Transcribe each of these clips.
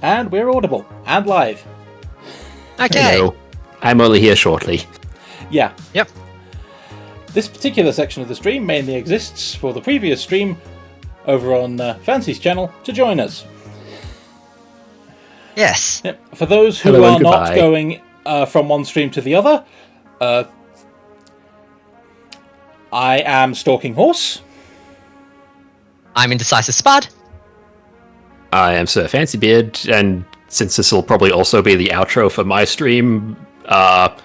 And we're audible and live. Okay. Hello. I'm only here shortly. Yeah. Yep. This particular section of the stream mainly exists for the previous stream over on Fancy's channel to join us. Yes. Yep. For those who Hello and are not goodbye. going from one stream to the other, I am Stalking Horse. I'm Indecisive Spud. I am Sir Fancybeard, and since this will probably also be the outro for my stream, I've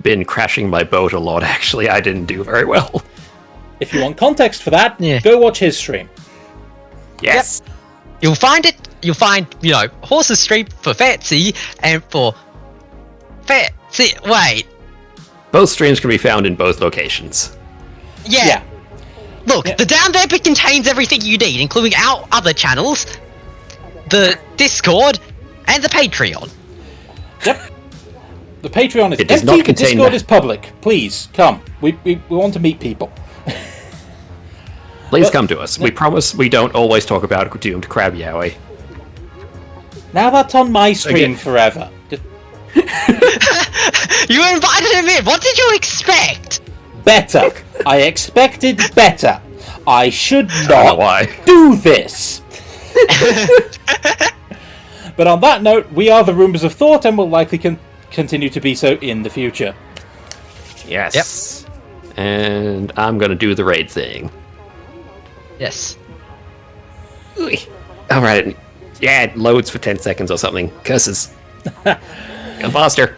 been crashing my boat a lot, actually. I didn't do very well. If you want context for that, Yeah. go watch his stream. Yes. You'll find, Horse's stream for Fancy and for Fancy. Wait. Both streams can be found in both locations. Yeah. Look, Yeah. the Down There bit contains everything you need, including our other channels, the Discord, and the Patreon. Yep. The Patreon is It does empty, not the contain Discord that. is public. Please, come. We want to meet people. Please But- come to us. We promise we don't always talk about doomed crab yaoi. Now that's on my stream Again. forever. Just You invited him in. What did you expect? better. I expected better. I should I don't know not why. do this. But on that note, we are the Roombas of Thought and will likely continue to be so in the future. Yes. And I'm gonna do the raid thing. Yes. Alright. Yeah, it loads for 10 seconds or something. Curses. Go faster.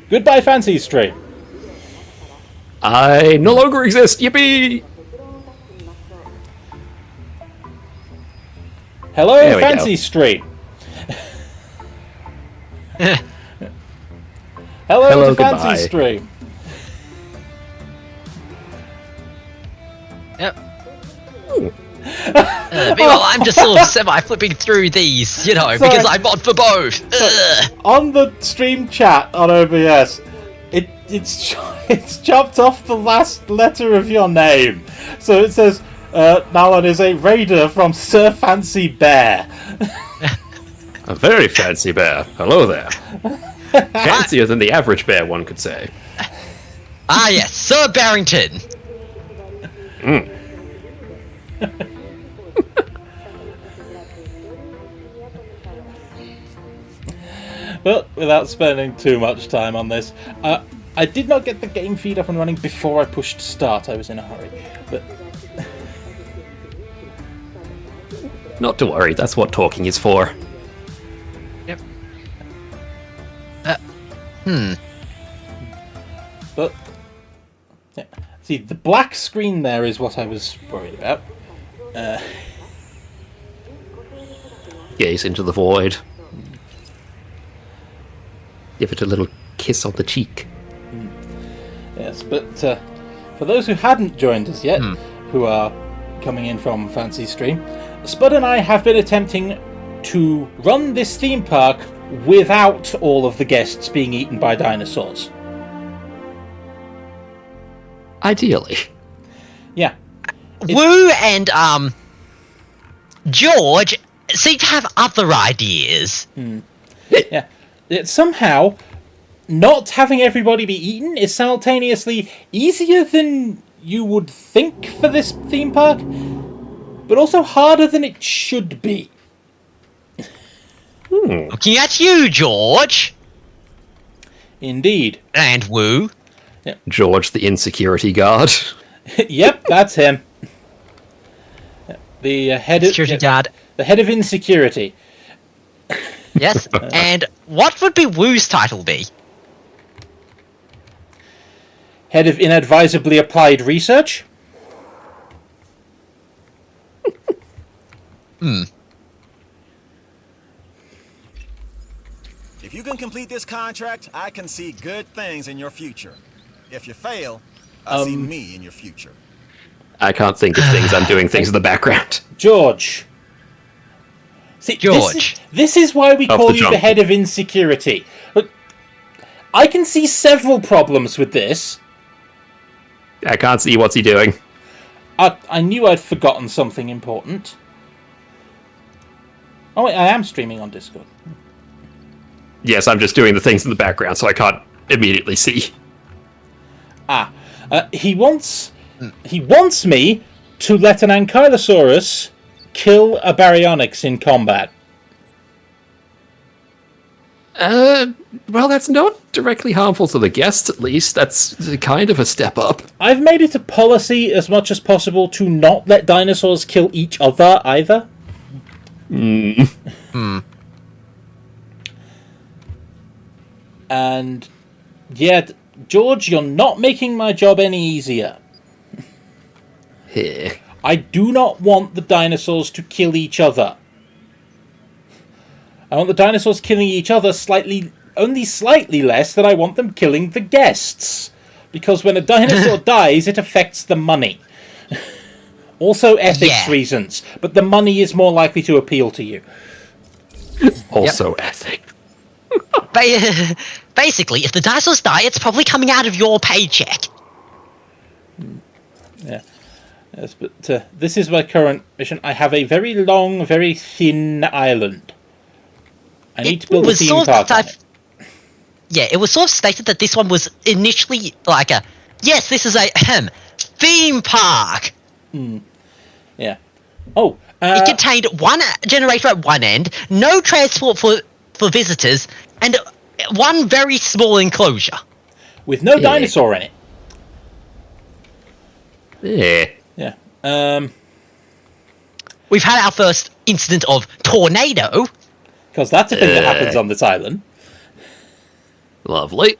Goodbye, Fancy stream. I no longer exist. Yippee! Hello, There we Fancy go. stream. Hello, Hello, to Fancy goodbye. stream. Yep. Meanwhile, I'm just sort of semi-flipping through these, because Sorry. I'm on for both. Ugh. On the stream chat on OBS, it's chopped off the last letter of your name. So it says, now it is a raider from Sir Fancy Bear. A very fancy bear. Hello there. Fancier than the average bear, one could say. Ah, yes, Sir Barrington. But without spending too much time on this, I did not get the game feed up and running before I pushed start. I was in a hurry. But Not to worry, that's what talking is for. Yep. But yeah. See, the black screen there is what I was worried about. Gaze into the void. Give it a little kiss on the cheek. Yes, but for those who hadn't joined us yet, who are coming in from Fancy Stream, Spud and I have been attempting to run this theme park without all of the guests being eaten by dinosaurs. Ideally. Yeah. Woo and George seem to have other ideas. Yeah. Somehow, not having everybody be eaten is simultaneously easier than you would think for this theme park, but also harder than it should be. Looking at you, George. Indeed. And Woo. George, the insecurity guard. Yep, that's him. The head of Security guard. the head of insecurity. Yes. And what would be Woo's title be? Head of inadvisably applied research. If you can complete this contract, I can see good things in your future. If you fail, I see me in your future. I can't think of things. I'm doing things in the background. George. See, George. This is why we Of call the you the jungle. head of insecurity. Look, I can see several problems with this. I can't see what's he doing. I knew I'd forgotten something important. Oh, wait, I am streaming on Discord. Yes, I'm just doing the things in the background, so I can't immediately see. He wants me to let an Ankylosaurus kill a Baryonyx in combat. Well, that's not directly harmful to the guests, at least. That's kind of a step up. I've made it a policy as much as possible to not let dinosaurs kill each other, either. And, yeah, George, you're not making my job any easier. I do not want the dinosaurs to kill each other. I want the dinosaurs killing each other only slightly less than I want them killing the guests. Because when a dinosaur dies, it affects the money. Also ethics reasons, but the money is more likely to appeal to you. Also ethics. Basically, if the dinosaurs die, it's probably coming out of your paycheck. Yeah. Yes, but this is my current mission. I have a very long, very thin island. I need to build a theme park on it. Yeah, it was sort of stated that this one was initially like yes, this is a theme park. Yeah. Oh, it contained one generator at one end, no transport for visitors, and one very small enclosure. With no dinosaur in it. Yeah. We've had our first incident of tornado. Because that's a thing that happens on this island. Lovely.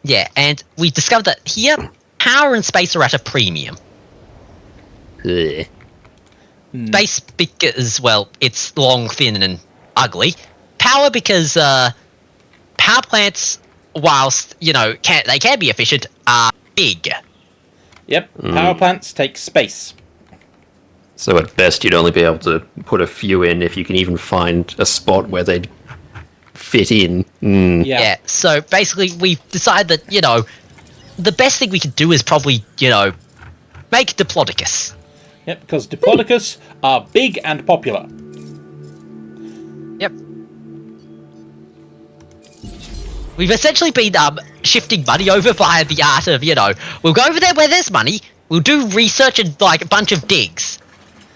Yeah, and we discovered that here, power and space are at a premium. Space because, well, it's long, thin, and ugly. Power because power plants, whilst, they can be efficient, are big. Yep, power plants take space. So at best, you'd only be able to put a few in if you can even find a spot where they'd fit in. Yeah, so basically we've decided that, the best thing we could do is probably, make Diplodocus. Yep, because Diplodocus are big and popular. Yep. We've essentially been shifting money over via the art of, we'll go over there where there's money, we'll do research and, a bunch of digs.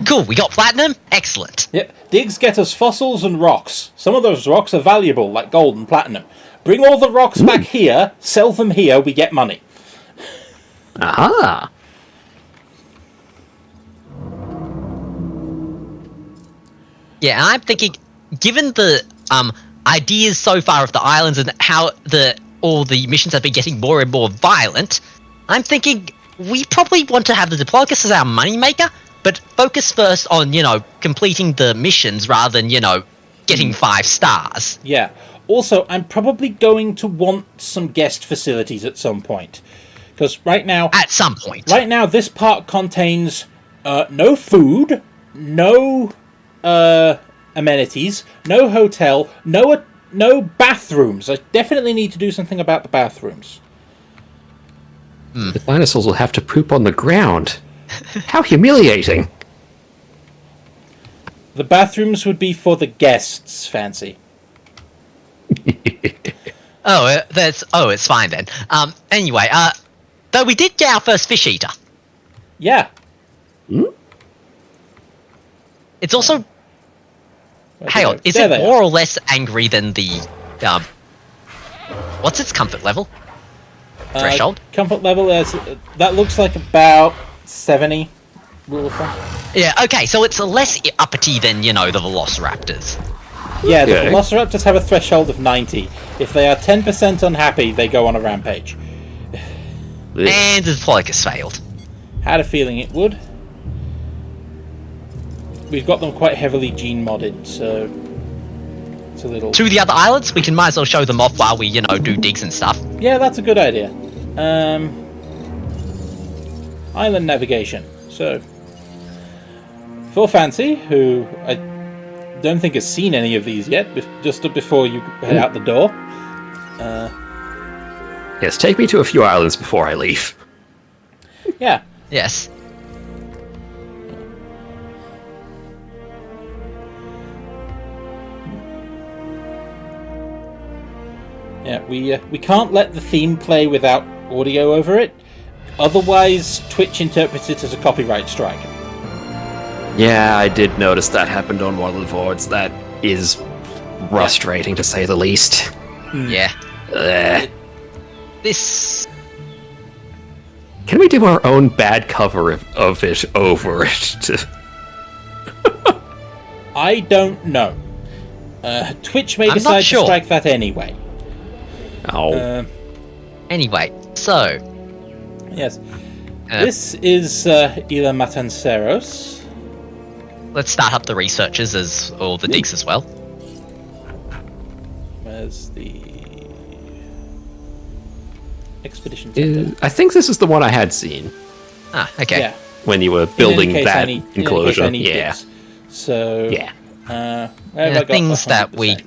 Cool, we got platinum? Excellent. Yep, digs get us fossils and rocks. Some of those rocks are valuable, like gold and platinum. Bring all the rocks back here, sell them here, we get money. Aha! Yeah, and I'm thinking, given the ideas so far of the islands and how all the missions have been getting more and more violent, I'm thinking we probably want to have the Diplodocus as our moneymaker, but focus first on, completing the missions rather than, getting 5 stars. Yeah. Also, I'm probably going to want some guest facilities at some point. Because right now... At some point. Right now, this park contains no food, no amenities, no hotel, no bathrooms. I definitely need to do something about the bathrooms. The dinosaurs will have to poop on the ground. How humiliating. The bathrooms would be for the guests, Fancy. It's fine then. Anyway, though we did get our first fish eater. Yeah. It's also... Hang on, is it more or less angry than the... what's its comfort level? Threshold? Comfort level is... that looks like about 70. Rule of thumb. Yeah, okay, so it's less uppity than, the Velociraptors. Yeah, the Velociraptors have a threshold of 90. If they are 10% unhappy, they go on a rampage. And the Diplodocus failed. Had a feeling it would. We've got them quite heavily gene modded, so it's a little... To the other islands, we might as well show them off while we, do digs and stuff. Yeah, that's a good idea. Island navigation. So, for Fancy, who I don't think has seen any of these yet, just before you head out the door. Yes, take me to a few islands before I leave. Yeah. Yes. Yeah, we can't let the theme play without audio over it. Otherwise, Twitch interprets it as a copyright strike. Yeah, I did notice that happened on one of the boards. That is frustrating, to say the least. Yeah. Ugh. This. Can we do our own bad cover of it over it? I don't know. Twitch may I'm decide not sure. to strike that anyway. Oh. Anyway, so. Yes. This is Ila Matanceros. Let's start up the researchers as all the digs as well. Where's the expedition center? I think this is the one I had seen Ah, okay. Yeah. when you were building In any case, that I need- enclosure. in any case, I need Yeah. bits. So. Yeah. Where have I got things the that we- 100%?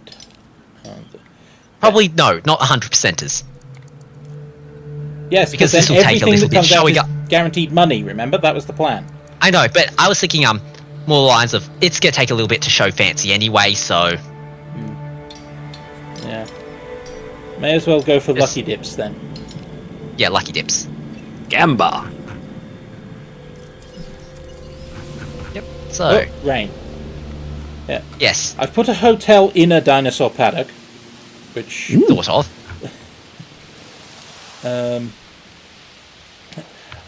Probably no, not 100%ers. Yes, because because this will take a everything little that bit comes out showing is up. guaranteed money. Remember, that was the plan. I know, but I was thinking more lines of it's gonna take a little bit to show fancy anyway, so Yeah. May as well go for Yes. lucky dips then. yeah, lucky dips. Gamba. Yep. So Oh, rain. yes, I've put a hotel in a dinosaur paddock, which sort of.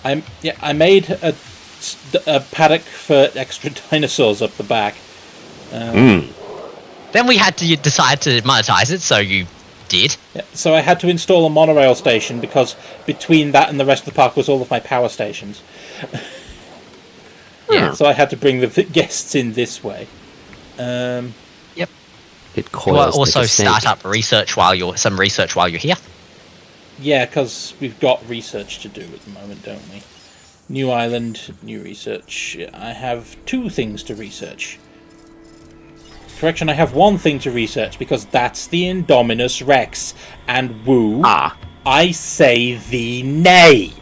I made a paddock for extra dinosaurs up the back. Then we had to decide to monetize it, so you did. Yeah, so I had to install a monorail station because between that and the rest of the park was all of my power stations. Yeah. So I had to bring the guests in this way. Yep. It You coils will like also a snake. start up research while you're here. Yeah, because we've got research to do at the moment, don't we? New island, new research. I have 2 things to research. Correction, I have 1 thing to research because that's the Indominus Rex. And woo, I say thee nay.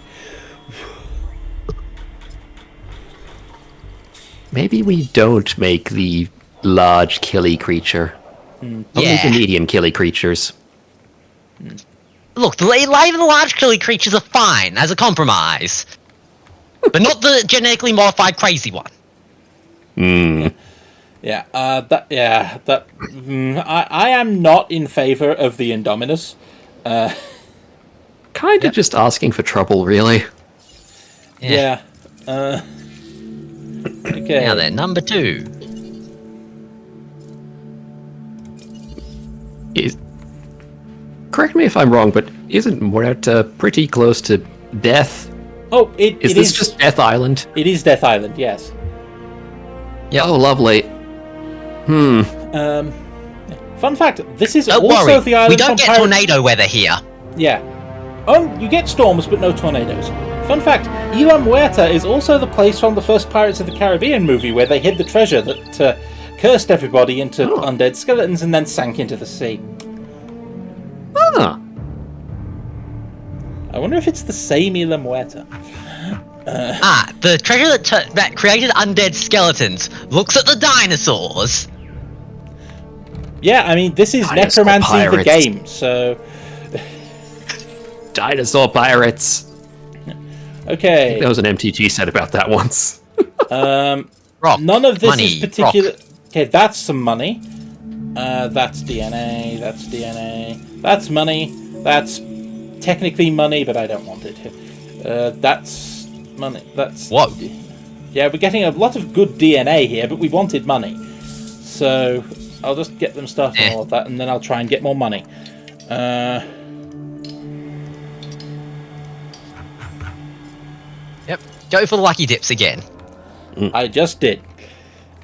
Maybe we don't make the large killy creature. Only Yeah. the medium killy creatures. Look, the large killy creatures are fine as a compromise, but not the genetically modified crazy one. Yeah, I am not in favour of the Indominus. Kinda just asking for trouble, really. Yeah. Okay. Now then, number 2. Correct me if I'm wrong, but isn't Muerta pretty close to death? Oh, Is this just Death Island? It is Death Island, yes. Yep. Oh, lovely. Fun fact: this is Don't also worry, the island we don't from get Pirate- tornado weather here. Yeah. You get storms, but no tornadoes. Fun fact: Isla Muerta is also the place from the first Pirates of the Caribbean movie where they hid the treasure that cursed everybody into undead skeletons and then sank into the sea. Ah. I wonder if it's the same Isla Muerta. The treasure that created undead skeletons looks at the dinosaurs. Yeah, I mean, this is Dinosaur Necromancy the pirates. game, so... Dinosaur pirates. Okay. There was an MTG set about that once. Rock. None of this money, is particular... rock. Okay, that's some money. That's DNA, that's DNA. That's money. That's technically money, but I don't want it. That's money. That's... Whoa. Yeah, we're getting a lot of good DNA here, but we wanted money. So, I'll just get them started on all of that, and then I'll try and get more money. Yep. Go for the lucky dips again. I just did.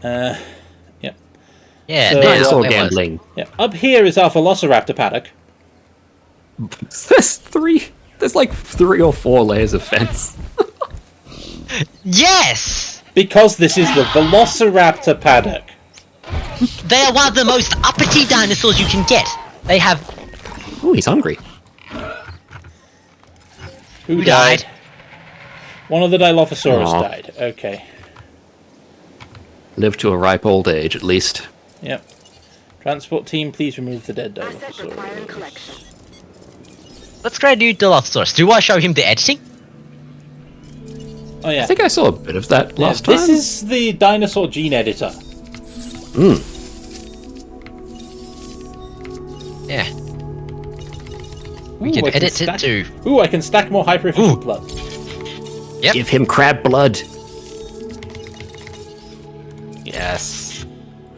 Yeah. Yeah, So- now, Dinosaur there was- gambling. Yeah. Up here is our Velociraptor paddock. There's like 3 or 4 layers of fence. Yes! Because this is the Velociraptor paddock. They are one of the most uppity dinosaurs you can get. They have... Oh, he's hungry. Who died? One of the Dilophosaurus Aw. died. Okay. Live to a ripe old age, at least. Yep. Transport team, please remove the dead Asset requiring Dilophosaurus. collection. Let's create a new Dilophosaurus. Do I show him the editing? Oh yeah. I think I saw a bit of that last time. This is the dinosaur gene editor. Yeah. We can edit it too. Ooh, I can stack more hyper-efficient blood. Yep. Give him crab blood. Yes.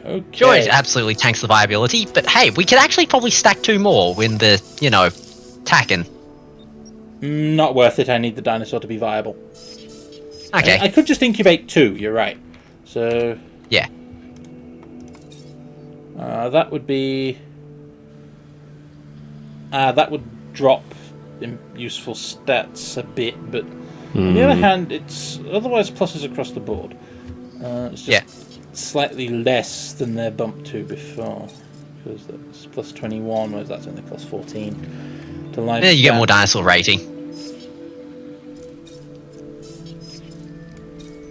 Okay. Sure, it absolutely tanks the viability, but hey, we could actually probably stack 2 more when the, tacking. Not worth it. I need the dinosaur to be viable. Okay. I could just incubate 2. You're right. So Yeah. that would be. That would drop useful stats a bit, but on the other hand, it's otherwise pluses across the board. It's just slightly less than their bump to before, because that's plus 21, whereas that's only plus 14 to life. Yeah, you get more dinosaur rating.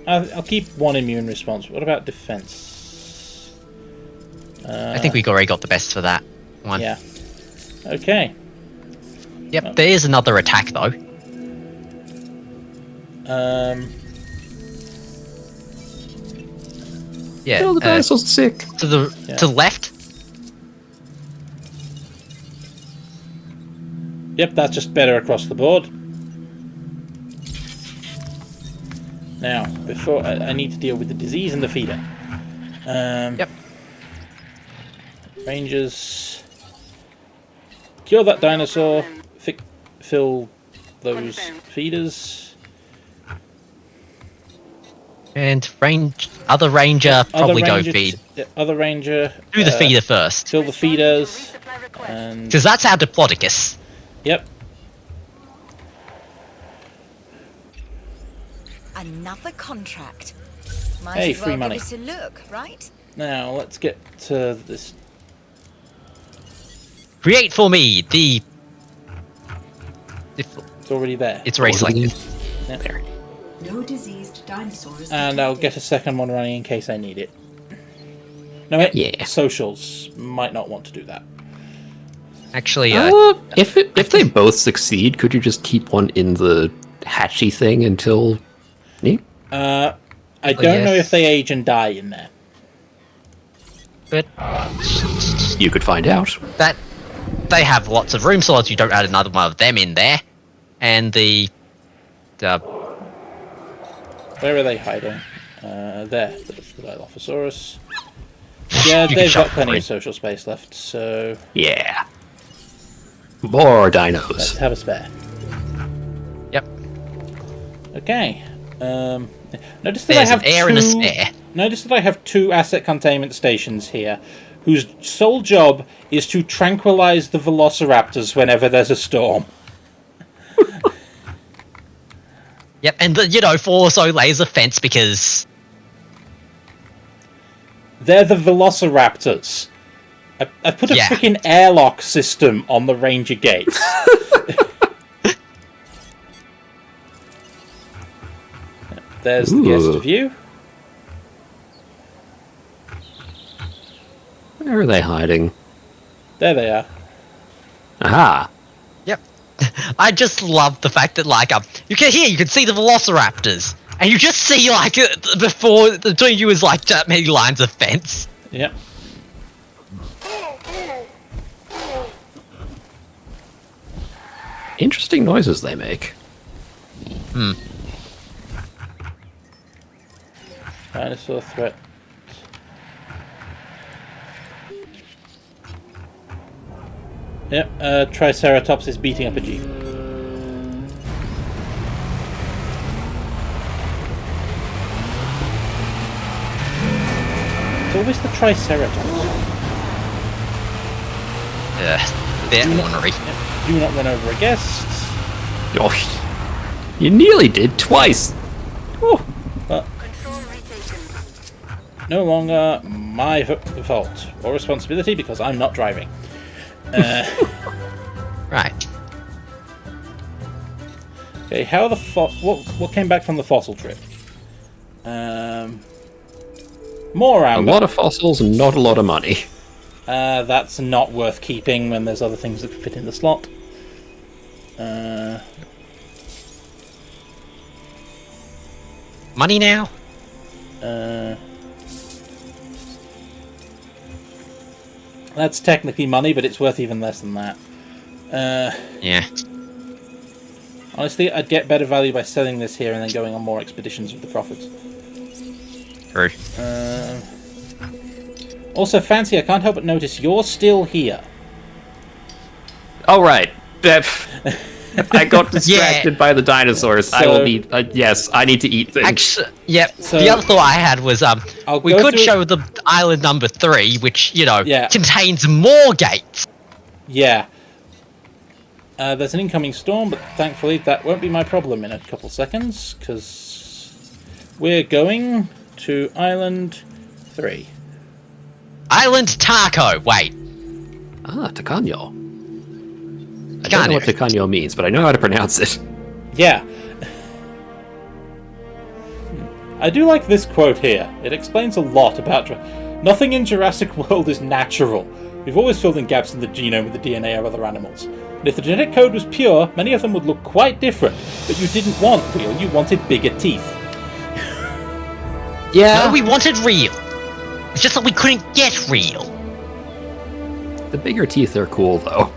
I'll keep 1 immune response. What about defense? I think we already got the best for that one. Yeah. Okay. Yep, there is another attack though. Yeah. Oh, the dinosaur's sick. To the left. Yep, that's just better across the board. Now, before I need to deal with the disease and the feeder. Yep. Rangers, cure that dinosaur. Fill those feeders. And other ranger probably go feed. Other ranger. Do the feeder first. Fill the feeders. And Because that's our Diplodocus. yep. Another contract. Might Hey, as well free money. give it a look, right? Now let's get to this. Create for me the. It's already there. It's already selected. Yep. There. No diseased dinosaurs. And I'll get a second one running in case I need it. No, wait. Yeah. Socials might not want to do that. Actually, If they both succeed, could you just keep one in the hatchy thing until? Yeah? I don't know yes. if they age and die in there. but You could find out. that they have lots of room slots. You don't add another one of them in there, and the Where are they hiding? There. That's the Dilophosaurus. Yeah, You can they've got shove plenty it. of social space left, so Yeah. More let's dinos. have a spare. Yep. Okay. Notice that There's I have an air two, and a spare. Notice that I have 2 asset containment stations here, whose sole job is to tranquilize the velociraptors whenever there's a storm. Yep, and for also laser fence because They're the velociraptors. I put a Yeah. freaking airlock system on the ranger gates. There's the guest Ooh. view. Where are they hiding? There they are. Aha. yep. I just love the fact that you can see the velociraptors, and you just see before between you is that many lines of fence. Yep. Interesting noises they make. Dinosaur threat. Yep, Triceratops is beating up a Jeep. It's always the Triceratops. They're ornery. Do not run over a guest. Oh, you nearly did twice. Oh, but no longer my fault or responsibility because I'm not driving. Right. Okay, how are the what came back from the fossil trip? More A amber. lot of fossils and not a lot of money. That's not worth keeping when there's other things that fit in the slot. Money now? That's technically money, but it's worth even less than that. Yeah. Honestly, I'd get better value by selling this here and then going on more expeditions with the profits. True. Also, Fancy, I can't help but notice you're still here. All right. I got distracted by the dinosaurs. I will be. Yes, I need to eat things. Actually, yep. So- the other thought I had was we go could through- show the island number 3, which Yeah. contains more gates. Yeah. There's an incoming storm, but thankfully that won't be my problem in a couple seconds, because we're going to Island 3. Island Taco. Wait. Tacanho. I don't know what Tacanho means, but I know how to pronounce it. Yeah. I do like this quote here. It explains a lot about... Nothing in Jurassic World is natural. We've always filled in gaps in the genome with the DNA of other animals. And if the genetic code was pure, many of them would look quite different. But you didn't want real, you wanted bigger teeth. Yeah. No, we wanted real. It's just that we couldn't get real. The bigger teeth are cool, though.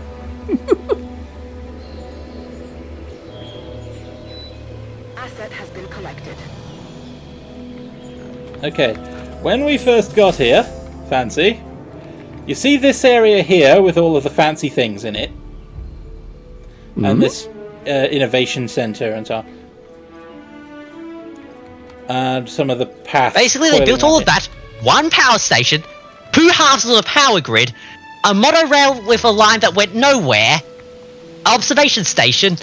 Asset has been collected. Okay, when we first got here, Fancy, you see this area here with all of the fancy things in it? And this innovation center and so on. And some of the paths. Basically, they built all of that. One power station, 2 halves of a power grid, a monorail with a line that went nowhere, observation station,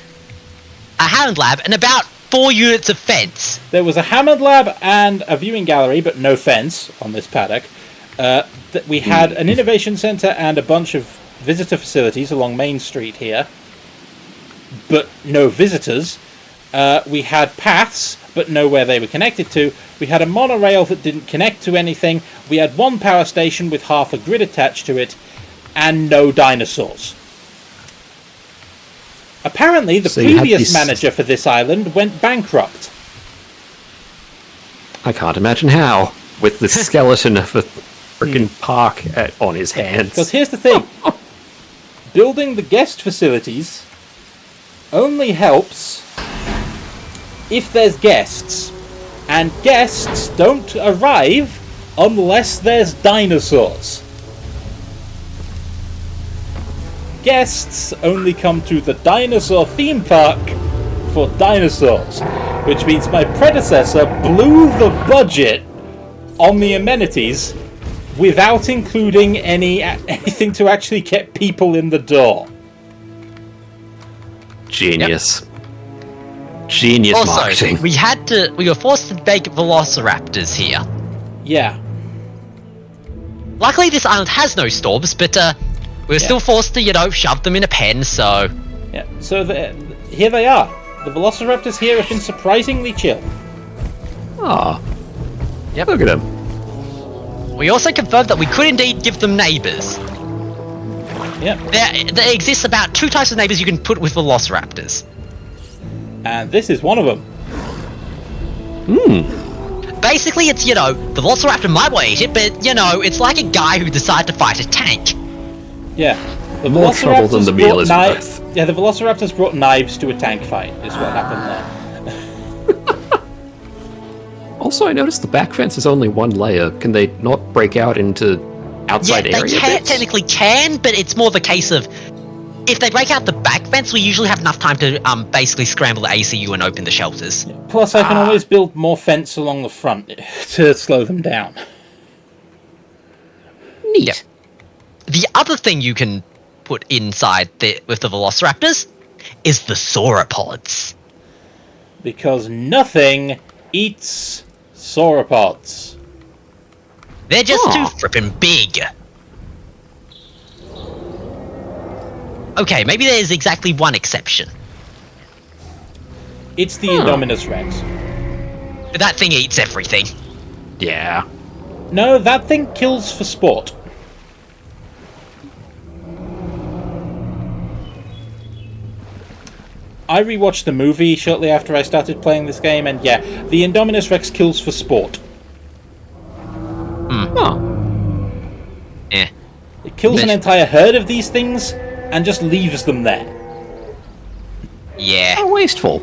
a Hammond lab, and about 4 units of fence. There was a Hammond lab and a viewing gallery, but no fence on this paddock. We had an innovation center and a bunch of visitor facilities along Main Street here, but no visitors. We had paths, but nowhere they were connected to. We had a monorail that didn't connect to anything. We had one power station with half a grid attached to it, and no dinosaurs. Apparently, the previous manager for this island went bankrupt. I can't imagine how, with the skeleton of a freaking park on his hands. Because here's the thing. Building the guest facilities only helps if there's guests. And guests don't arrive unless there's dinosaurs. Guests only come to the dinosaur theme park for dinosaurs, which means my predecessor blew the budget on the amenities without including anything to actually get people in the door. Genius. Genius Also, marketing. we were forced to make velociraptors here. Yeah. Luckily, this island has no storms, but we were still forced to, shove them in a pen, so... Yeah, so here they are. The velociraptors here have been surprisingly chill. Aw. Yep. Look at him. We also confirmed that we could indeed give them neighbours. Yep. There exists about 2 types of neighbours you can put with velociraptors. And this is one of them. Basically, it's, the velociraptor might want to eat it, but, it's like a guy who decided to fight a tank. Yeah. The More trouble than the meal is worth. Yeah, the velociraptors brought knives to a tank fight, is what happened there. Also, I noticed the back fence is only one layer. Can they not break out into outside area bits? Technically can, but it's more the case of if they break out the back fence, we usually have enough time to basically scramble the ACU and open the shelters. Plus, I can always build more fence along the front to slow them down. Neat. Yep. The other thing you can put inside with the velociraptors is the sauropods. Because nothing eats sauropods. They're just too frippin' big. Okay, maybe there's exactly one exception. It's the Indominus Rex. But that thing eats everything. Yeah. No, that thing kills for sport. I rewatched the movie shortly after I started playing this game, and yeah, the Indominus Rex kills for sport. Oh. Eh. It kills an entire herd of these things and just leaves them there. Yeah. How wasteful.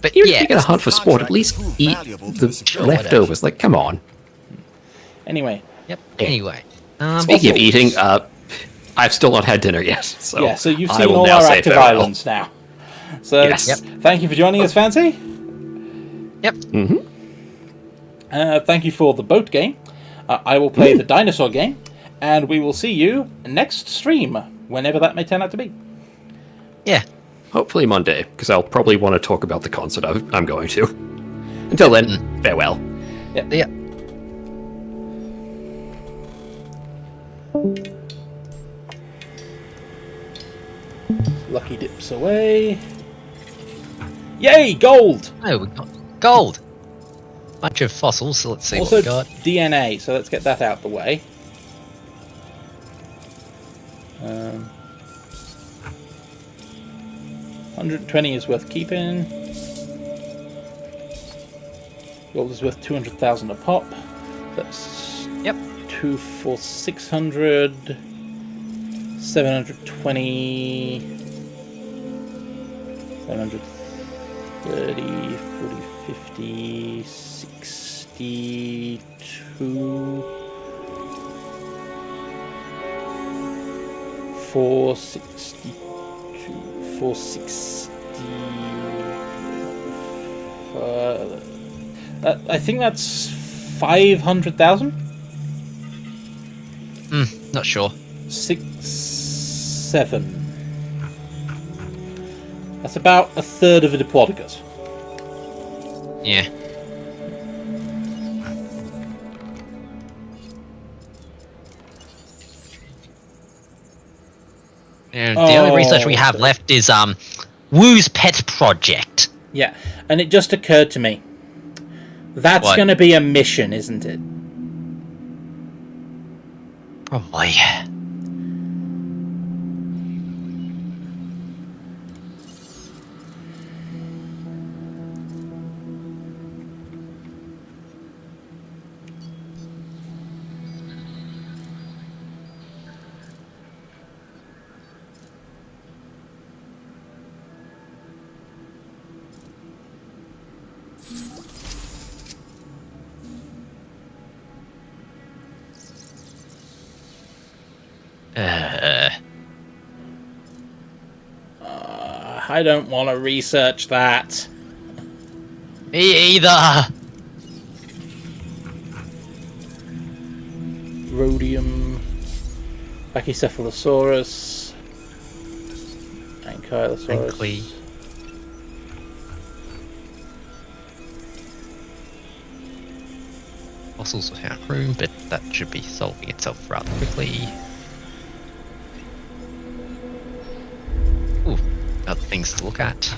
But Even yeah. if you're going to hunt for sport, at least eat the leftovers. Like, come on. Anyway. Yep. Anyway. Speaking of eating, I've still not had dinner yet. So Yeah, so you've I seen will all now our say active farewell. islands now. So Yes. Yep. thank you for joining us, Fancy. Yep. Thank you for the boat game. I will play the dinosaur game, and we will see you next stream, whenever that may turn out to be. Yeah. Hopefully Monday, because I'll probably want to talk about the concert I'm going to. Until then, farewell. Yeah. Lucky dips away. Yay, gold! Oh, we got gold. Bunch of fossils. So let's see Also what we got. DNA, so let's get that out the way. 120 is worth keeping. Gold is worth 200,000 a pop. That's 2 for 600. 720. 730, 40, 50, 62. 462, 460. I think that's 500,000. Not sure. 7. That's about a third of a Diplodocus. Yeah. And the only research we have left is Woo's pet project. Yeah, and it just occurred to me. That's going to be a mission, isn't it? Probably. I don't want to research that. Me either. Rhodium, Pachycephalosaurus, Ankylosaurus. Frankly. Fossils without room, but that should be solving itself rather quickly. Ooh, other things to look at.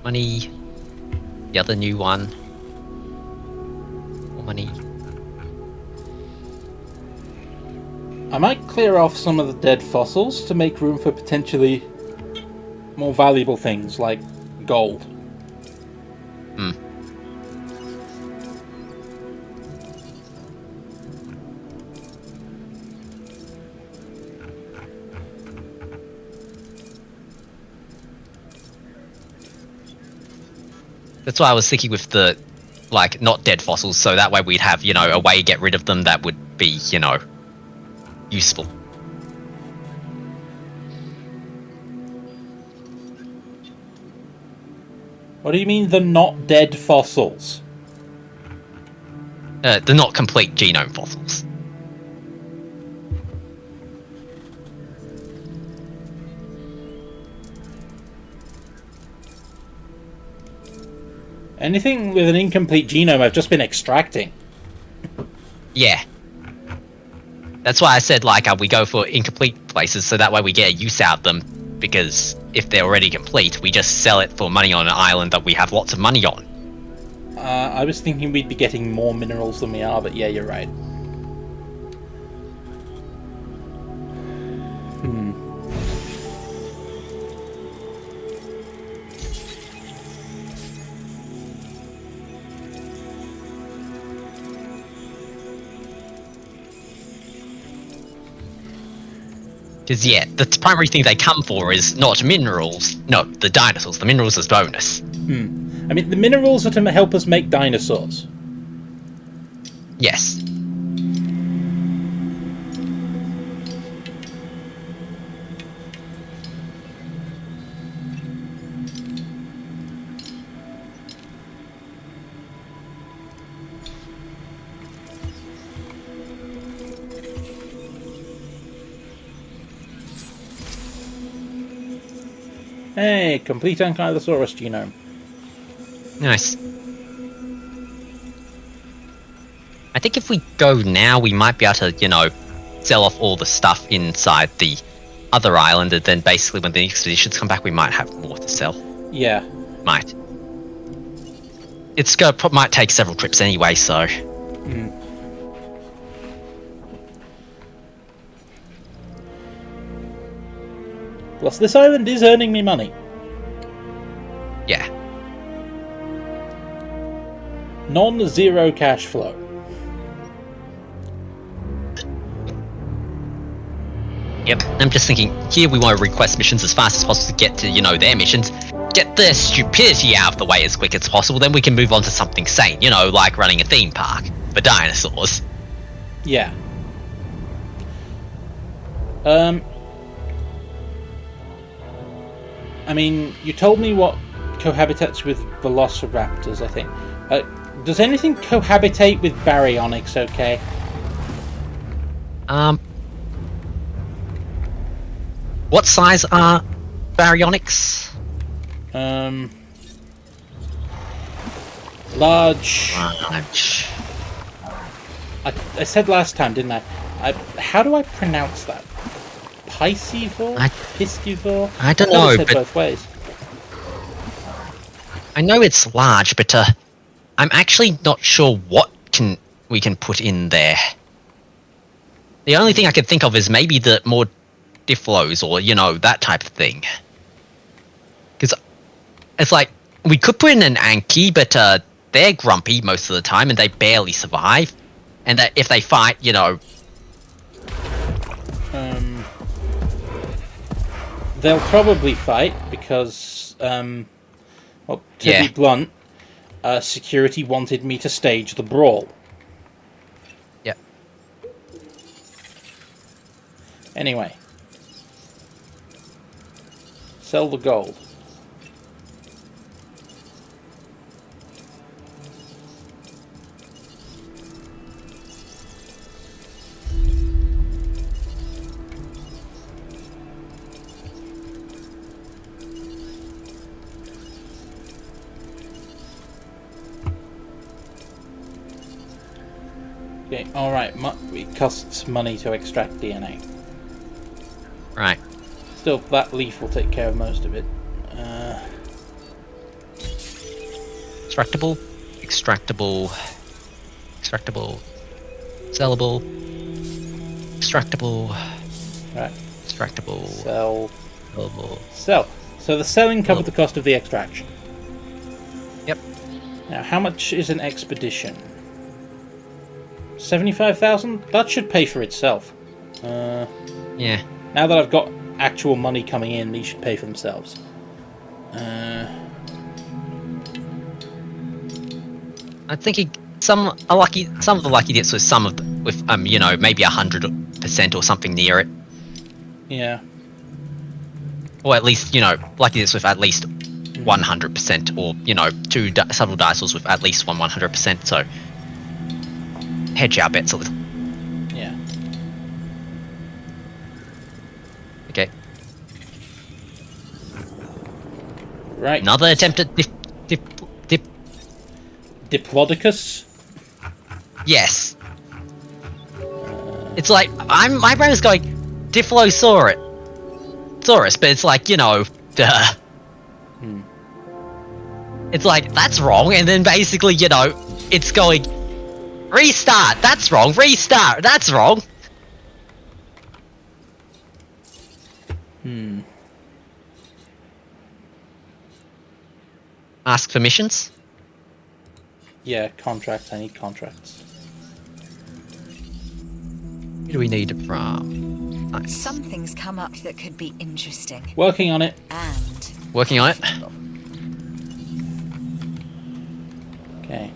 Money. The other new one. More money. I might clear off some of the dead fossils to make room for potentially more valuable things like gold. That's why I was thinking with the, like, not dead fossils, so that way we'd have, a way to get rid of them that would be, useful. What do you mean the not dead fossils? The not complete genome fossils. Anything with an incomplete genome I've just been extracting. Yeah. That's why I said, like, we go for incomplete places, so that way we get a use out of them, because if they're already complete, we just sell it for money on an island that we have lots of money on. I was thinking we'd be getting more minerals than we are, but yeah, you're right. Because, yeah, the primary thing they come for is not minerals. No, the dinosaurs. The minerals is bonus. I mean, the minerals are to help us make dinosaurs. Yes. Hey, complete Ankylosaurus genome. Nice. I think if we go now, we might be able to, you know, sell off all the stuff inside the other island, and then basically when the expeditions come back, we might have more to sell. Yeah. Might. Might take several trips anyway, so... Plus, this island is earning me money. Yeah. Non-zero cash flow. Yep. I'm just thinking, here we want to request missions as fast as possible to get to, you know, their missions. Get their stupidity out of the way as quick as possible, then we can move on to something sane, you know, like running a theme park for dinosaurs. Yeah. I mean, you told me what cohabitates with velociraptors, I think. Does anything cohabitate with baryonyx okay? What size are baryonyx? Large. Large. I said last time, didn't I? How do I pronounce that? Piscivore? Piscivore? I don't thought know, it said but both ways. I know it's large, but I'm actually not sure what we can put in there. The only thing I can think of is maybe the more Diplos or, you know, that type of thing. Because it's like, we could put in an Anki, but they're grumpy most of the time and they barely survive. And that if they fight, you know... They'll probably fight because, well, to be blunt, security wanted me to stage the brawl. Yep. Anyway. Sell the gold. Okay, alright, it costs money to extract DNA. Right. Still, that leaf will take care of most of it. Extractable, sellable, extractable, Right. extractable, Sell. sellable. Sell. So the selling covered the cost of the extraction. Yep. Now, how much is an expedition? 75,000? That should pay for itself. Yeah. Now that I've got actual money coming in, these should pay for themselves. I'm thinking some of the lucky hits with you know, maybe 100% or something near it, Yeah. or at least, you know, lucky hits with at least 100%, or, you know, several dinosaurs with at least 100%. So hedge our bets a little. Yeah. Okay. Right. Another attempt at Diplodocus? Yes. It's like my brain is going Diplosaurus, but it's like, you know, duh. It's like, that's wrong, and then basically, you know, it's going restart. That's wrong. Restart. That's wrong. Ask for missions. Yeah, contracts. I need contracts. Who do we need it from? Something's come up that could be interesting. Working on it. And Working on it. Okay.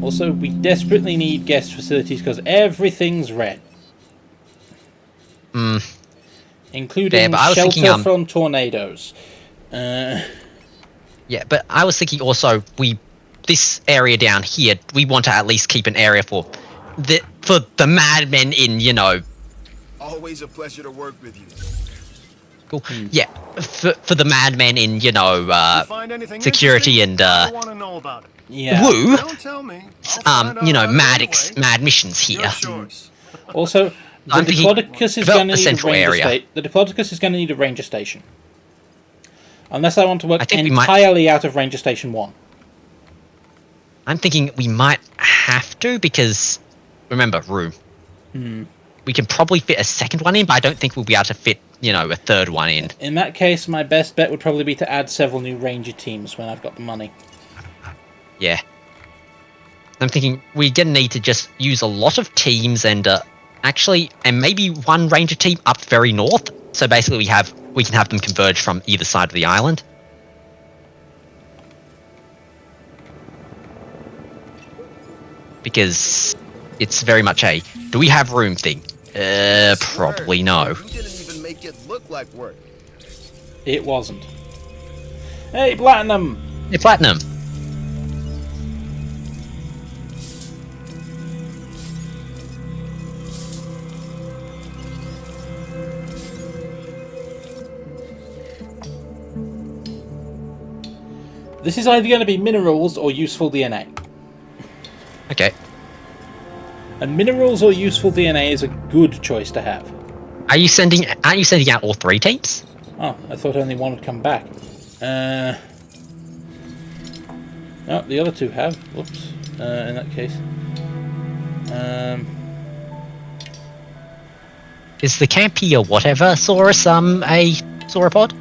Also, we desperately need guest facilities because everything's red. Including Yeah, but I was shelter thinking, from tornadoes. Yeah, but I was thinking also this area down here, we want to at least keep an area for the madmen in, you know. Always a pleasure to work with you. Cool. Yeah, for the madmen in, you know, You find anything security interesting? and I want to know about it. Yeah. woo, Don't tell me. I'll find you know, out anyway. mad missions here. Your choice. Also, the I'm thinking Diplodocus is develop going to the need a central ranger area. station. The Diplodocus is going to need a ranger station. Unless I want to I work think we might- entirely out of Ranger Station 1. I'm thinking we might have to because, remember, room. We can probably fit a second one in, but I don't think we'll be able to fit, you know, a third one in. In that case, my best bet would probably be to add several new ranger teams when I've got the money. Yeah. I'm thinking we're going to need to just use a lot of teams and maybe one ranger team up very north. So basically we can have them converge from either side of the island. Because it's very much a, do we have room thing? Probably no. You didn't even make it look like work. It wasn't. Hey, Platinum! Hey, Platinum. This is either going to be minerals or useful DNA. Okay. And minerals or useful DNA is a good choice to have. Aren't you sending out all three teams? Oh, I thought only one would come back. Oh, the other two have. Whoops. In that case. Is the Campy or whatever Saurus a sauropod?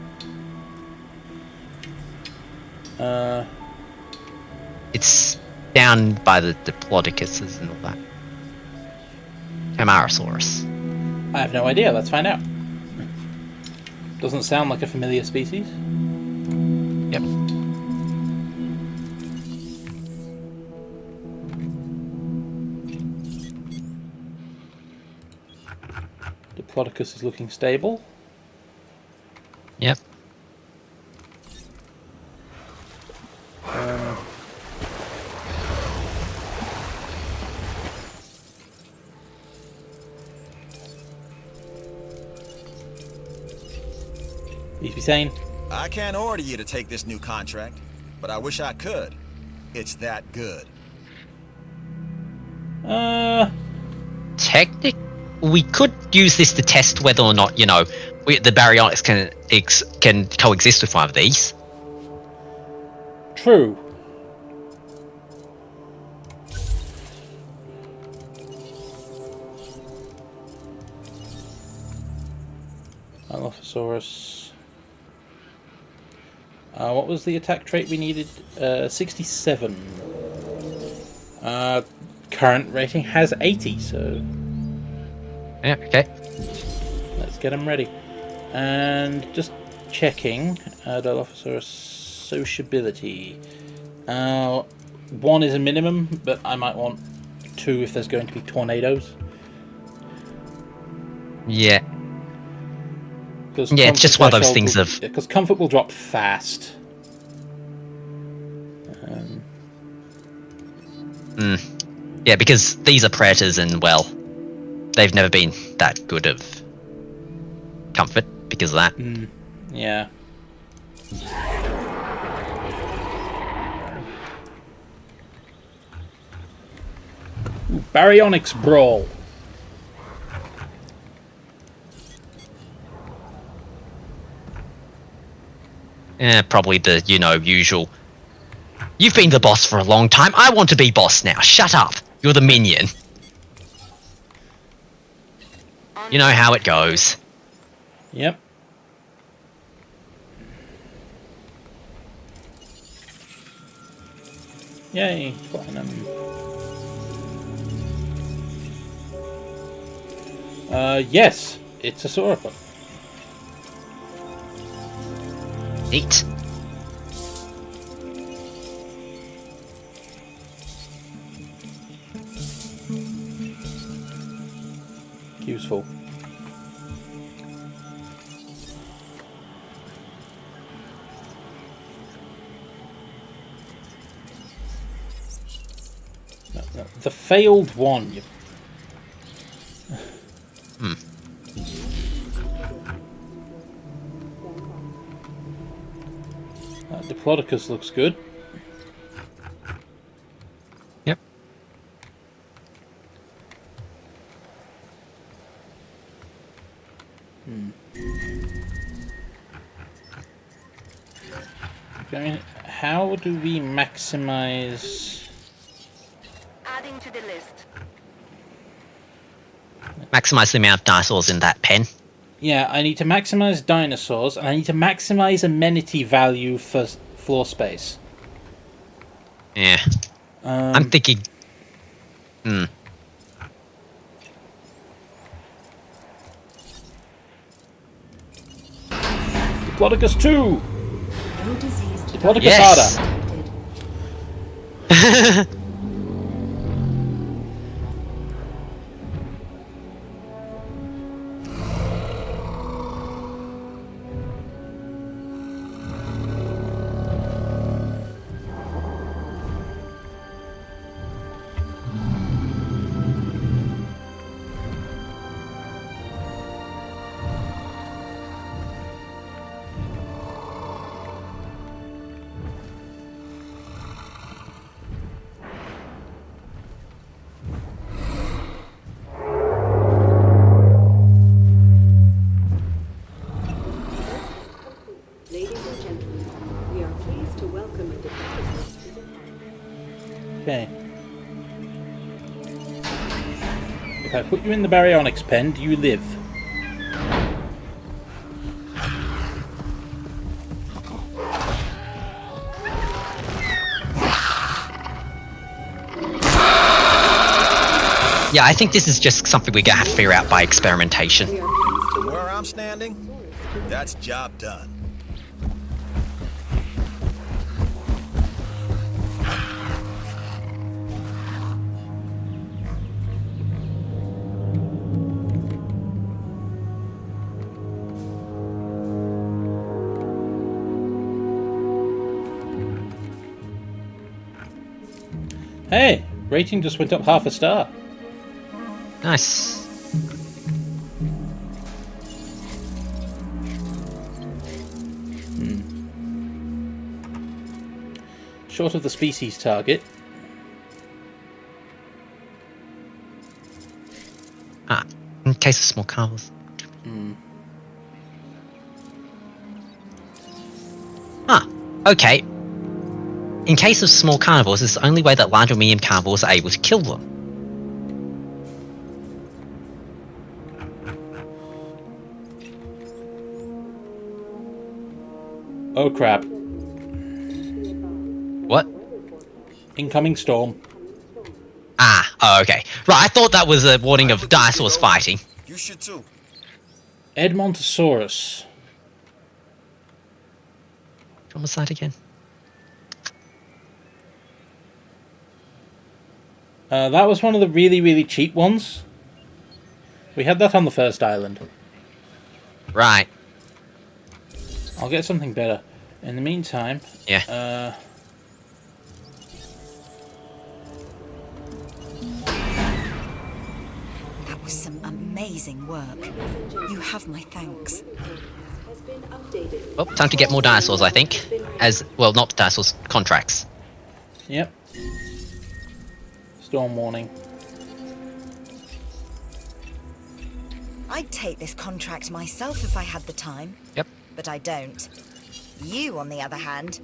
It's down by the Diplodocuses and all that. Camarasaurus. I have no idea. Let's find out. Doesn't sound like a familiar species. Yep. Diplodocus is looking stable. Yep. Please be sane. I can't order you to take this new contract, but I wish I could. It's that good. We could use this to test whether or not, you know, the baryonyx can coexist with one of these. True. Allosaurus. What was the attack trait we needed? 67. Current rating has 80, so Yeah, okay. let's get them ready. And just checking, Dilophosaurus sociability. 1 is a minimum, but I might want 2 if there's going to be tornadoes. Yeah. Yeah, it's just one of those things of... Because comfort will drop fast. Yeah, because these are predators and, well, they've never been that good of comfort because of that. Yeah. Ooh, Baryonyx Brawl. Probably the, you know, usual. You've been the boss for a long time. I want to be boss now. Shut up. You're the minion. You know how it goes. Yep. Yay, platinum. Yes. it's a sauropod. Neat. Useful. No, the failed one. Diplodocus looks good. Yep. Okay, how do we maximize? Adding to the list. Maximize the amount of dinosaurs in that pen. Yeah, I need to maximize dinosaurs, and I need to maximize amenity value for floor space. Yeah. I'm thinking... Diplodocus 2! No disease Diplodocus Yes! harder. Ladies and gentlemen, we are pleased to welcome a department to the Okay. If I put you in the baryonyx pen, do you live? Yeah, I think this is just something we're going to have to figure out by experimentation. From where I'm standing, that's job done. Hey, rating just went up half a star. Nice. Short of the species target. Ah, in case of small carnivores. Ah, okay. In case of small carnivores, it's the only way that large or medium carnivores are able to kill them. Oh crap. What? Incoming storm. Ah, oh, okay. Right, I thought that was a warning of dinosaurs fighting. You should too. Edmontosaurus. What was that again? That was one of the really, really cheap ones. We had that on the first island. Right. I'll get something better. In the meantime, Yeah. That was some amazing work. You have my thanks. has been updated. Oh, time to get more dinosaurs, I think. As, well, not dinosaurs, contracts. yep. Storm warning. I'd take this contract myself if I had the time. Yep. But I don't. You, on the other hand,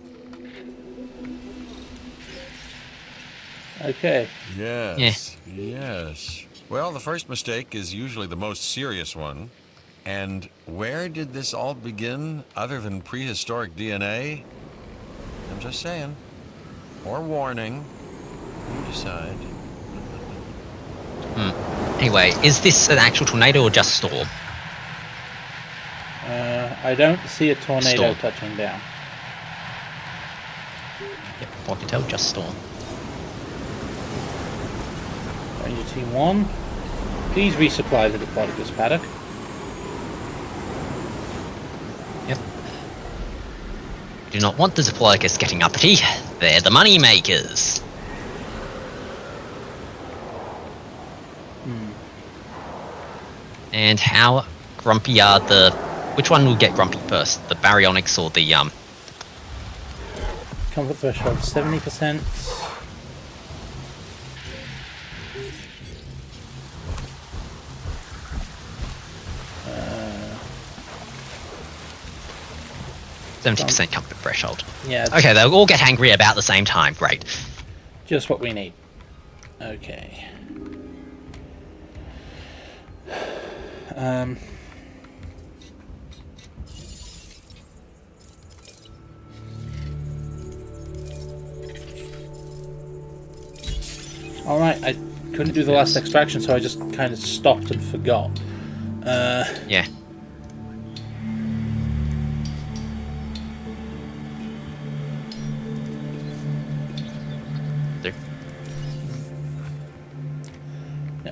Okay. Yes, yes. Well, the first mistake is usually the most serious one. And where did this all begin other than prehistoric DNA? I'm just saying. Or warning. You decide. Anyway, is this an actual tornado or just storm? I don't see a tornado Storm. touching down. Yep, I can tell, just storm. Ranger Team 1, please resupply the Diplodocus paddock. Yep. Do not want the Diplodocus getting uppity. They're the money makers. And how grumpy are the... Which one will get grumpy first? The baryonics or the Comfort threshold 70%. Uh, 70% comfort threshold? Yeah. Okay, they'll all get angry about the same time. Great. Just what we need. Okay. Alright, I couldn't do the last extraction, so I just kind of stopped and forgot. Yeah.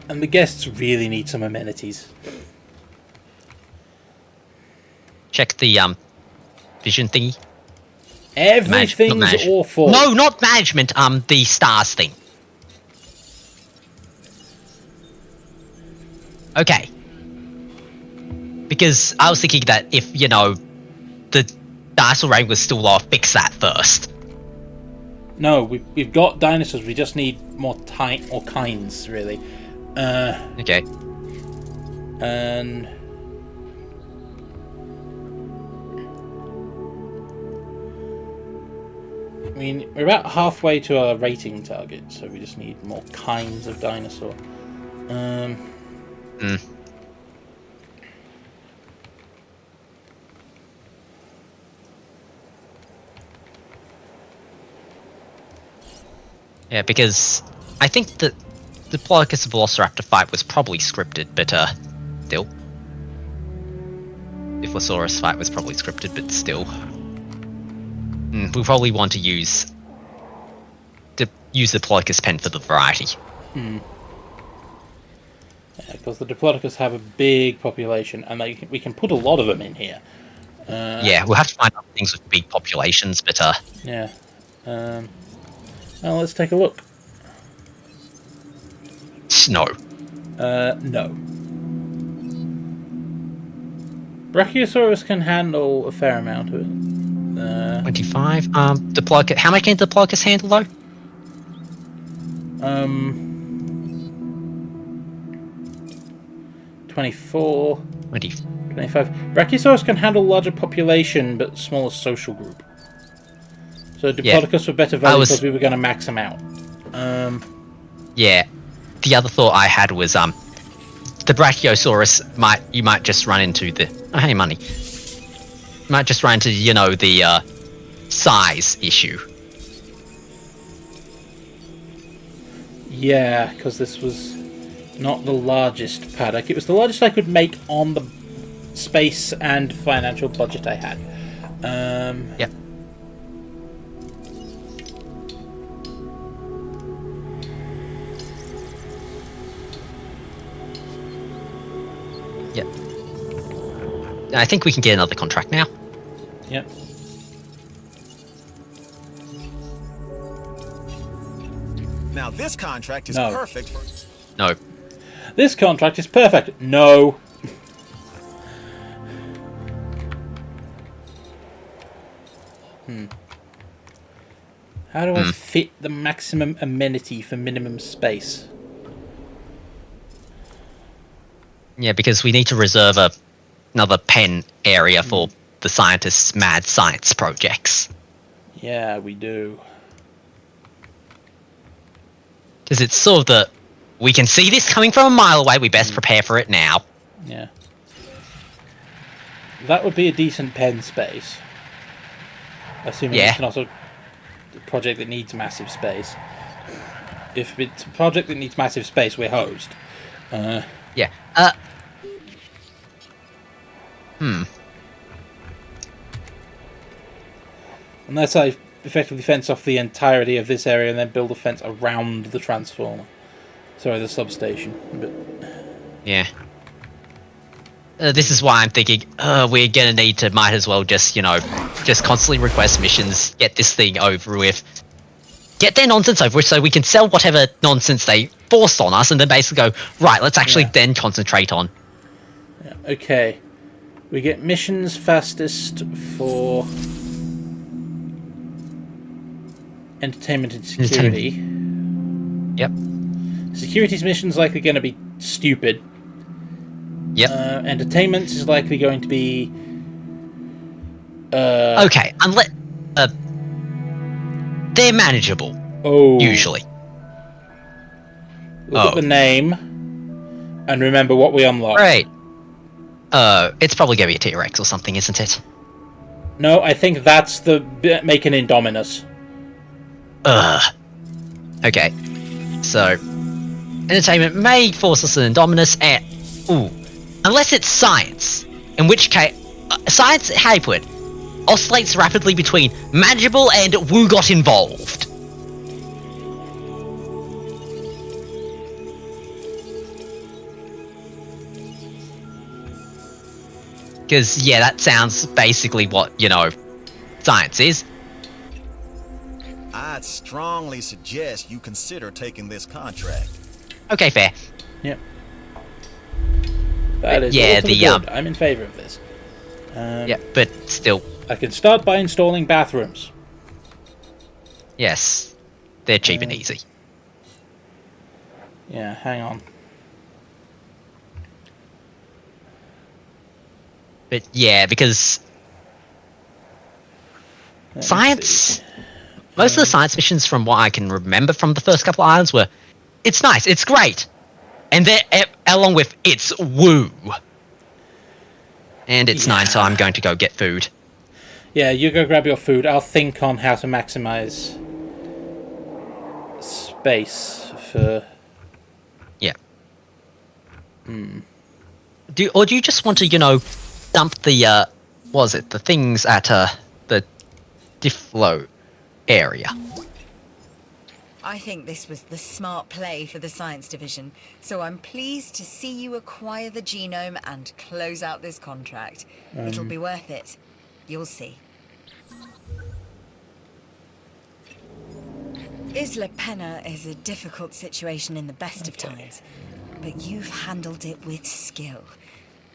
And the guests really need some amenities. Check the vision thingy. Everything's Manage- awful. No, not management. The stars thing. Okay. Because I was thinking that if the dinosaur rain was still off, fix that first. No, we've got dinosaurs. We just need more kinds, really. Okay. And I mean, we're about halfway to our rating target, so we just need more kinds of dinosaur. Yeah, because I think that the Diplodocus Velociraptor fight was probably scripted, but still. The Dilophosaurus fight was probably scripted, but still. We probably want to use the Diplodocus pen for the variety. Yeah, because the Diplodocus have a big population, and we can put a lot of them in here. Yeah, we'll have to find other things with big populations, but Yeah. Well, let's take a look. no. No. Brachiosaurus can handle a fair amount of it. 25. Diplodocus. How many can Diplodocus handle though? 24. 20. 25. Brachiosaurus can handle larger population, but smaller social group. So Diplodocus were better value because we were going to max them out. Yeah. The other thought I had was the Brachiosaurus you might just run into the hey money. You might just run into the size issue. Yeah, because this was not the largest paddock. It was the largest I could make on the space and financial budget I had. Yep. Yep. I think we can get another contract now. Yep. Now this contract is No. perfect for... No. This contract is perfect. No. How do I fit the maximum amenity for minimum space? Yeah, because we need to reserve another pen area for the scientists' mad science projects. Yeah, we do. Because it's sort of we can see this coming from a mile away, we best prepare for it now. Yeah. That would be a decent pen space. Assuming it's not a project that needs massive space. If it's a project that needs massive space, we're hosed. Yeah. Unless I effectively fence off the entirety of this area and then build a fence around the transformer. Sorry, the substation. But Yeah. This is why I'm thinking we're gonna need to might as well just just constantly request missions, get this thing over with, get their nonsense over with, so we can sell whatever nonsense they forced on us, and then basically go right. Let's actually then concentrate on. yeah, okay, we get missions fastest for entertainment and security. Yep. Security's mission's likely going to be stupid. Yep. Entertainment is likely going to be... okay, unless... they're manageable. Oh. Usually. Look at the name. And remember what we unlocked. Right. It's probably going to be a T-Rex or something, isn't it? No, I think that's the bit making Indominus. Okay. So... entertainment may force us an Indominus and... ooh. Unless it's science. In which case... science, how do you put it, oscillates rapidly between manageable and woo got involved. Because, yeah, that sounds basically what, science is. I'd strongly suggest you consider taking this contract. Okay, fair. Yep. That is yeah, all for the good. I'm in favour of this. Yeah, but still. I can start by installing bathrooms. Yes. They're cheap and easy. Yeah, hang on. But yeah, because science... most of the science missions, from what I can remember from the first couple of islands, were... it's nice, it's great! And they're... along with it's woo! And it's 9, so I'm going to go get food. Yeah, you go grab your food. I'll think on how to maximize space for... yeah. Do you just want to, dump the, what was it, the things at, the Difflow area? I think this was the smart play for the science division, so I'm pleased to see you acquire the genome and close out this contract. It'll be worth it. You'll see. Isla Pena is a difficult situation in the best of times, but you've handled it with skill.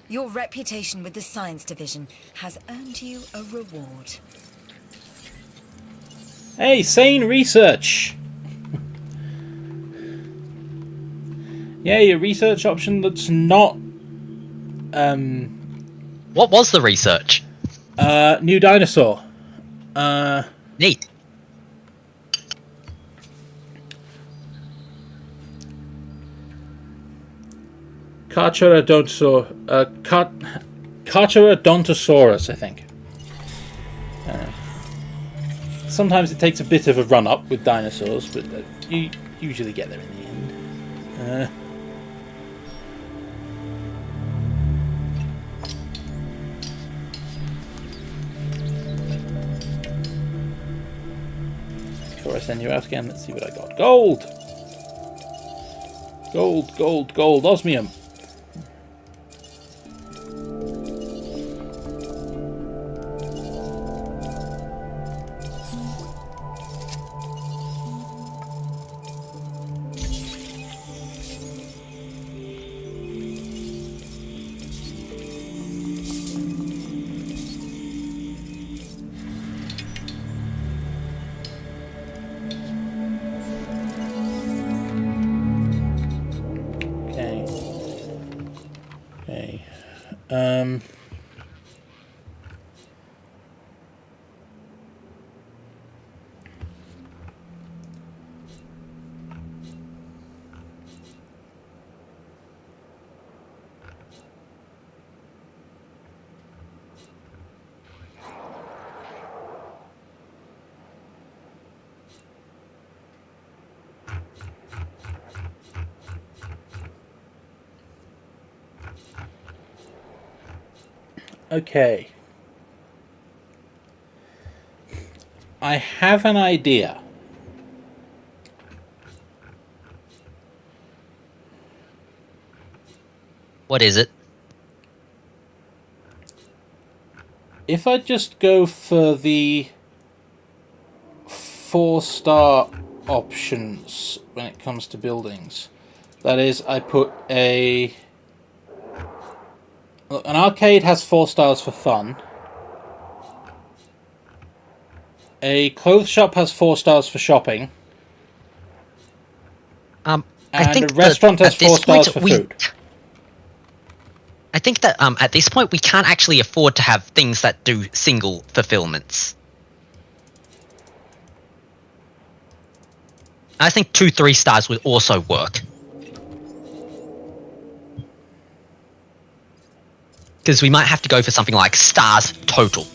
Your reputation with the science division has earned you a reward. Hey, sane research! Yay, a research option that's not... What was the research? New dinosaur. Neat. Carcharodontosaurus, I think. Sometimes it takes a bit of a run-up with dinosaurs, but you usually get there in the end. Before I send you out again, let's see what I got. Gold! Gold, gold, gold. Osmium. Okay. I have an idea. What is it? If I just go for the 4-star options when it comes to buildings, that is, I put a... Look, an arcade has 4 stars for fun. A clothes shop has 4 stars for shopping. I And think a restaurant has 4 stars for food. I think that at this point we can't actually afford to have things that do single fulfillments. I think 2 3-stars would also work. Because we might have to go for something like stars total.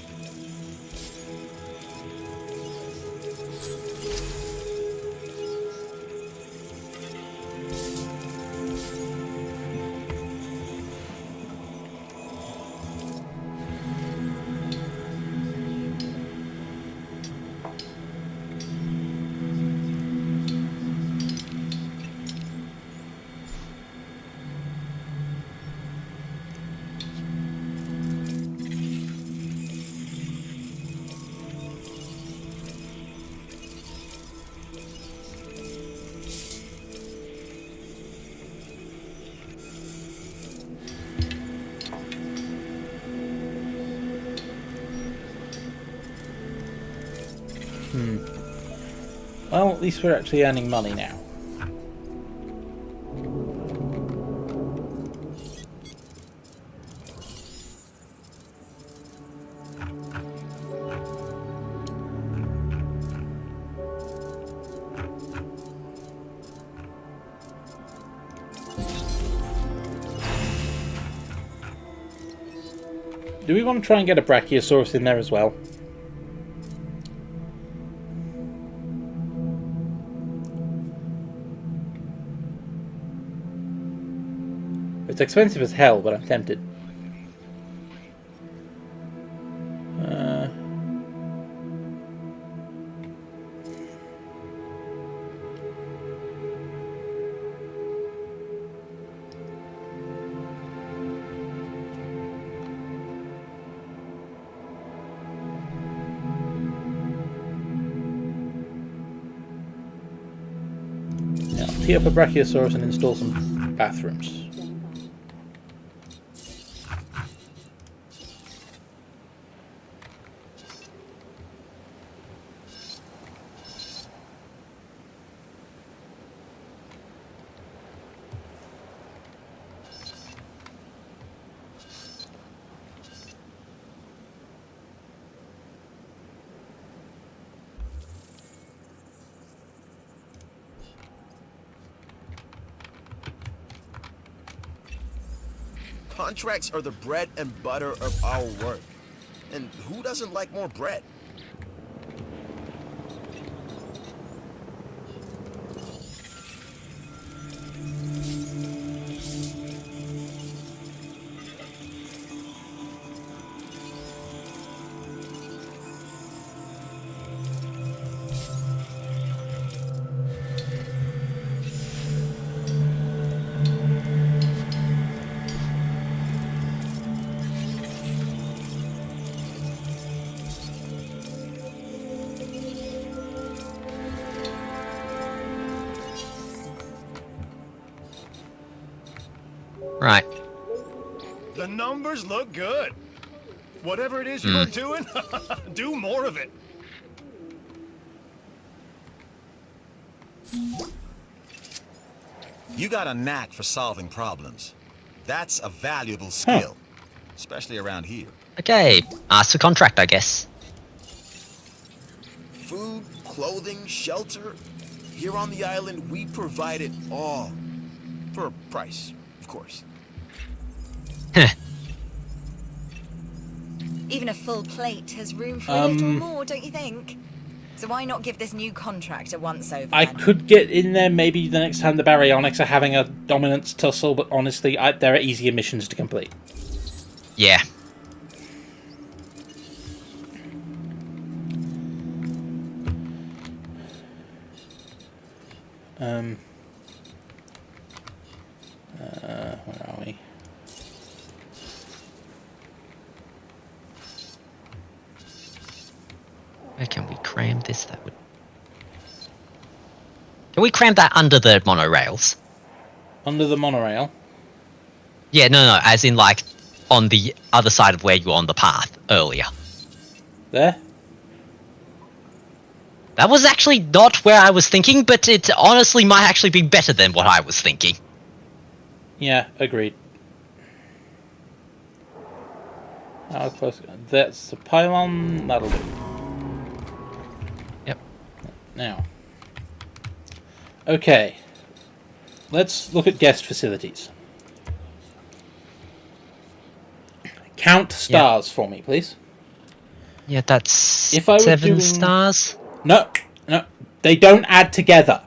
Well, at least we're actually earning money now. Do we want to try and get a Brachiosaurus in there as well? It's expensive as hell, but I'm tempted. Yeah, I'll tee up a Brachiosaurus and install some bathrooms. Contracts are the bread and butter of our work. And who doesn't like more bread? Right. The numbers look good. Whatever it is you're doing, do more of it. You got a knack for solving problems. That's a valuable skill, especially around here. Okay. Ask for contract, I guess. Food, clothing, shelter. Here on the island, we provide it all. For a price, of course. Even a full plate has room for a little more, don't you think? So why not give this new contract a once-over I then? could get in there maybe the next time the Baryonyx are having a dominance tussle, but honestly, there are easier missions to complete. Yeah. Where can we cram this? That would. Can we cram that under the monorails? Under the monorail? Yeah, no, as in like on the other side of where you were on the path earlier. There? That was actually not where I was thinking, but it honestly might actually be better than what I was thinking. Yeah, agreed. How close? That's the pylon. That'll do. Yep. Now. Okay. Let's look at guest facilities. Count stars for me, please. Yeah, that's If I were 7 doing- stars. No. They don't add together.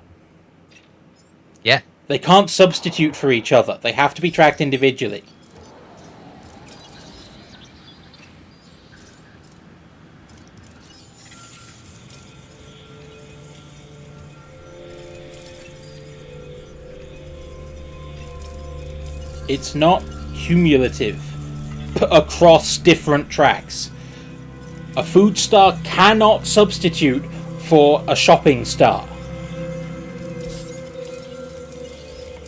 Yeah. They can't substitute for each other. They have to be tracked individually. It's not cumulative across different tracks. A food star cannot substitute for a shopping star.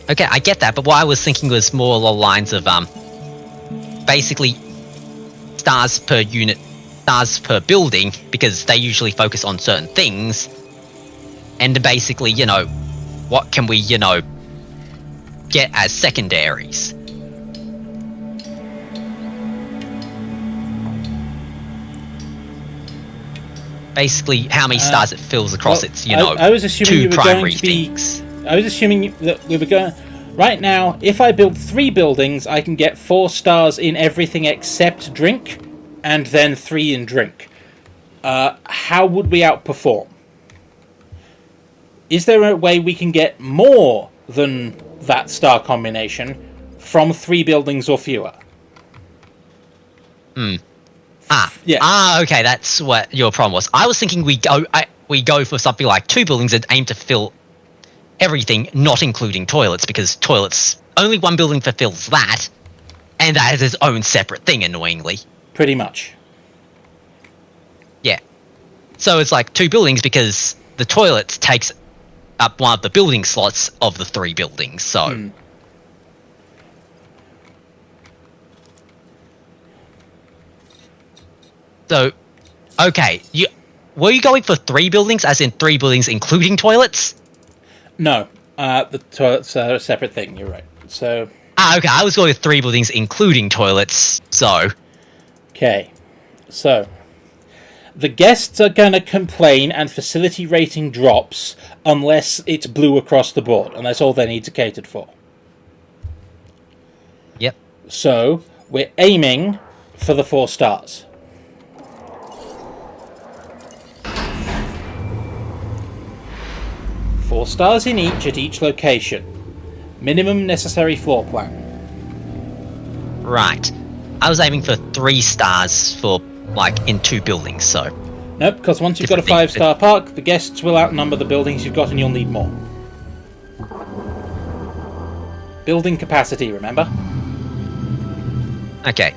Okay, I get that, but what I was thinking was more along the lines of basically stars per unit, stars per building, because they usually focus on certain things. And basically, you know, what can we, you know, get as secondaries? Basically, how many stars it fills across its, you know, I was assuming you two were going primary to be. things. I was assuming that we were going. Right now, if I build 3 buildings, I can get 4 stars in everything except drink, and then 3 in drink. How would we outperform? Is there a way we can get more than that star combination from 3 buildings or fewer? Okay, that's what your problem was. I was thinking we go for something like 2 buildings and aim to fill everything, not including toilets, because toilets, only 1 building fulfills that, and that is its own separate thing, annoyingly. Pretty much. Yeah. So it's like 2 buildings because the toilet takes up one of the building slots of the 3 buildings, so... So, okay, were you going for 3 buildings, as in 3 buildings including toilets? No, the toilets are a separate thing, you're right. So... Okay, I was going with 3 buildings including toilets, so... Okay, so... The guests are going to complain and facility rating drops unless it's blue across the board, and that's all their needs are catered for. Yep. So, we're aiming for the 4 stars. Four stars in each at each location. Minimum necessary floor plan. Right. I was aiming for 3 stars for, like, in 2 buildings, so... Nope, because once you've got a Different things. 5-star park, the guests will outnumber the buildings you've got and you'll need more. Building capacity, remember? Okay.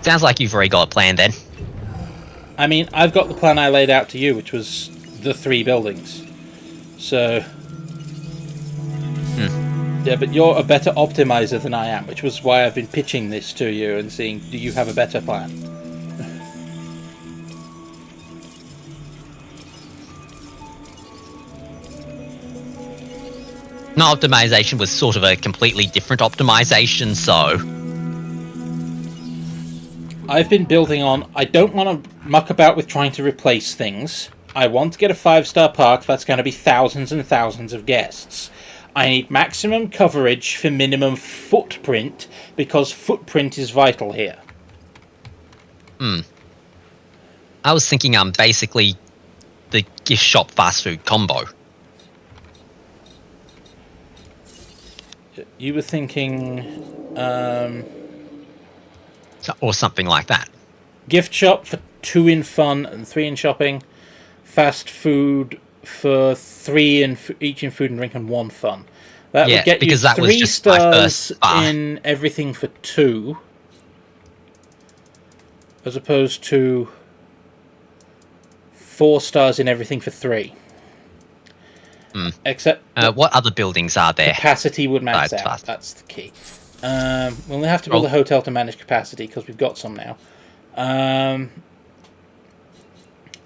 Sounds like you've already got a plan then. I mean, I've got the plan I laid out to you, which was the 3 buildings. So... Yeah, but you're a better optimizer than I am, which was why I've been pitching this to you and seeing, do you have a better plan? No, optimization was sort of a completely different optimization, so... I've been building on, I don't want to muck about with trying to replace things. I want to get a 5-star park that's going to be thousands and thousands of guests. I need maximum coverage for minimum footprint, because footprint is vital here. I was thinking, basically the gift shop fast food combo. You were thinking, Or something like that. gift shop for 2 in fun and 3 in shopping. Fast food for 3 each in food and drink and 1 fun. That would get you because that was 3 just my first stars bar. in everything for 2, as opposed to 4 stars in everything for 3. Except What other buildings are there? capacity would max Right, out. fast. That's the key. We'll have to build a hotel to manage capacity because we've got some now.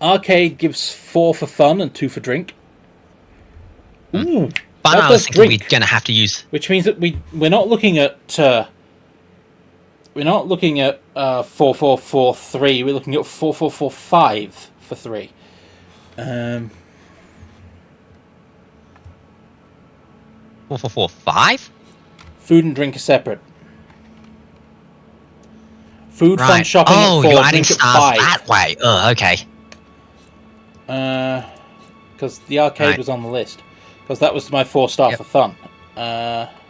Arcade gives 4 for fun and 2 for drink. Ooh, But that I was does thinking drink, we're going to have to use... which means that we're not looking at 4443. We're looking at 4445 for 3. 4445? Food and drink are separate. Food, fun, Right. shopping at 4, you're adding drink at stars 5. that way. Oh, okay. Because the arcade Right. was on the list. Because that was my 4-star Yep. for fun.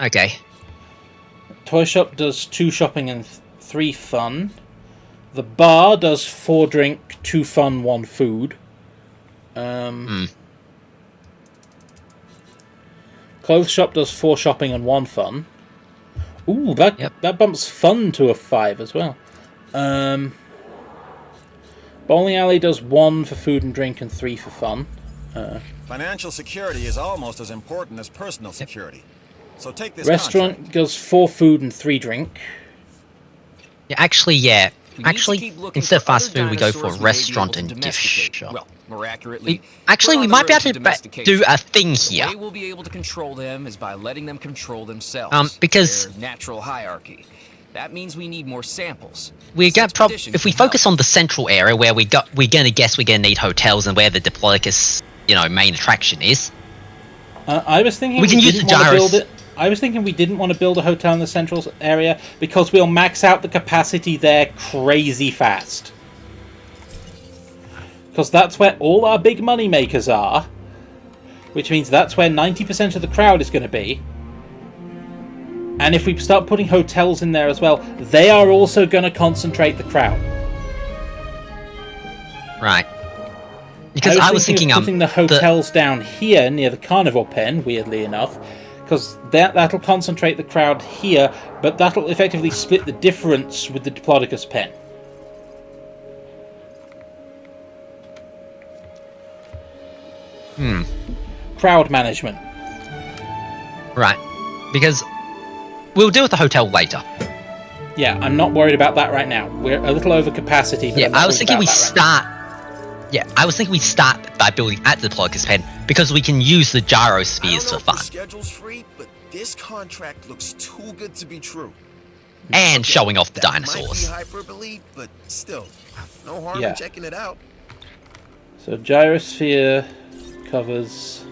Okay. Toy shop does 2 shopping and 3 fun. The bar does 4 drink, 2 fun, 1 food. Clothes shop does 4 shopping and 1 fun. Ooh, that bumps fun to a 5 as well. Bowling alley does 1 for food and drink and 3 for fun. Financial security is almost as important as personal security. So take this Restaurant contract. does 4 food and 3 drink. Yeah, actually, yeah. We need to Actually, keep looking instead of for fast other food, we go for dinosaurs we may be restaurant able to and gift domesticate. shop. Well, more accurately, Actually, we're we on the might be road able to to domestication. do a thing here. The way we'll be able to control them is by letting them control themselves. Because- Their natural hierarchy. That means we need more samples. We This get expedition if we can focus help. on the central area where we're gonna guess we're gonna need hotels and where the Diplodocus, main attraction is. I was thinking We can use didn't the want to gyros. build it. I was thinking we didn't want to build a hotel in the central area because we'll max out the capacity there crazy fast. Because that's where all our big money makers are, which means that's where 90% of the crowd is going to be. And if we start putting hotels in there as well, they are also going to concentrate the crowd. Right. Because I was thinking of putting the hotels down here near the carnivore pen, weirdly enough, because that'll concentrate the crowd here, but that'll effectively split the difference with the Diplodocus pen. Crowd management. Right. Because we'll deal with the hotel later. Yeah, I'm not worried about that right now. We're a little over capacity. But Yeah, I'm not I was worried thinking about we that right start. Yeah, I was thinking we start by building at the Diplodocus pen because we can use the I gyrospheres don't know for if fun the schedule's free, but this contract looks too good to be true. and showing off the That dinosaurs. might be hyperbole, but still, no harm Yeah. in checking it out. So gyrosphere covers.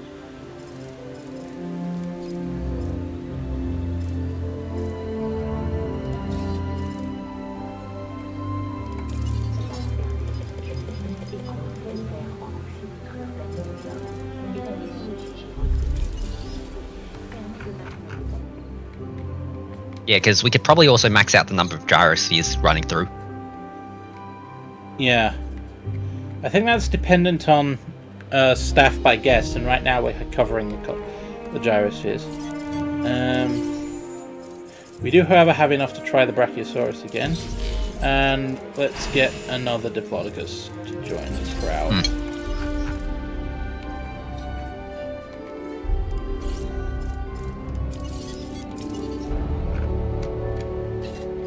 Yeah, because we could probably also max out the number of gyrospheres running through. Yeah. I think that's dependent on staff by guest, and right now we're covering the gyrospheres. We do, however, have enough to try the Brachiosaurus again. And let's get another Diplodocus to join this crowd.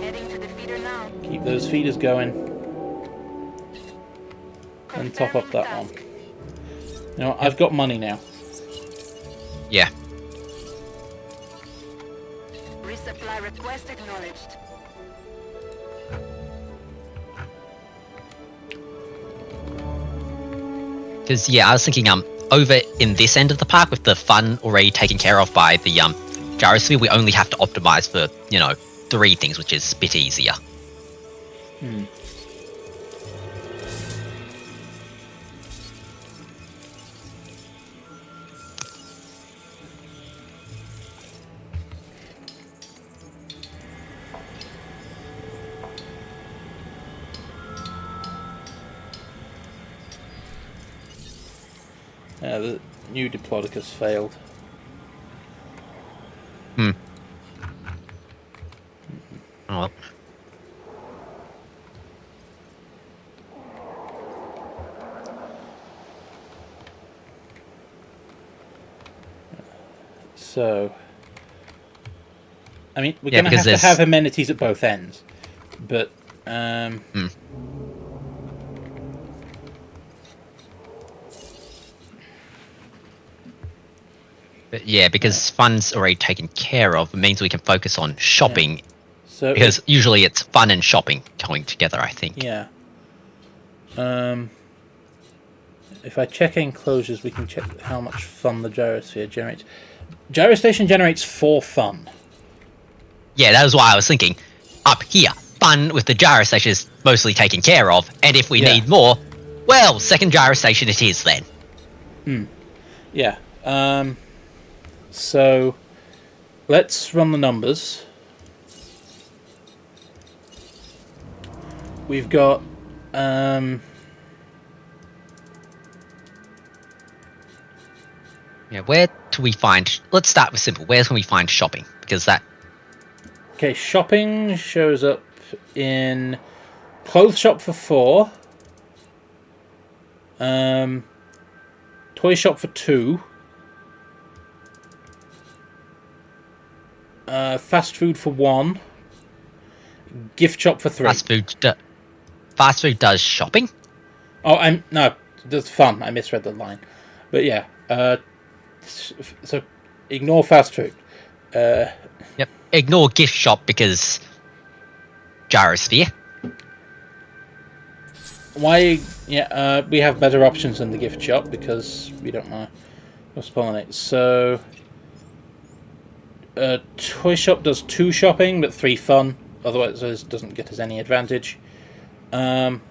Heading to the feeder now. Keep those feeders going. And top up that one. You know what, I've got money now. Yeah. Resupply request acknowledged. Because, yeah, I was thinking, over in this end of the park with the fun already taken care of by the, gyrosphere, we only have to optimize for, 3 things, which is a bit easier. The new Diplodocus failed. Oh well. So, I mean, we're Yeah, going to have to because have amenities at both ends, but But yeah, because fun's already taken care of, it means we can focus on shopping. so Because usually it's fun and shopping going together, I think. yeah. If I check enclosures, we can check how much fun the gyrosphere generates. Gyrostation generates 4 fun. Yeah, that was why I was thinking. Up here, fun with the gyro station is mostly taken care of, and if we need more, well, second gyro station it is then. Yeah. So let's run the numbers. We've got Yeah, where do we find... Let's start with simple. Where can we find shopping? Because that... okay, shopping shows up in clothes shop for 4. Toy shop for 2. Fast food for 1. Gift shop for 3. Fast food does shopping? Oh, no, that's fun. I misread the line. But yeah, so ignore fast food. Yep. Ignore gift shop because gyrosphere. Why? Yeah, we have better options than the gift shop because we don't want to pollinate. So, toy shop does 2 shopping but 3 fun. Otherwise, it doesn't get us any advantage. Clothes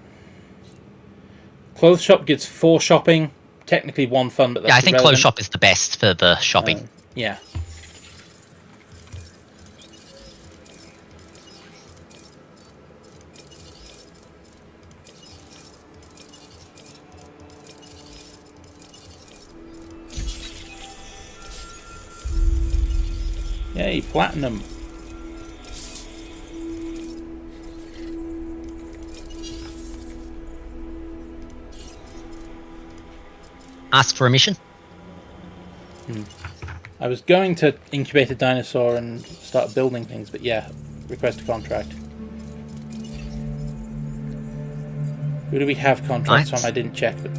shop gets 4 shopping, technically 1 fun, but that's yeah, I think irrelevant. clothes shop is the best for the shopping. Yeah. Yay, platinum. Ask for a mission? I was going to incubate a dinosaur and start building things, but yeah, request a contract. Who do we have contracts from? I didn't check, but...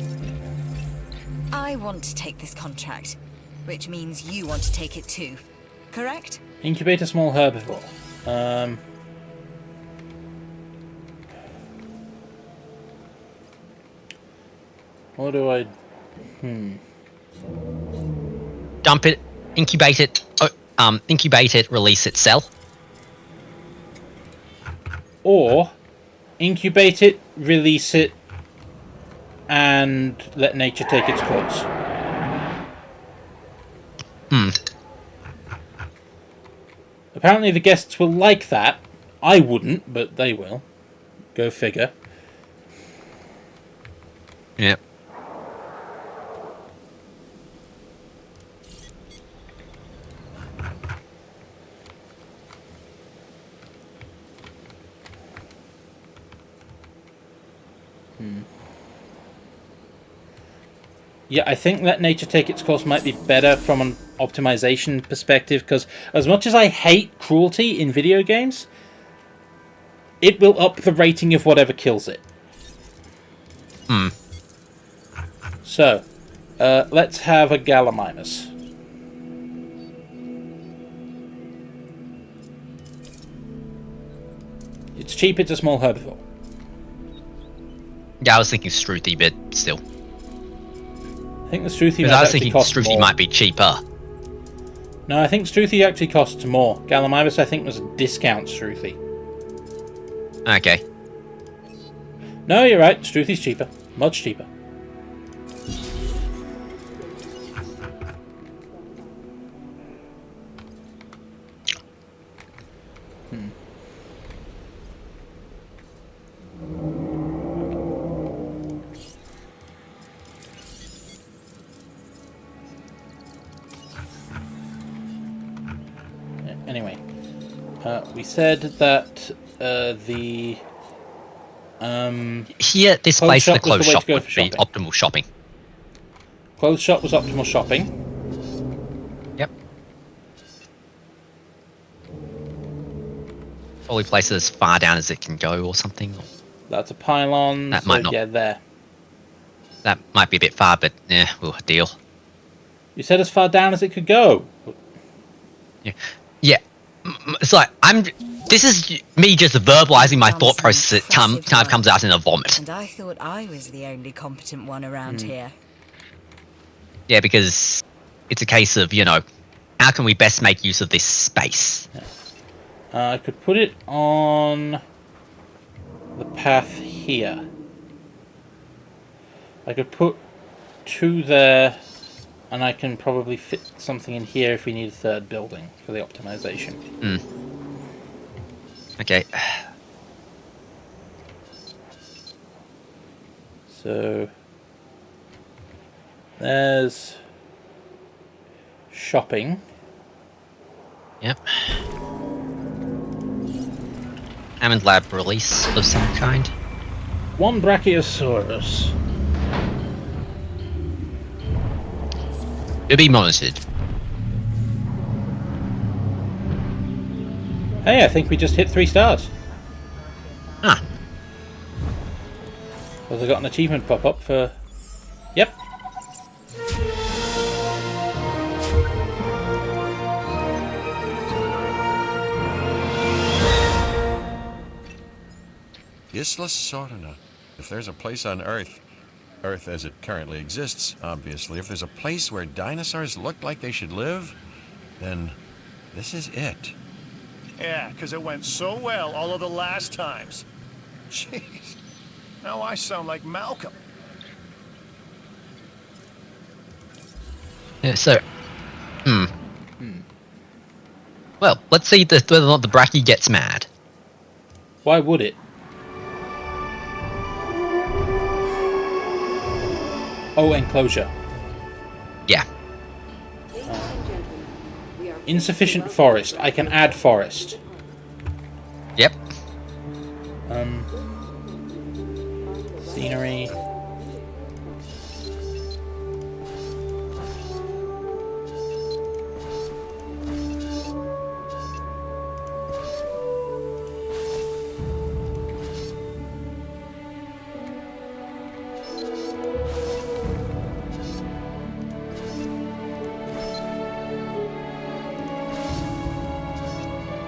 I want to take this contract, which means you want to take it too, correct? Incubate a small herbivore. What do I... Dump it, incubate it, release it, sell. Or incubate it, release it, and let nature take its course. Apparently the guests will like that. I wouldn't, but they will. Go figure. Yep. Yeah, I think let nature take its course might be better from an optimization perspective, because as much as I hate cruelty in video games, it will up the rating of whatever kills it. So, let's have a Gallimimus. It's cheap, it's a small herbivore. Yeah, I was thinking Struthy, but still. I think the Struthy I was thinking Struthy might be cheaper. No, I think Struthy actually costs more. Gallimimus, I think, was a discount Struthy. Okay. No, you're right. Struthy's cheaper. Much cheaper. Anyway, we said that the Here, this clothes place, the shop was clothes the way shop to go would for be shopping. optimal shopping. Clothes shop was optimal shopping. Yep. Probably place it as far down as it can go or something. That's a pylon. That so might not. Yeah, there. That might be a bit far, but yeah, we'll deal. You said as far down as it could go. Yeah. It's like this is me just verbalizing my thought process. It kind of comes out in a vomit. And I thought I was the only competent one around here. Yeah, because it's a case of, how can we best make use of this space? I could put it on the path here. I could put 2 there, and I can probably fit something in here if we need a third building for the optimization. Okay. So there's shopping. Yep. Hammond Lab release of some kind. 1 Brachiosaurus. To be monitored. Hey, I think we just hit 3 stars. Ah. Because I got an achievement pop up for... Yep. Isla Sorna. If there's a place on Earth as it currently exists, obviously, if there's a place where dinosaurs look like they should live, then this is it. Yeah, because it went so well all of the last times. Jeez. Now I sound like Malcolm. Yeah, so... Well, let's see whether or not the Brachie gets mad. Why would it? Oh, enclosure. Yeah. Insufficient forest. I can add forest. Yep. Scenery.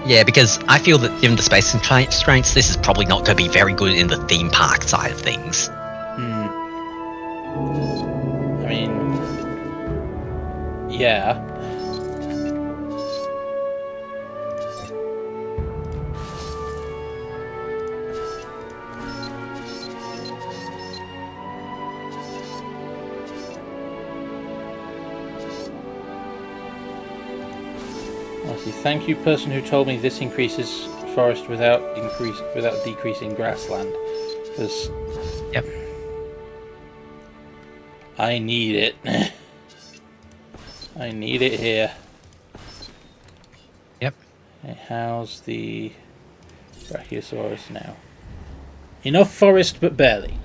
Yeah, because I feel that given the space constraints, this is probably not going to be very good in the theme park side of things. I mean... Yeah. Thank you, person who told me this increases forest without decreasing grassland. Because yep, I need it. I need it here. Yep. Okay, how's the Brachiosaurus now? Enough forest, but barely.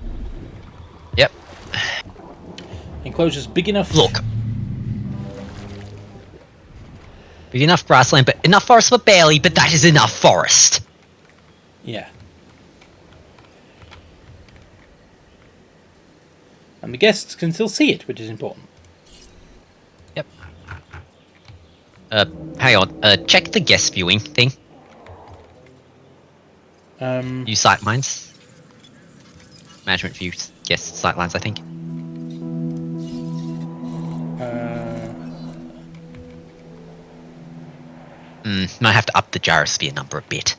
Yep. Enclosure's big enough. Look. Big enough grassland, but enough forest, but barely, but that is enough forest. Yeah. And the guests can still see it, which is important. Yep. Hang on. Check the guest viewing thing. Use sightlines. Management view guest sightlines, I think. Might have to up the gyrosphere number a bit.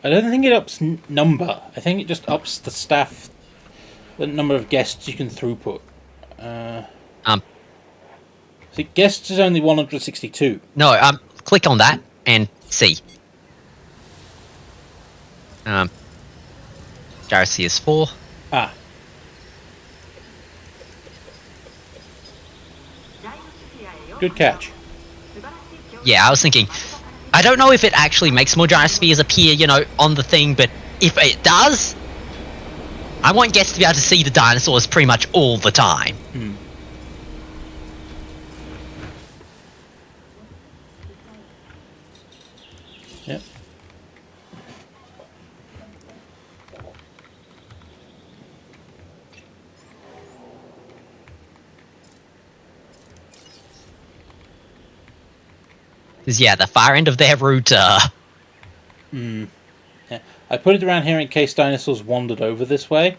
I don't think it ups number. I think it just ups the staff, the number of guests you can throughput. See, guests is only 162. No, click on that and see. Gyrosphere is 4. Ah. Good catch. Yeah, I was thinking, I don't know if it actually makes more gyrospheres appear, you know, on the thing, but if it does, I want guests to be able to see the dinosaurs pretty much all the time. Yep. Because, yeah, the far end of their route, Yeah. I put it around here in case dinosaurs wandered over this way,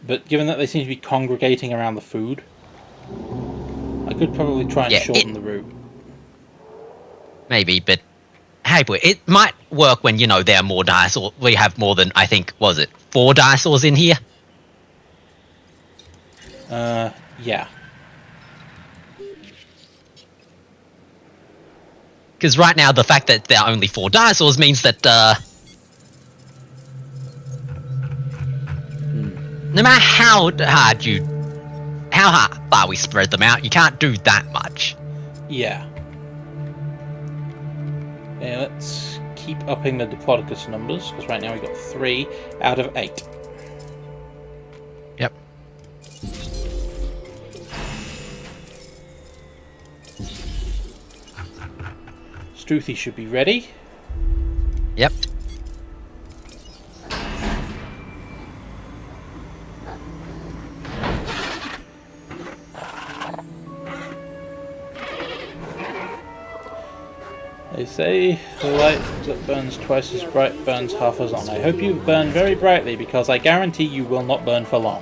but given that they seem to be congregating around the food, I could probably try and shorten the route. Maybe, but hey, boy, it might work when, you know, there are more dinosaurs. We have more than, I think, was it 4 dinosaurs in here? Yeah. Because right now, the fact that there are only 4 dinosaurs means that, no matter how far we spread them out, you can't do that much. Yeah. Yeah, let's keep upping the Diplodocus numbers, because right now we've got 3 out of 8. Yep. Struthy should be ready. Yep. They say the light that burns twice as bright burns half as long. I hope you burn very brightly, because I guarantee you will not burn for long.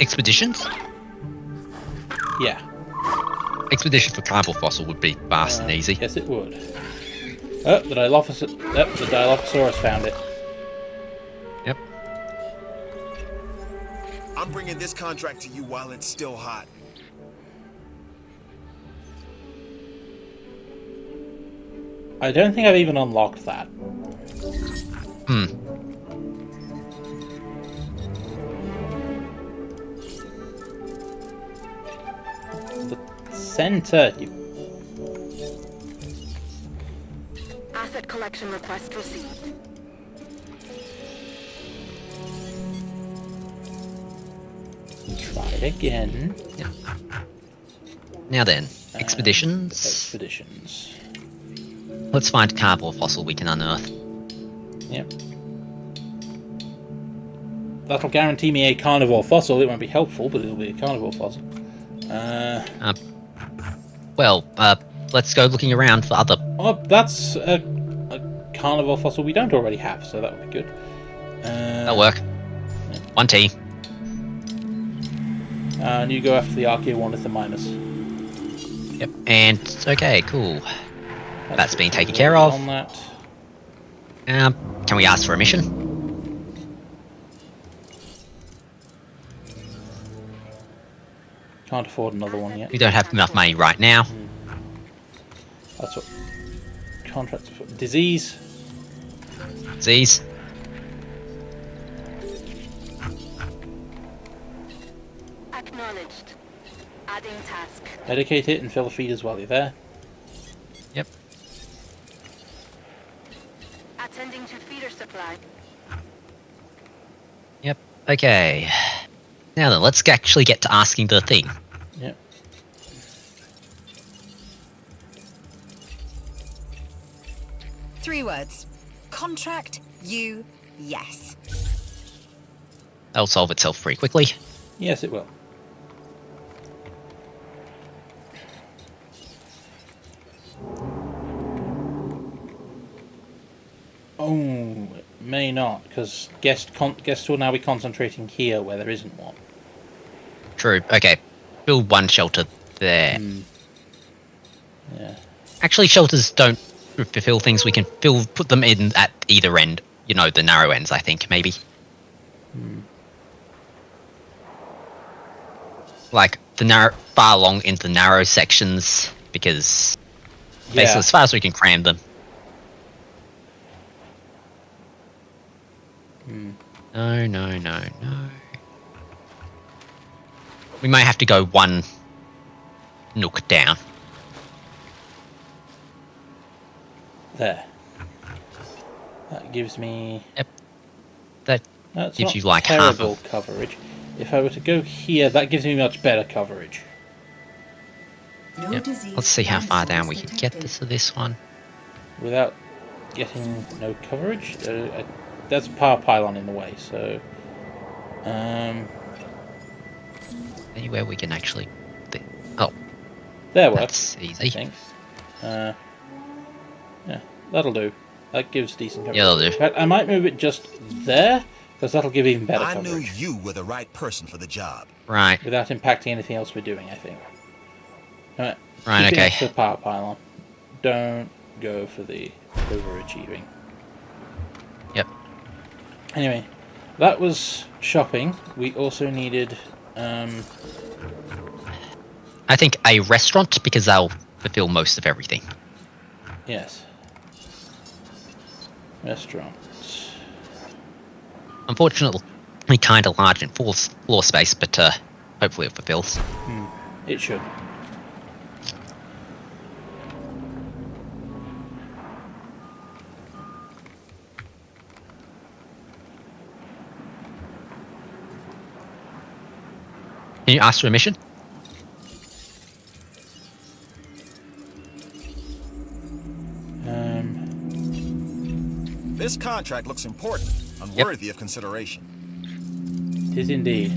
Expeditions? Yeah. Expedition for Carnivore Fossil would be fast and easy. Yes, it would. Oh, the Dilophosaurus found it. Yep. I'm bringing this contract to you while it's still hot. I don't think I've even unlocked that. The center. Asset collection request received. Try it again. Yep. Now then, expeditions. Expeditions. Let's find a carnivore fossil we can unearth. Yep. That'll guarantee me a carnivore fossil. It won't be helpful, but it'll be a carnivore fossil. Let's go looking around for other... Oh, that's a carnivore fossil we don't already have, so that would be good. That'll work. Yeah. 1 team. And you go after the Archaeornithomimus. Yep, and... Okay, cool. That's being taken care of. On that. Can we ask for a mission? Can't afford another one yet. We don't have enough money right now. That's what contracts for. Disease. Disease. Acknowledged. Adding task. Medicate it and fill the feed as well. You there? Yep. Attending to feeder supply. Yep. Okay. Now then, let's actually get to asking the thing. Yep. Three words. Contract you yes. That'll solve itself pretty quickly. Yes, it will. Oh, it may not, because guests will now be concentrating here where there isn't one. True. Okay. Build one shelter there. Yeah. Actually, shelters don't fulfill things. We can put them in at either end. You know, the narrow ends, I think, maybe. Like, far along into the narrow sections, because basically Yeah. as far as we can cram them. No, no, no, no. We may have to go one nook down. There. That gives me... Yep. That That's gives not you like half terrible of... coverage. If I were to go here, that gives me much better coverage. Yep. Let's see how far down we can get this one. Without getting no coverage? There's a power pylon in the way, so... Anywhere we can actually... Oh, there works. that's I easy. think. Yeah, that'll do. That gives decent coverage. Yeah, that'll do. In fact, I might move it just there, because that'll give even better I coverage. knew you were the right person for the job. Right. Without impacting anything else we're doing, I think. Alright, Right, keep it okay. next to the power pylon. Don't go for the overachieving. Yep. Anyway, that was shopping. We also needed... I think a restaurant, because they'll fulfill most of everything. yes. Restaurant. Unfortunately, kind of large in floor space, but hopefully it fulfills. It should. Can you ask for a mission? This contract looks important and Yep. worthy of consideration. It is indeed.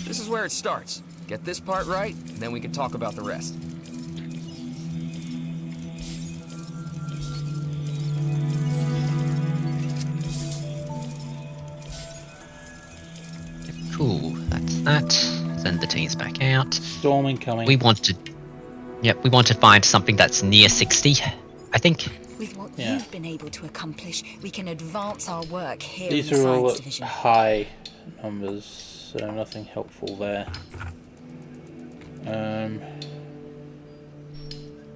This is where it starts. Get this part right, and then we can talk about the rest. Cool, that's that. Send the teams back out. Storm incoming. We want to... Yep, we want to find something that's near 60, I think. With what Yeah. you've been able to accomplish, we can advance our work here These in the are all Science at Division. high numbers, so nothing helpful there.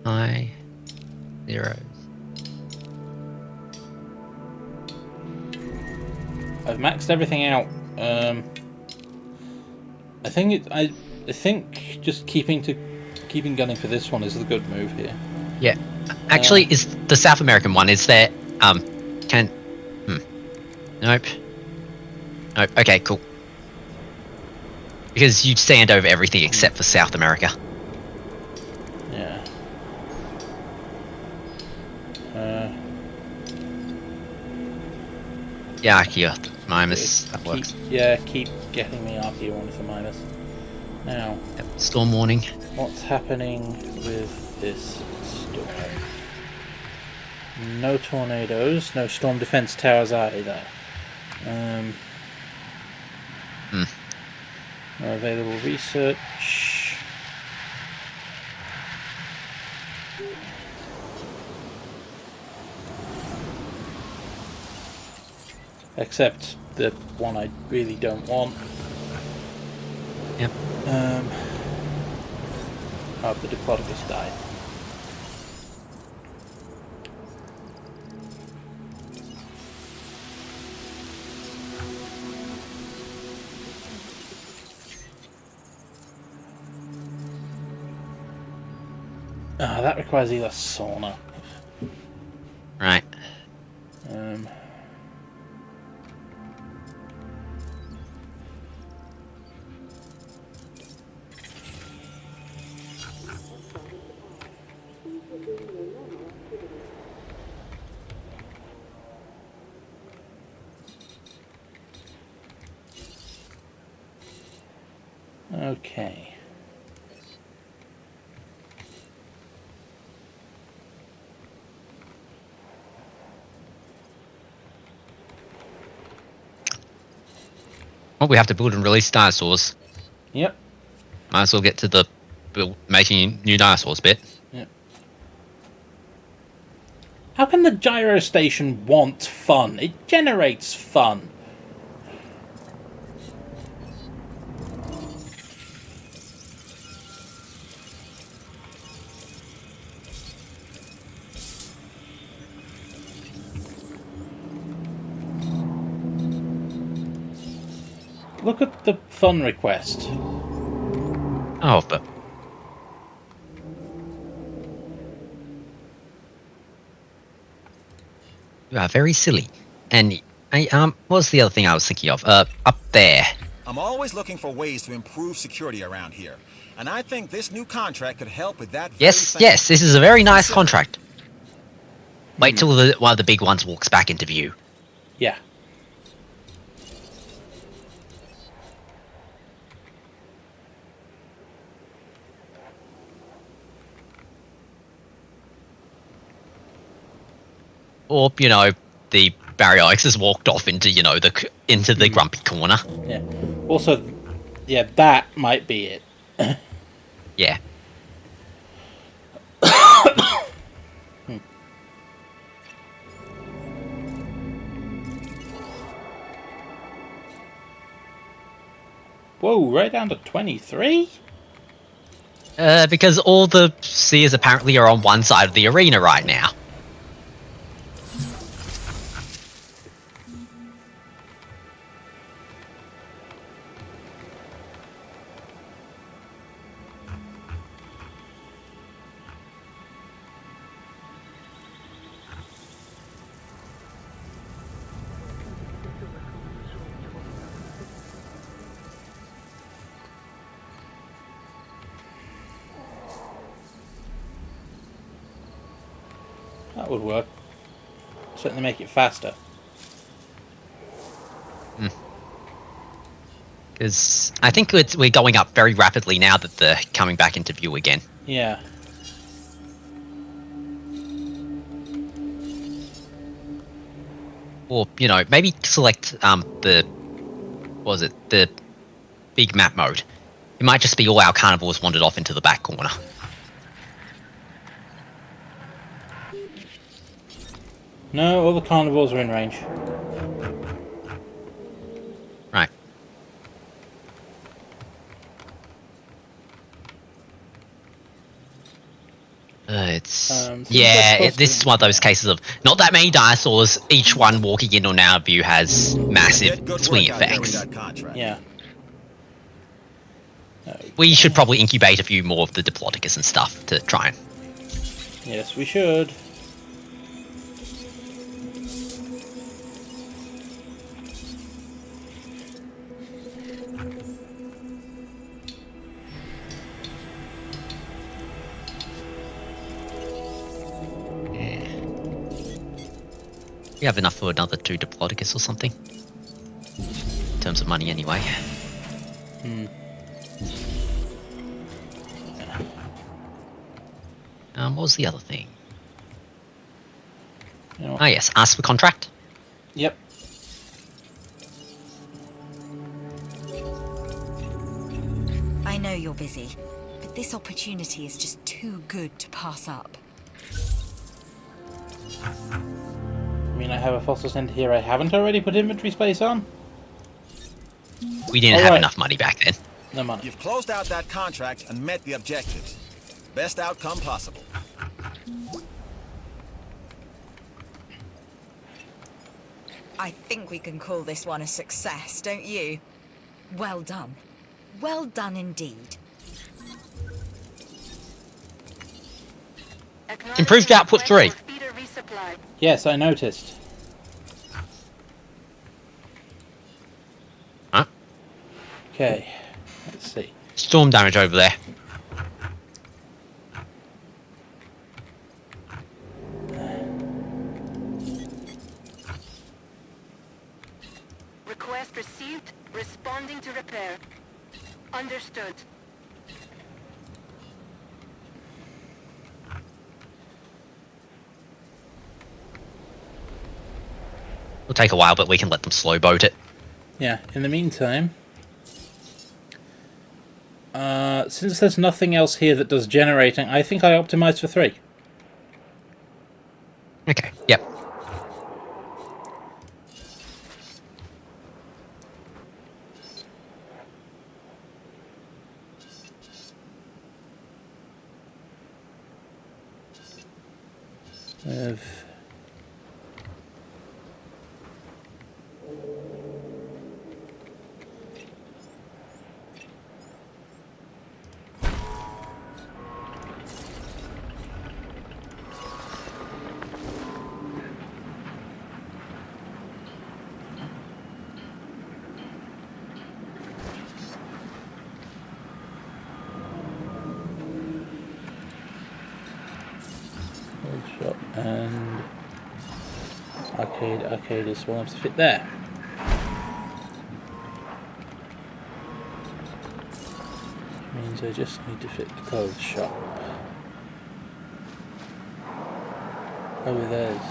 High zeros. I've maxed everything out. I think just keeping gunning for this one is the good move here. Yeah. Actually, is the South American one, is there... Nope. Nope, okay, cool. Because you stand over everything except for South America. Yeah. Yeah, Archaea, Mimus, that works. Keep getting me Archaea one with the minus. Now, Yep. Storm warning. what's happening with this storm? No tornadoes, no storm defense towers either. No available research. Except the one I really don't want. Yep. Oh, the Diplodocus died. That requires either sauna. Right. Okay. Well, we have to build and release dinosaurs. Yep. Might as well get to the making new dinosaurs bit. Yep. How can the gyro station want fun? It generates fun. Look at the fun request. Oh, but you are very silly. And what was the other thing I was thinking of? Up there. I'm always looking for ways to improve security around here, and I think this new contract could help with that. Yes, yes, this is a very nice contract. Wait till one of the big ones walks back into view. Yeah. Or, you know, the Baryonyx has walked off into, you know, the grumpy corner. Yeah. Also, yeah, that might be it. Yeah. Whoa, right down to 23? Because all the seers apparently are on one side of the arena right now. That would work. Certainly make it faster. Because I think we're going up very rapidly now that they're coming back into view again. Yeah. Or, you know, maybe select the big map mode. It might just be all our carnivores wandered off into the back corner. No, all the carnivores are in range. Right. This is one of those cases of not that many dinosaurs, each one walking in on our view has massive swing effects. Yeah. We should probably incubate a few more of the Diplodocus and stuff to try and... Yes, we should. We have enough for another 2 Diplodocus or something. In terms of money, anyway. What was the other thing? You know, Ah, yes, ask for contract. Yep. I know you're busy, but this opportunity is just too good to pass up. I mean, I have a fossil center here I haven't already put inventory space on. We didn't have enough money back then. No money. You've closed out that contract and met the objectives. Best outcome possible. I think we can call this one a success, don't you? Well done. Well done indeed. Improved output 3. Yes, I noticed. Huh? Okay, let's see. Storm damage over there. Request received. Responding to repair. Understood. It'll take a while, but we can let them slow boat it. Yeah, in the meantime, since there's nothing else here that does generating, I think I optimized for 3. Okay, yep. shop, and arcade is small enough to fit there. Which means I just need to fit the clothes shop. Over there's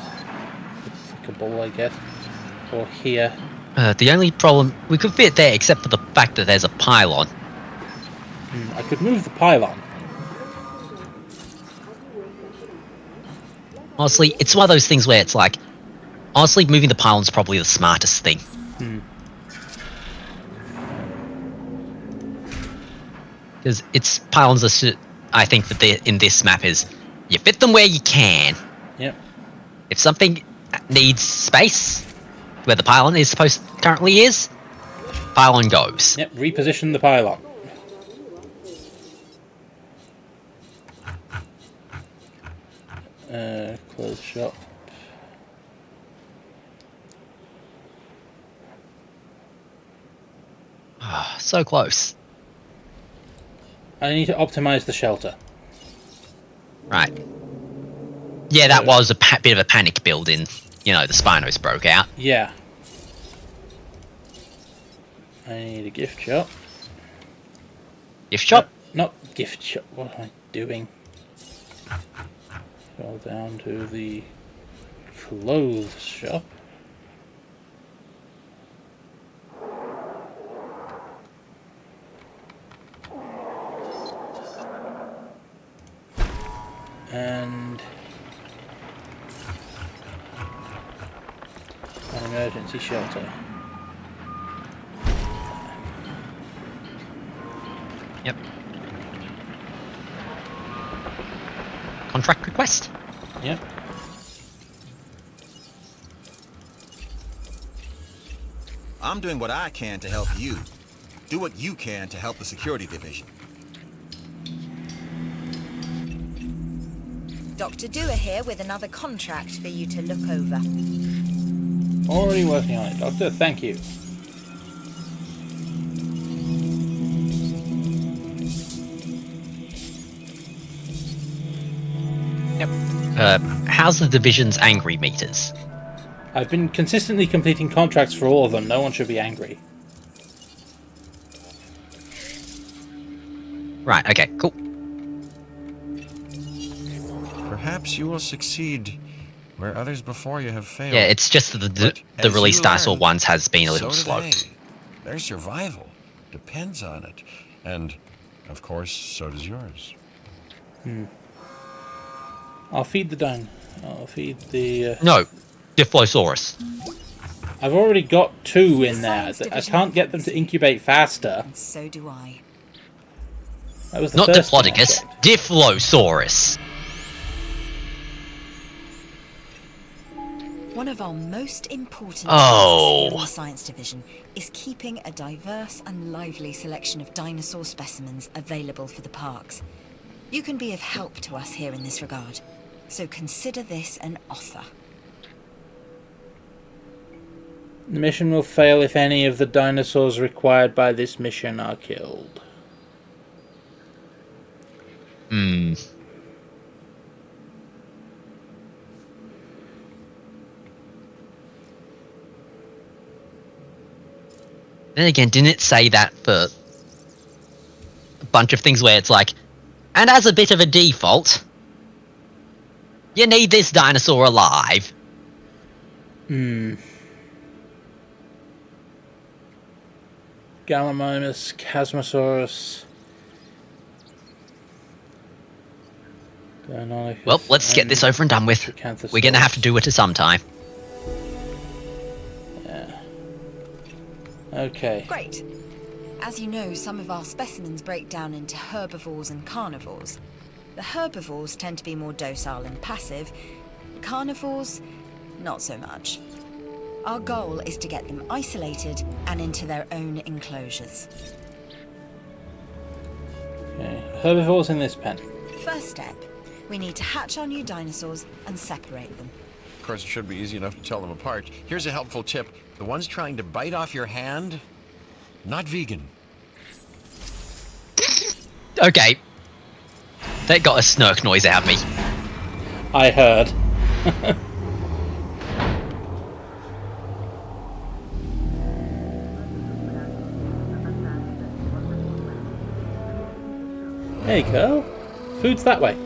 applicable, I guess. Or here. The only problem, we could fit there except for the fact that there's a pylon. I could move the pylon. Honestly, it's one of those things where it's like, honestly, moving the pylon's probably the smartest thing. Because it's pylons are, I think that they in this map is, you fit them where you can. Yep. If something needs space, where the pylon is currently is, pylon goes. Yep, reposition the pylon. Close shop. So close. I need to optimize the shelter. Right. Yeah, that was a bit of a panic build in, the Spinos broke out. Yeah. I need a gift shop. Gift shop? Not gift shop. What am I doing? Scroll down to the clothes shop. And an emergency shelter. Yep. Contract request? Yep. I'm doing what I can to help you. Do what you can to help the security division. Dr. Dewar here with another contract for you to look over. Already working on it, Doctor. Thank you. Yep. How's the division's angry meters? I've been consistently completing contracts for all of them. No one should be angry. Right, okay, cool. Perhaps you will succeed where others before you have failed. Yeah, it's just that the release dinosaur ones has been a little slow. Their survival depends on it. And, of course, so does yours. I'll feed the dino. I'll feed the... No, Diplosaurus. I've already got 2 in there. I can't get them to incubate faster. And so do I. That was the Not first one I Diplodocus, checked. Diplosaurus. One of our most important tasks Oh. here in the Science Division is keeping a diverse and lively selection of dinosaur specimens available for the parks. You can be of help to us here in this regard, so consider this an offer. The mission will fail if any of the dinosaurs required by this mission are killed. Then again, didn't it say that for a bunch of things where it's like, and as a bit of a default, you need this dinosaur alive. Gallimimus, Chasmosaurus. Deinonychus, Well, let's get this over and done with. Tracanthosaurus. We're gonna have to do it at some time. Yeah. Okay. Great. As you know, some of our specimens break down into herbivores and carnivores. The herbivores tend to be more docile and passive. Carnivores, not so much. Our goal is to get them isolated and into their own enclosures. Okay. Herbivores in this pen. First step, we need to hatch our new dinosaurs and separate them. Of course, it should be easy enough to tell them apart. Here's a helpful tip. The ones trying to bite off your hand, not vegan. Okay. That got a snark noise out of me. I heard. Hey, girl. Food's that way.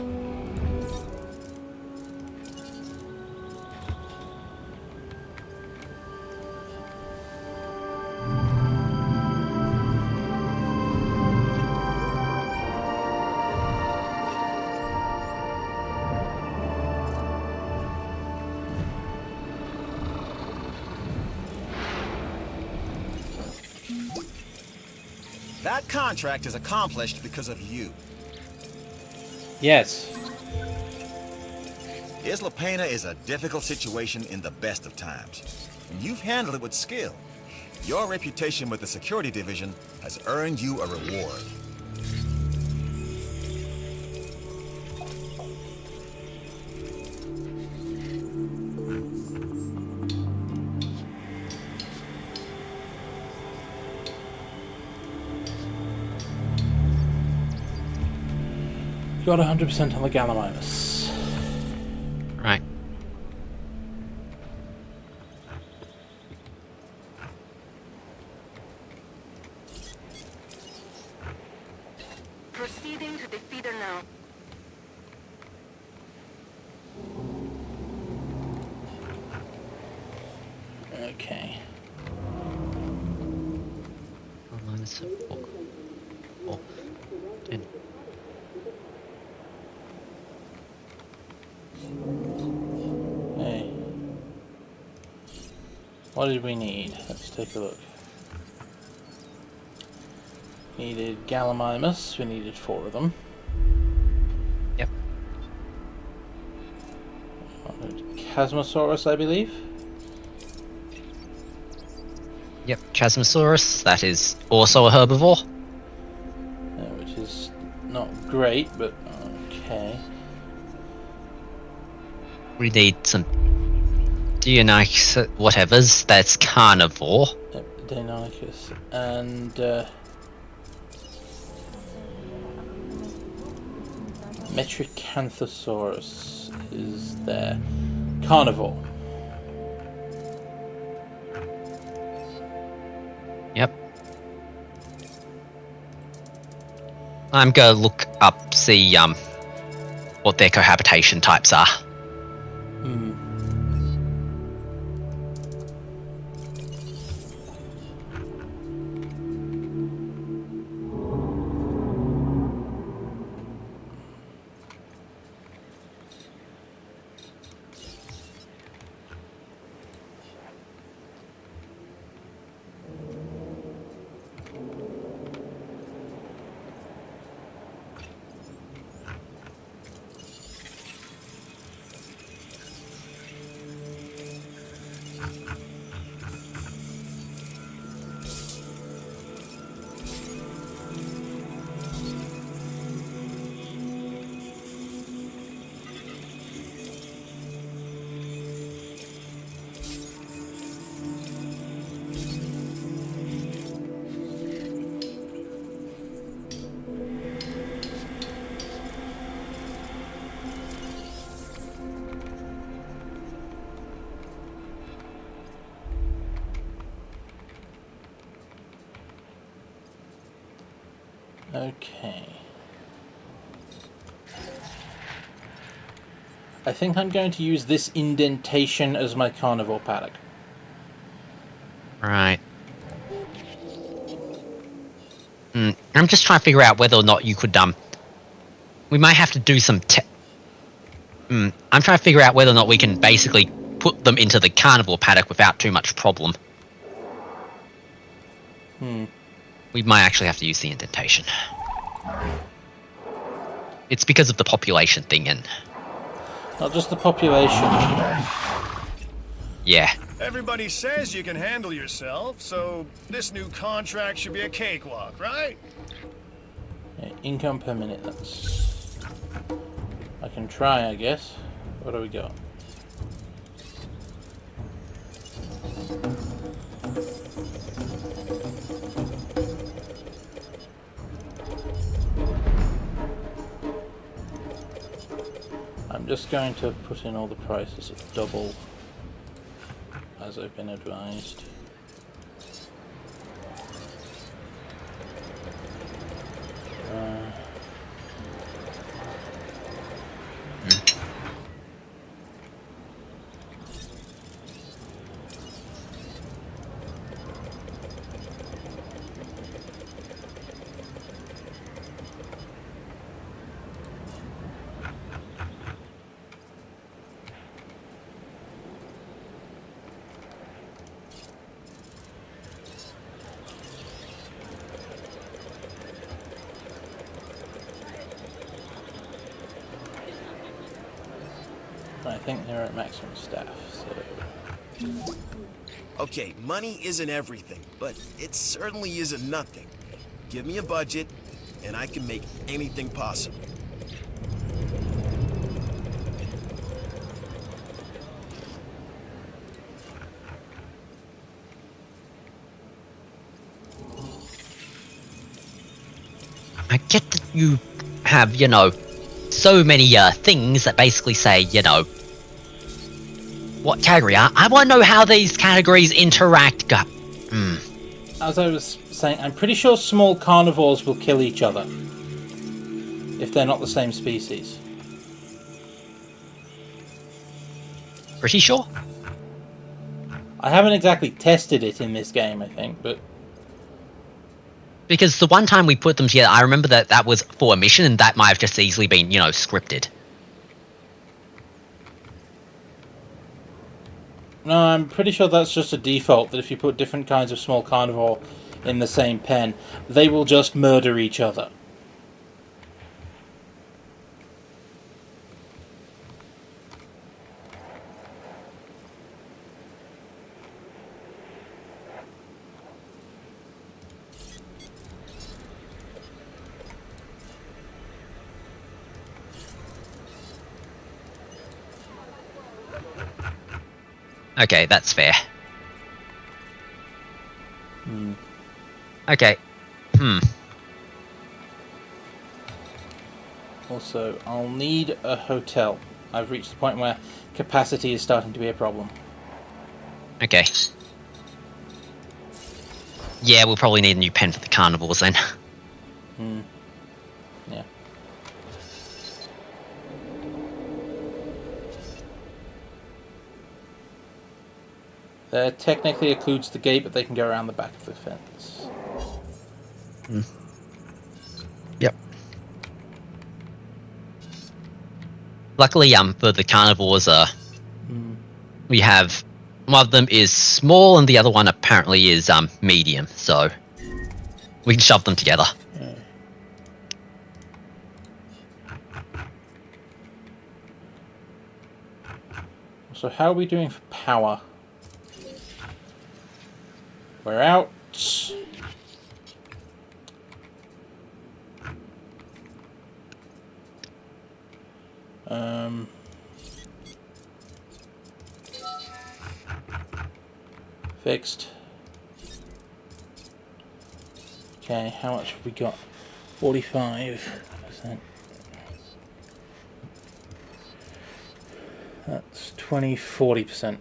That contract is accomplished because of you. Yes. Isla Pena is a difficult situation in the best of times. And you've handled it with skill. Your reputation with the security division has earned you a reward. Got 100% on the Gallimimus. Right. Proceeding to the feeder now. Okay. Minus 4. 10. Hey. What did we need? Let's take a look. Needed Gallimimus. We needed 4 of them. Yep. Chasmosaurus, I believe. Yep. Chasmosaurus. That is also a herbivore. Which is not great, but okay. We need some Deinonychus whatevers. That's carnivore. Yep, Deinonychus and Metricanthosaurus is there. Carnivore. Yep. I'm gonna look up, see what their cohabitation types are. Okay. I think I'm going to use this indentation as my carnivore paddock. Right. I'm just trying to figure out whether or not you could we might have to do some I'm trying to figure out whether or not we can basically put them into the carnivore paddock without too much problem. We might actually have to use the indentation. It's because of the population thing and... Not just the population. Yeah. Everybody says you can handle yourself, so this new contract should be a cakewalk, right? Yeah, income per minute, that's... I can try, I guess. What do we got? I'm just going to put in all the prices at double, as I've been advised. I think they're at maximum staff, so... Okay, money isn't everything, but it certainly isn't nothing. Give me a budget, and I can make anything possible. I get that you have, you know, so many things that basically say, you know, what category. I want to know how these categories interact. As I was saying, I'm pretty sure small carnivores will kill each other if they're not the same species. Pretty sure? I haven't exactly tested it in this game, I think, but... Because the one time we put them together, I remember that was for a mission, and that might have just easily been, you know, scripted. No, I'm pretty sure that's just a default, that if you put different kinds of small carnivore in the same pen, they will just murder each other. Okay, that's fair. Okay. Also, I'll need a hotel. I've reached the point where capacity is starting to be a problem. Okay. Yeah, we'll probably need a new pen for the carnivores then. Yeah. There technically occludes the gate, but they can go around the back of the fence. Yep. Luckily, for the carnivores, we have one of them is small and the other one apparently is medium, so we can shove them together. So how are we doing for power? We're out. Fixed. Okay, how much have we got? 45%. That's 40%.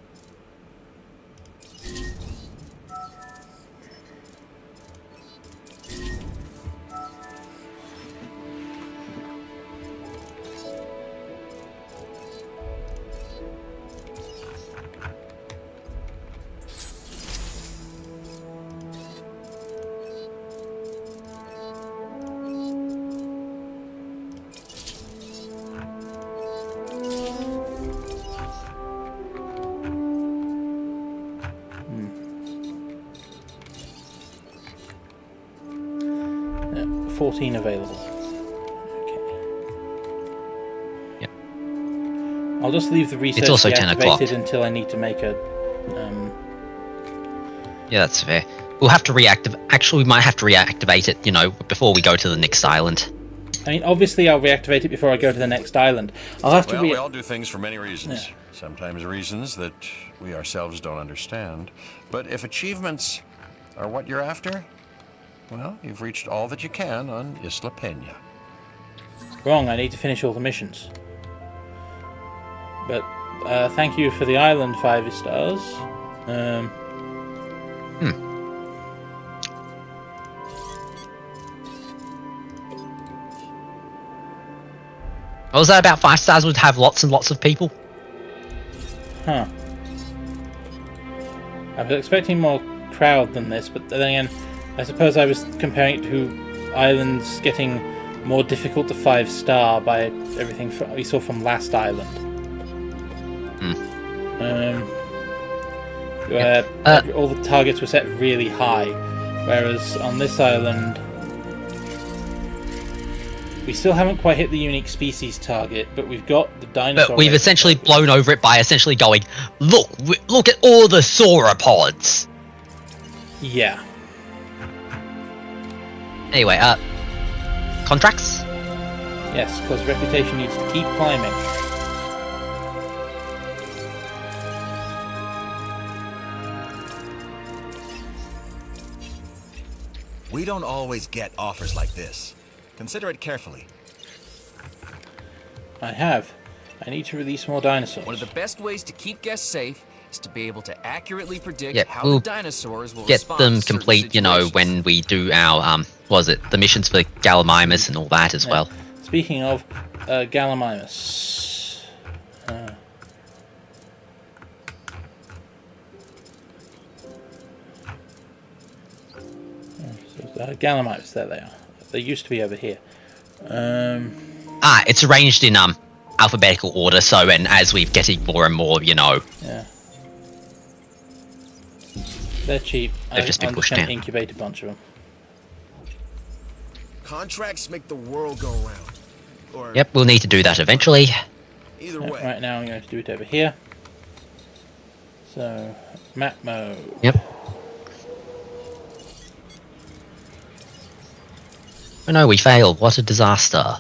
Yeah, 14 available. Okay. Yep. I'll just leave the research It's also 10 o'clock. deactivated until I need to make a... Yeah, that's fair. We'll have to reactivate... Actually, we might have to reactivate it, you know, before we go to the next island. I mean, obviously I'll reactivate it before I go to the next island. I'll have to Well, we all do things for many reasons. Yeah. Sometimes reasons that we ourselves don't understand. But if achievements are what you're after, well, you've reached all that you can on Isla Peña. Wrong, I need to finish all the missions. But thank you for the island 5 stars. What was that about 5 stars would have lots and lots of people? Huh. I was expecting more crowd than this, but then again, I suppose I was comparing it to islands getting more difficult to 5-star by everything we saw from last island. Where all the targets were set really high, whereas on this island we still haven't quite hit the unique species target, but we've got the dinosaur. But we've essentially blown over it by essentially going, look at all the sauropods. Yeah. Anyway, contracts? Yes, because reputation needs to keep climbing. We don't always get offers like this. Consider it carefully. I have. I need to release more dinosaurs. One of the best ways to keep guests safe is to be able to accurately predict how we'll the dinosaurs will get respond them to certain complete, you know, situations. when we do our, what was it, the missions for Gallimimus and all that as well. Speaking of Gallimimus. Gallimimus, there they are. They used to be over here. It's arranged in alphabetical order, so and as we're getting more and more, you know. Yeah. They're cheap. They've just been pushed gonna down. Incubate a bunch of them. Contracts make the world go round. Or Yep, we'll need to do that eventually. either way. Right now I'm going to do it over here. So, map mode. Yep. Oh no, we failed. What a disaster.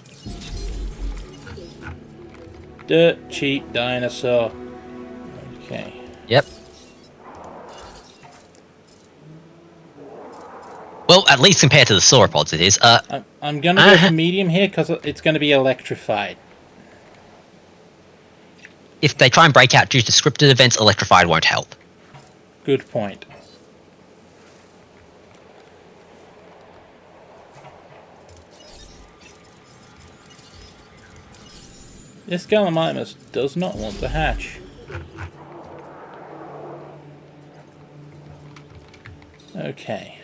Dirt cheap dinosaur. Okay. Yep. Well, at least compared to the sauropods it is. I'm going to go for medium here because it's going to be electrified. If they try and break out due to scripted events, electrified won't help. Good point. This Gallimimus does not want to hatch. Okay.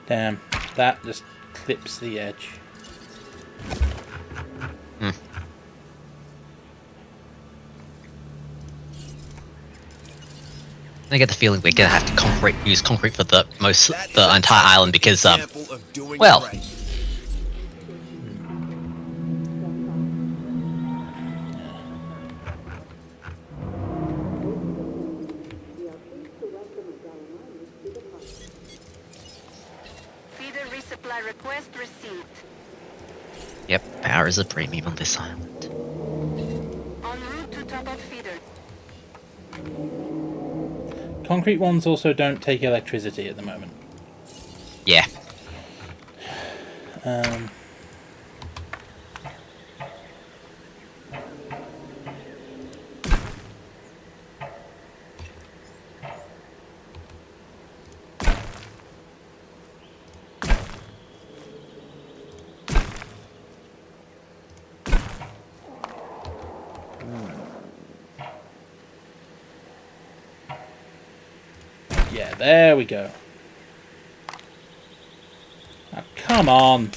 Damn, that just clips the edge. I get the feeling we're gonna have to use concrete for the entire island because well, Feeder resupply request received. yep, power is a premium on this island. En route to top up feeder. Concrete ones also don't take electricity at the moment. Yeah. Yeah, there we go. Come on.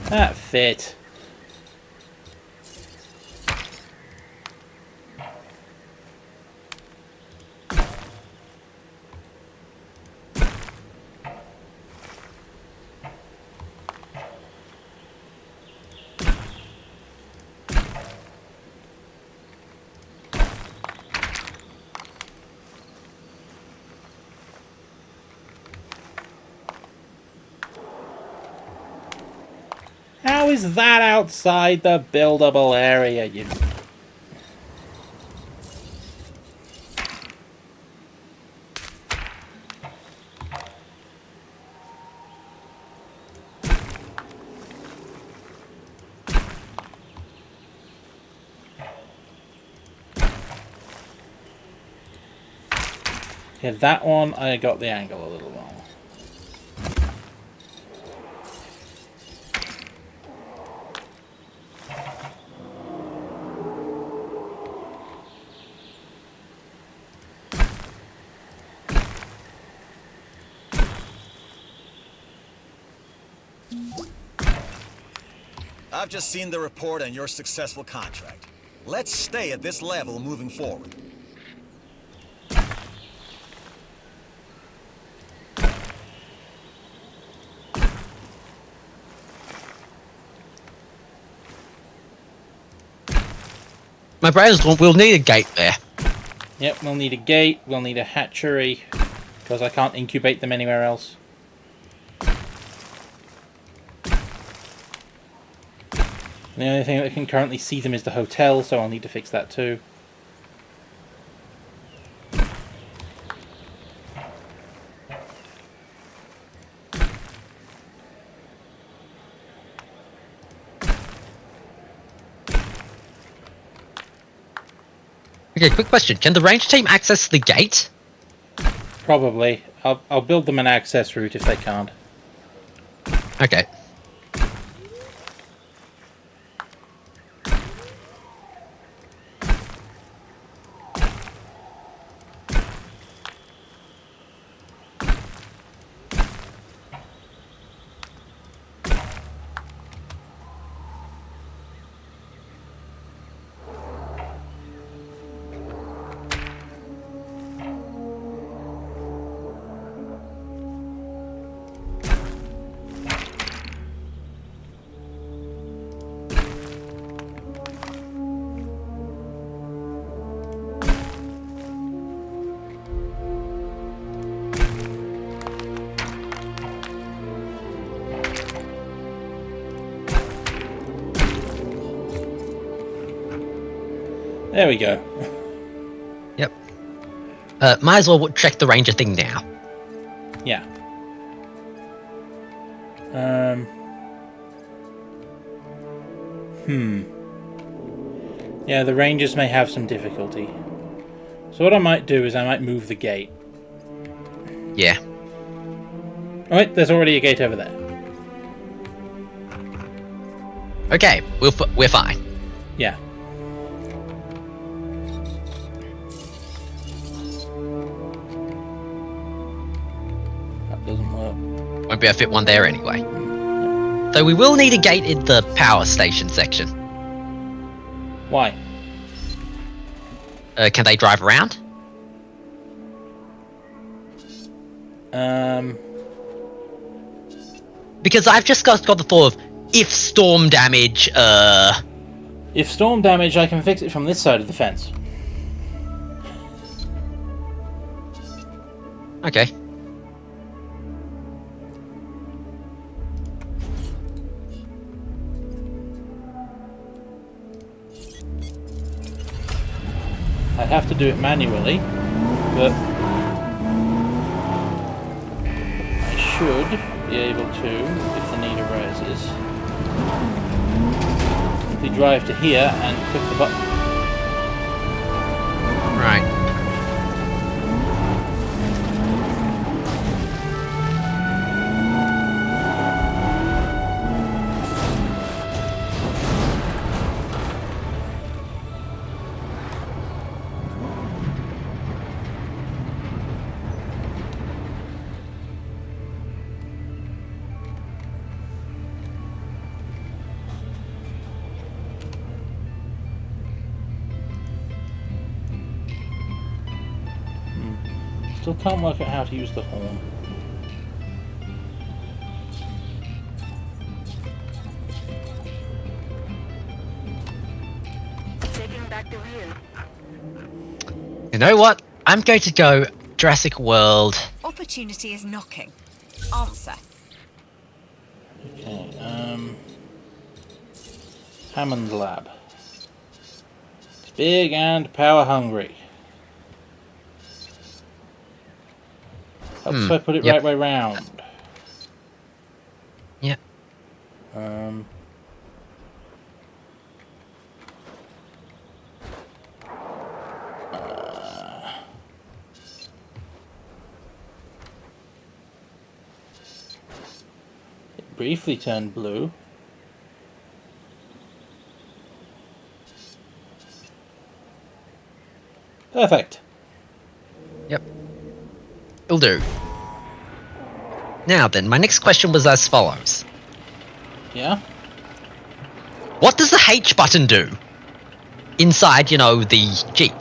That fit. How is that outside the buildable area? You... Yeah, that one I got the angle a little wrong. I've just seen the report on your successful contract. Let's stay at this level moving forward. My brothers will need a gate there. Yep, we'll need a gate, we'll need a hatchery, because I can't incubate them anywhere else. The only thing that can currently see them is the hotel, so I'll need to fix that too. Okay, quick question. Can the ranger team access the gate? Probably. I'll build them an access route if they can't. Okay. There we go. Yep. Might as well check the ranger thing now. Yeah. Yeah, the rangers may have some difficulty. So what I might do is I might move the gate. Yeah. Oh wait, there's already a gate over there. Okay, we're fine. Yeah. That doesn't work. Won't be able to fit one there anyway. So we will need a gate in the power station section. Why? Can they drive around? Because I've just got the thought of if storm damage. If storm damage, I can fix it from this side of the fence. Okay. I'd have to do it manually, but I should be able to, if the need arises, simply drive to here and click the button. Right. Still can't work out how to use the horn. Taking back the wheel. You know what? I'm going to go Jurassic World. Opportunity is knocking. Answer. Okay, Hammond Lab. It's big and power hungry. Helps if I put it right way round. Yep. It briefly turned blue. Perfect. Yep. Will do. Now then, my next question was as follows. Yeah? What does the H button do? Inside, you know, the Jeep.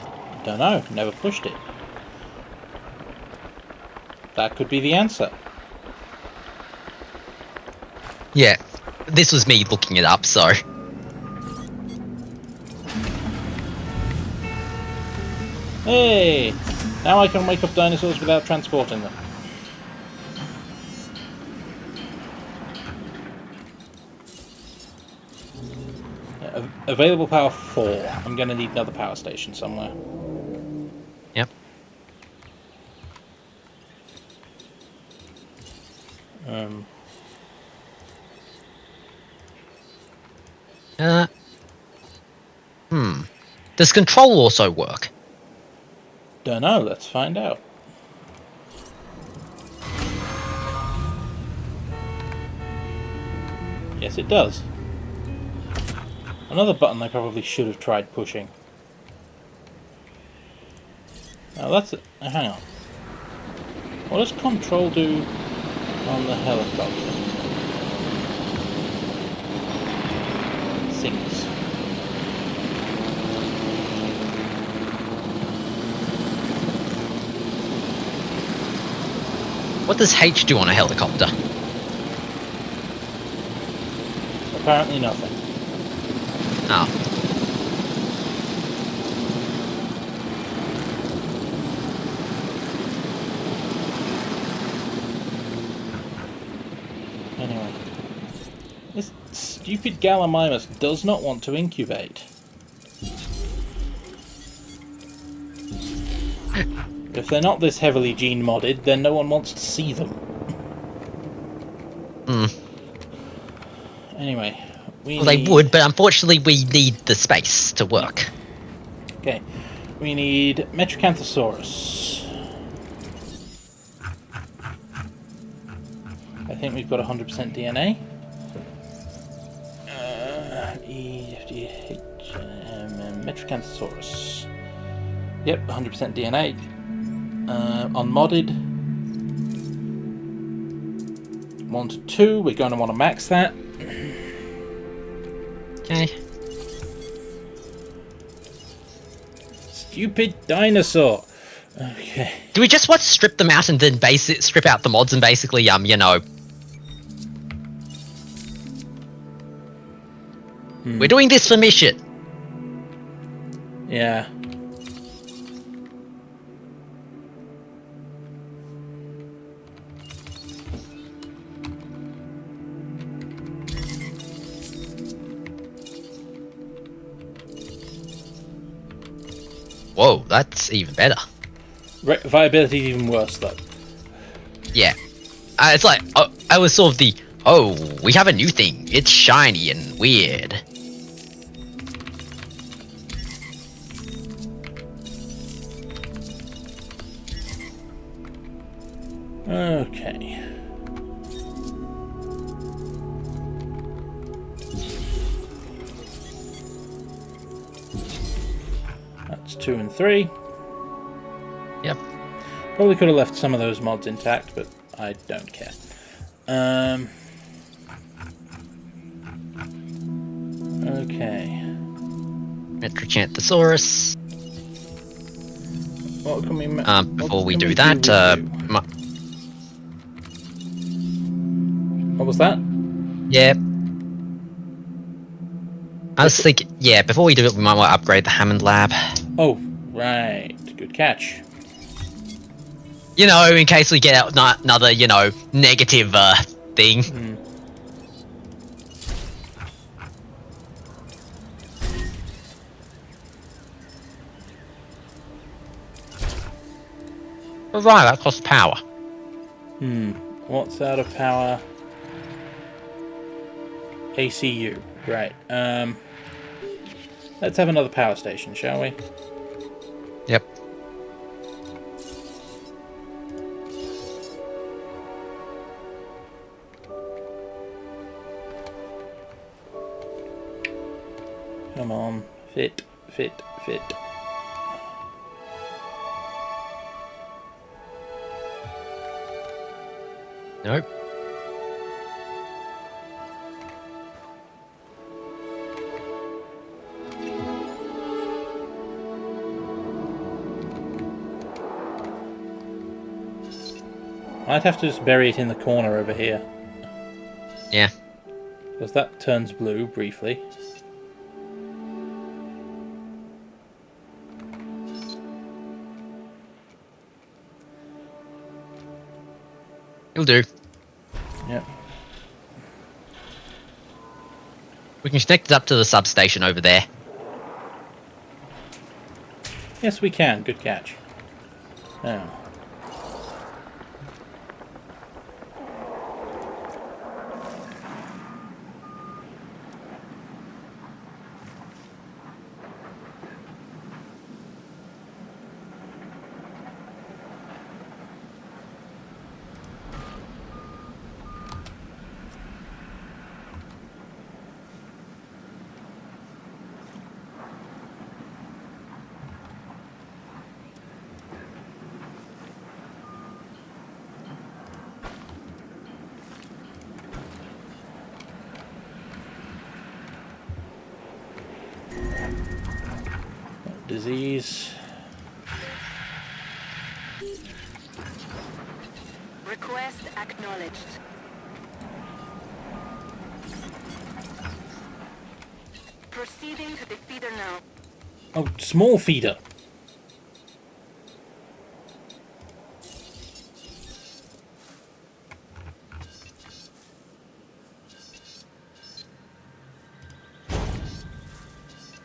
Don't know. Never pushed it. That could be the answer. Yeah. This was me looking it up, so... Hey! Now I can wake up dinosaurs without transporting them. Available power 4. I'm going to need another power station somewhere. Yep. Does control also work? Don't know. Let's find out. Yes, it does. Another button I probably should have tried pushing. Now that's it. Hang on. What does control do on the helicopter? Sinks. What does H do on a helicopter? Apparently nothing. Oh. Anyway. This stupid Gallimimus does not want to incubate. If they're not this heavily gene modded, then no one wants to see them. Anyway, They would, but unfortunately we need the space to work. Okay, we need Metrocanthosaurus. I think we've got 100% DNA. Metrocanthosaurus. Yep, 100% DNA. Unmodded. 1 to 2. We're going to want to max that. Okay. Stupid dinosaur. Okay. Do we just want to strip them out and then strip out the mods and basically, you know... We're doing this for mission. Yeah. Whoa, that's even better. Viability is even worse, though. Yeah. It's like, I was sort of the, we have a new thing. It's shiny and weird. Okay. That's 2 and 3. Yep. Probably could have left some of those mods intact, but I don't care. Okay. Metrocanthosaurus. What What can we? Before we do with that, you? What was that? yeah. I was thinking, yeah, before we do it, we might want to upgrade the Hammond lab. Oh, right. Good catch. You know, in case we get another, you know, negative thing. Right, that costs power. What's out of power? ACU. Right. Let's have another power station, shall we? Yep. Come on. Fit. Nope. I'd have to just bury it in the corner over here. Yeah. Because that turns blue briefly. It'll do. Yep. We can connect it up to the substation over there. Yes, we can. Good catch. Now. Disease. Request acknowledged. Proceeding to the feeder now. Oh, small feeder.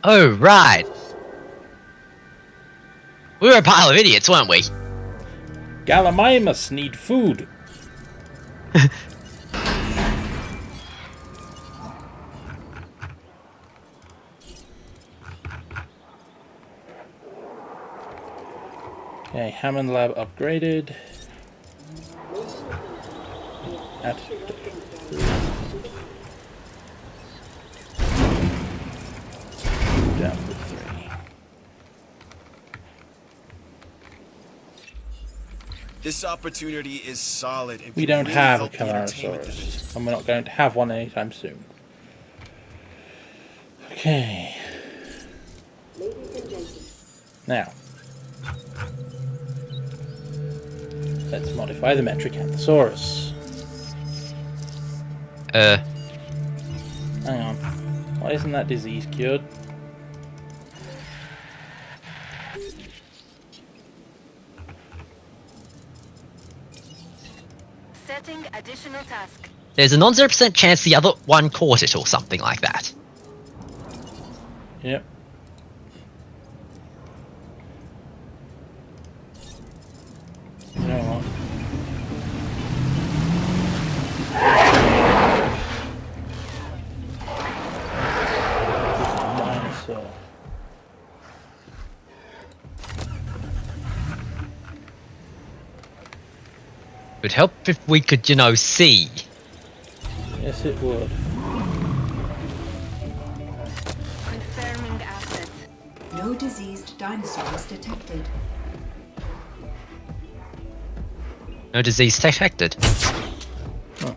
Oh, right. We were a pile of idiots, weren't we? Gallimimus need food. Okay, Hammond lab upgraded. Add down to 3. This opportunity is solid. And We could don't really have a help the entertainment division. Tyrannosaurus, and we're not going to have one anytime soon. Okay. Now, let's modify the Metricanthosaurus. Hang on. Why isn't that disease cured? Setting additional task. There's a non-0% chance the other one caught it or something like that. Yep. You know what? Dinosaur. It would help if we could, you know, see. Yes, it would. Confirming asset. No diseased dinosaurs detected. No disease detected. Oh.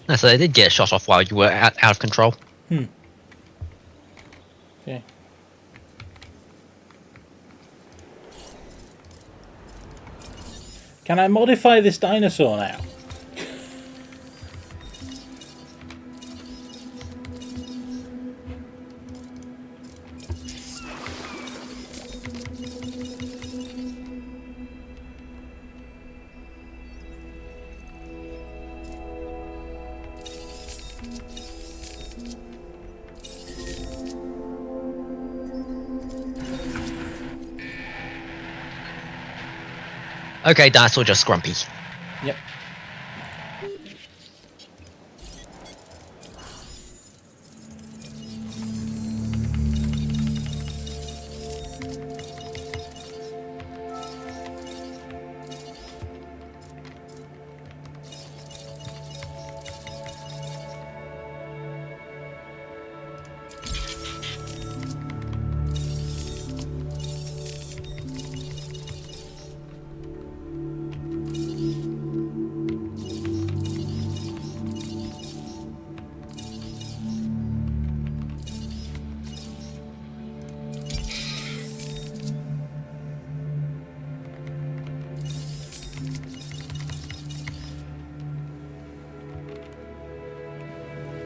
No, so they did get a shot off while you were out of control. Can I modify this dinosaur now? Okay, dinosaur just grumpy. Yep.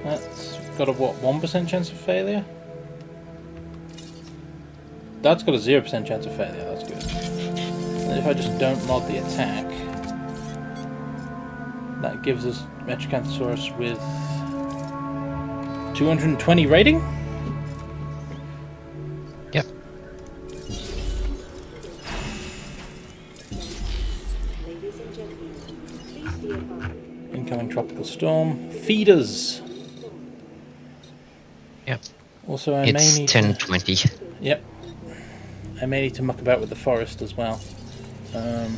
That's got a what, 1% chance of failure? That's got a 0% chance of failure, that's good. And if I just don't mod the attack, that gives us Metricanthrosaurus with 220 rating? Yep. Ladies and gentlemen, please be advised. Incoming tropical storm. Feeders! Yep. Also, I It's may need 10:20. Yep. I may need to muck about with the forest as well. I'll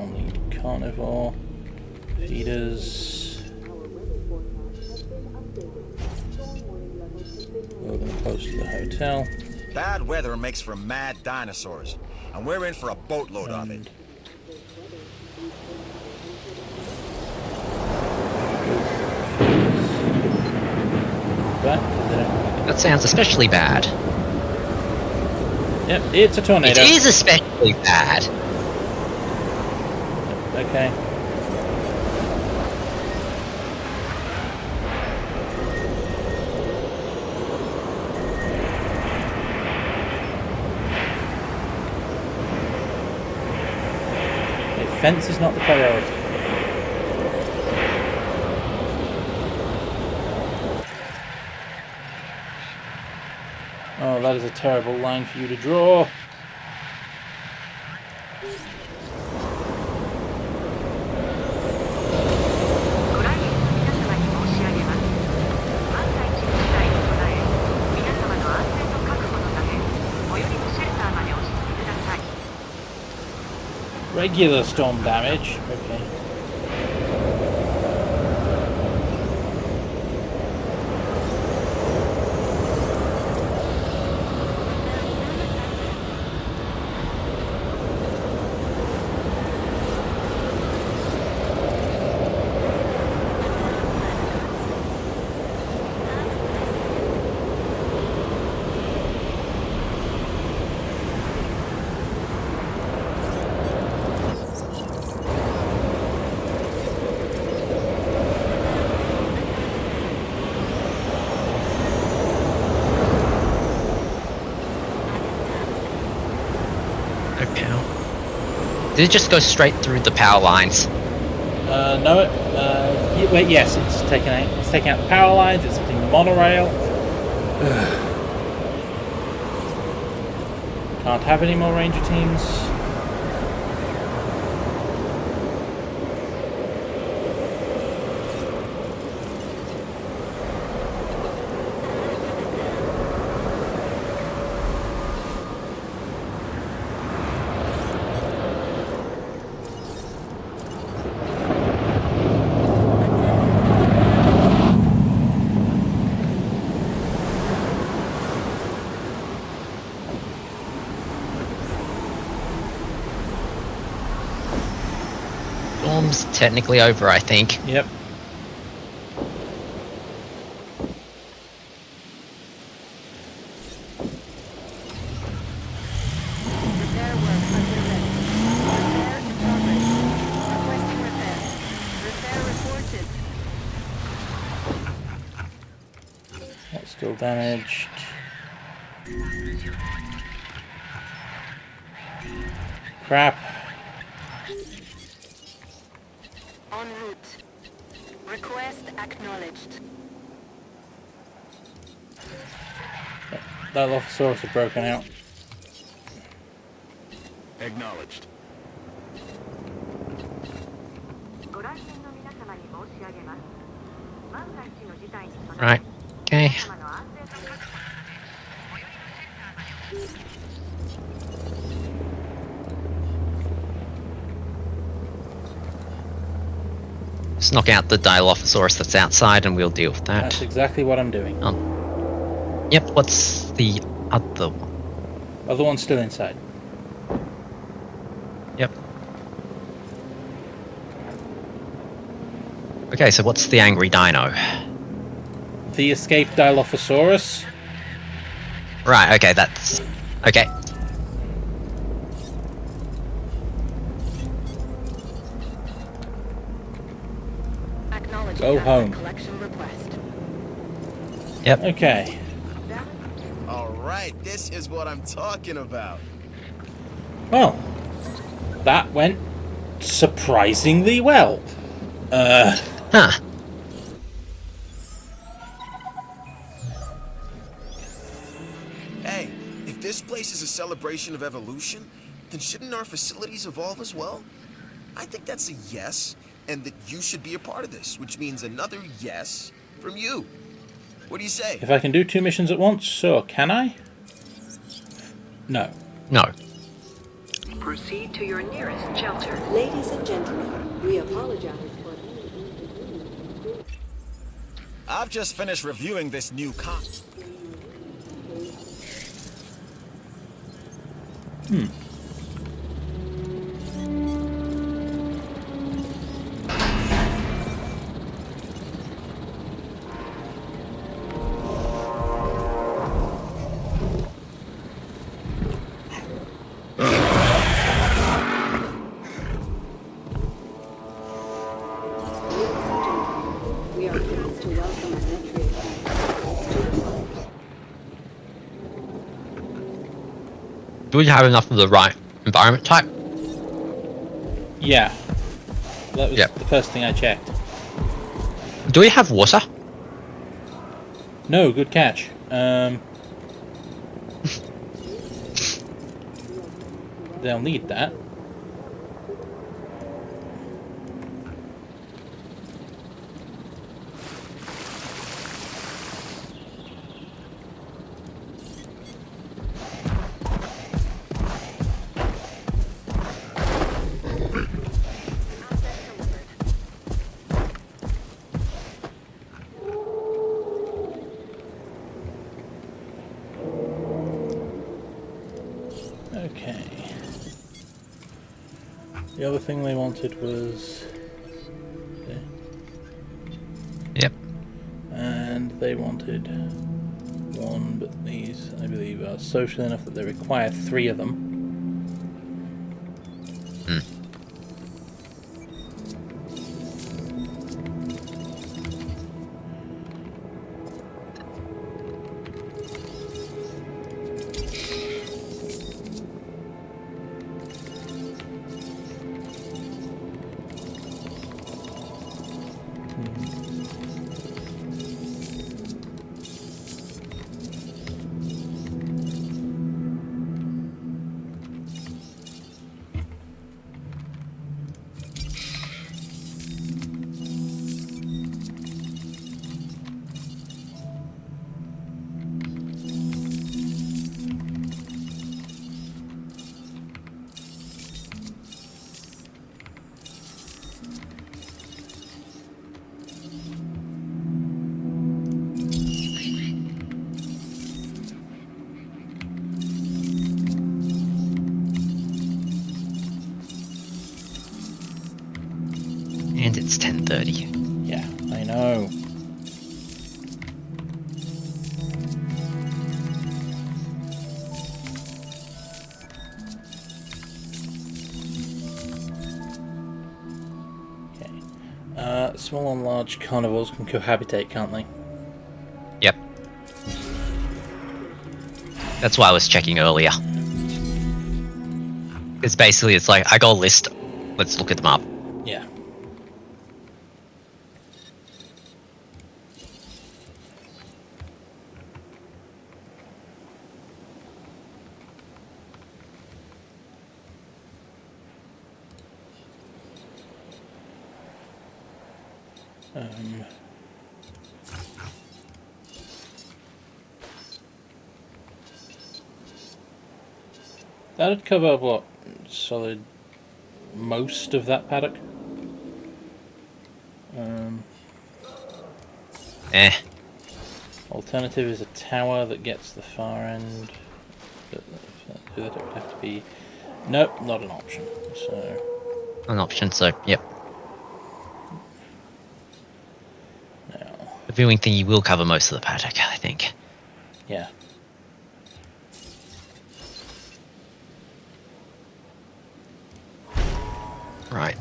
need carnivore, feeders. We're going to close to the hotel. Bad weather makes for mad dinosaurs, and we're in for a boatload of it. Back to the... That sounds especially bad. Yep, it's a tornado. It is especially bad. Okay. Okay, fence is not the priority. Oh, that is a terrible line for you to draw. Regular storm damage. Okay. Did it just go straight through the power lines? No. Wait, yes, it's taking out the power lines. It's hitting the monorail. Can't have any more ranger teams. Storm's technically over, I think. Yep. spotted. That's still damaged. Crap. En route. Request acknowledged. That Dilophosaurus have broken out. Acknowledged. Right. Okay. Just knock out the Dilophosaurus that's outside and we'll deal with that. That's exactly what I'm doing. Yep, what's the other one? Other one's still inside. Yep. Okay, so what's the angry dino? The escaped Dilophosaurus. Right, okay, that's... Okay. Go home. Collection request. Yep. Okay. All right, this is what I'm talking about. Well, that went surprisingly well. Huh. Hey, if this place is a celebration of evolution, then shouldn't our facilities evolve as well? I think that's a yes, and that you should be a part of this, which means another yes from you. What do you say? If I can do 2 missions at once, sure. Can I? No. No. Proceed to your nearest shelter. Ladies and gentlemen, we apologize for... I've just finished reviewing this new We are pleased to welcome Demetrius to the park. Do we have enough of the right environment type? Yeah. That was Yep. the first thing I checked. Do we have water? No, good catch. They'll need that. Okay. The other thing they wanted was... Yep. And they wanted 1, but these, I believe, are social enough that they require 3 of them. And it's 10:30. Yeah, I know. Okay. Small and large carnivores can cohabitate, can't they? Yep. That's why I was checking earlier. It's basically, it's like, I got a list, let's look at them up. Yeah. That'd cover what? Solid most of that paddock? Alternative is a tower that gets the far end. That would have to be... Nope, not an option. So... An option, so, yep. Now... The viewing thingy will cover most of the paddock, I think. Yeah. Right.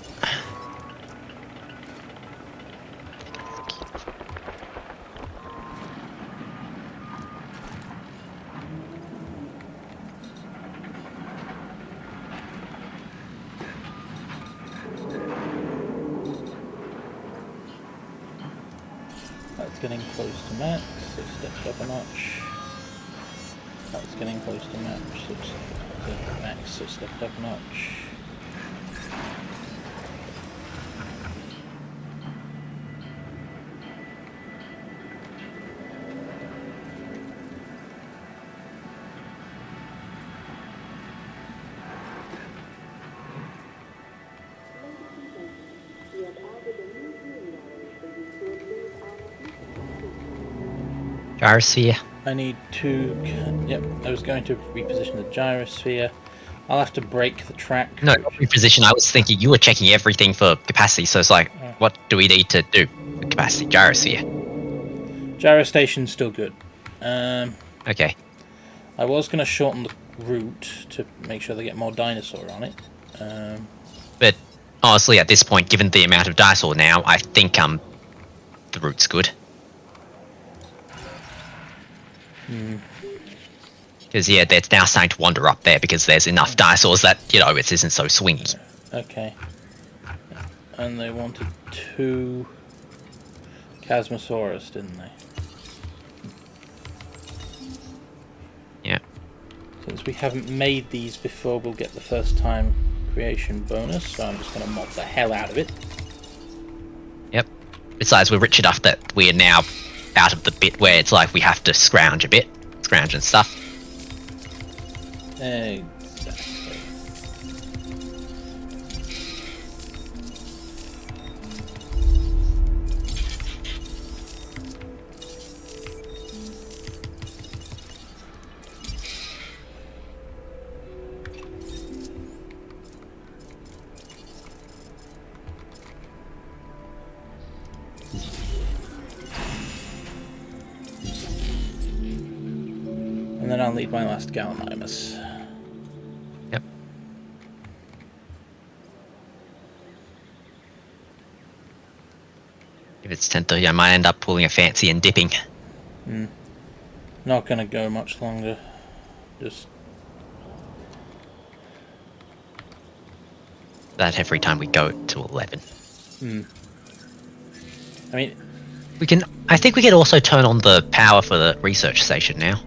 That's getting close to max, so stepped up a notch. That's getting close to max, so stepped up a notch. Gyrosphere. I need to... Yep, I was going to reposition the gyrosphere. I'll have to break the track. No, not reposition. I was thinking you were checking everything for capacity, so it's like, what do we need to do with capacity? Gyrosphere. Gyro station's still good. Okay. I was going to shorten the route to make sure they get more dinosaur on it. But honestly, at this point, given the amount of dinosaur now, I think the route's good. Because yeah, they're now starting to wander up there because there's enough dinosaurs that, you know, it isn't so swingy. Okay. And they wanted 2 Chasmosaurus, didn't they? Yeah. Since we haven't made these before, we'll get the first time creation bonus, so I'm just going to mod the hell out of it. Yep. Besides, we're rich enough that we are now out of the bit where it's like we have to scrounge a bit. Scrounge and stuff. Exactly. And then I'll need my last Gallimimus. Yep. If it's 10:30, I might end up pulling a fancy and dipping. Not gonna go much longer. Just that every time we go to 11. I mean, I think we can also turn on the power for the research station now.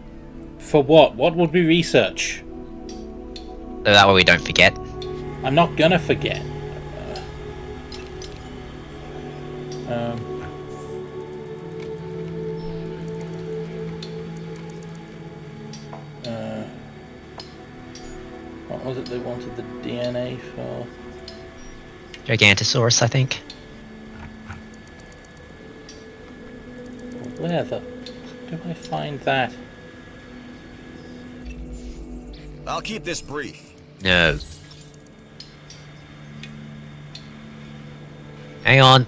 for what? What would we research? So that way we don't forget. I'm not gonna forget. What was it they wanted the DNA for? Gigantosaurus, I think. Where the do I find that? I'll keep this brief. No. Hang on.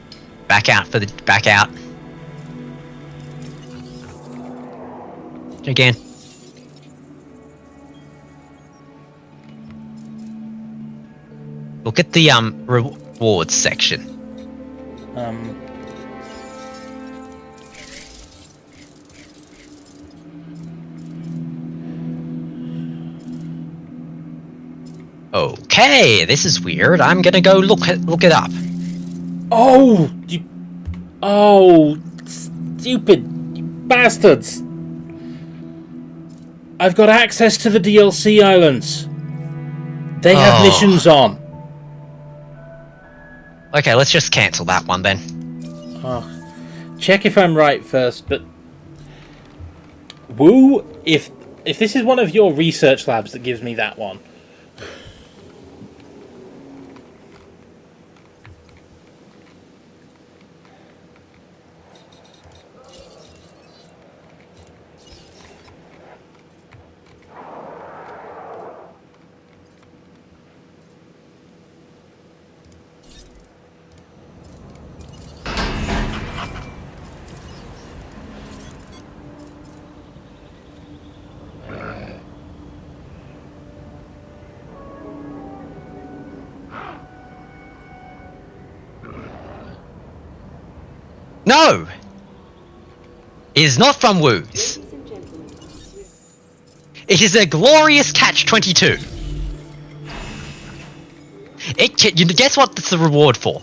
Back out for the back out. Again. Look at the rewards section. Okay, this is weird. I'm gonna go look it up. Oh, stupid bastards! I've got access to the DLC islands. They have missions on. Okay, let's just cancel that one then. Check if I'm right first, but Woo, if this is one of your research labs that gives me that one. No! It is not from Woos. It is a glorious catch-22. Guess what that's the reward for?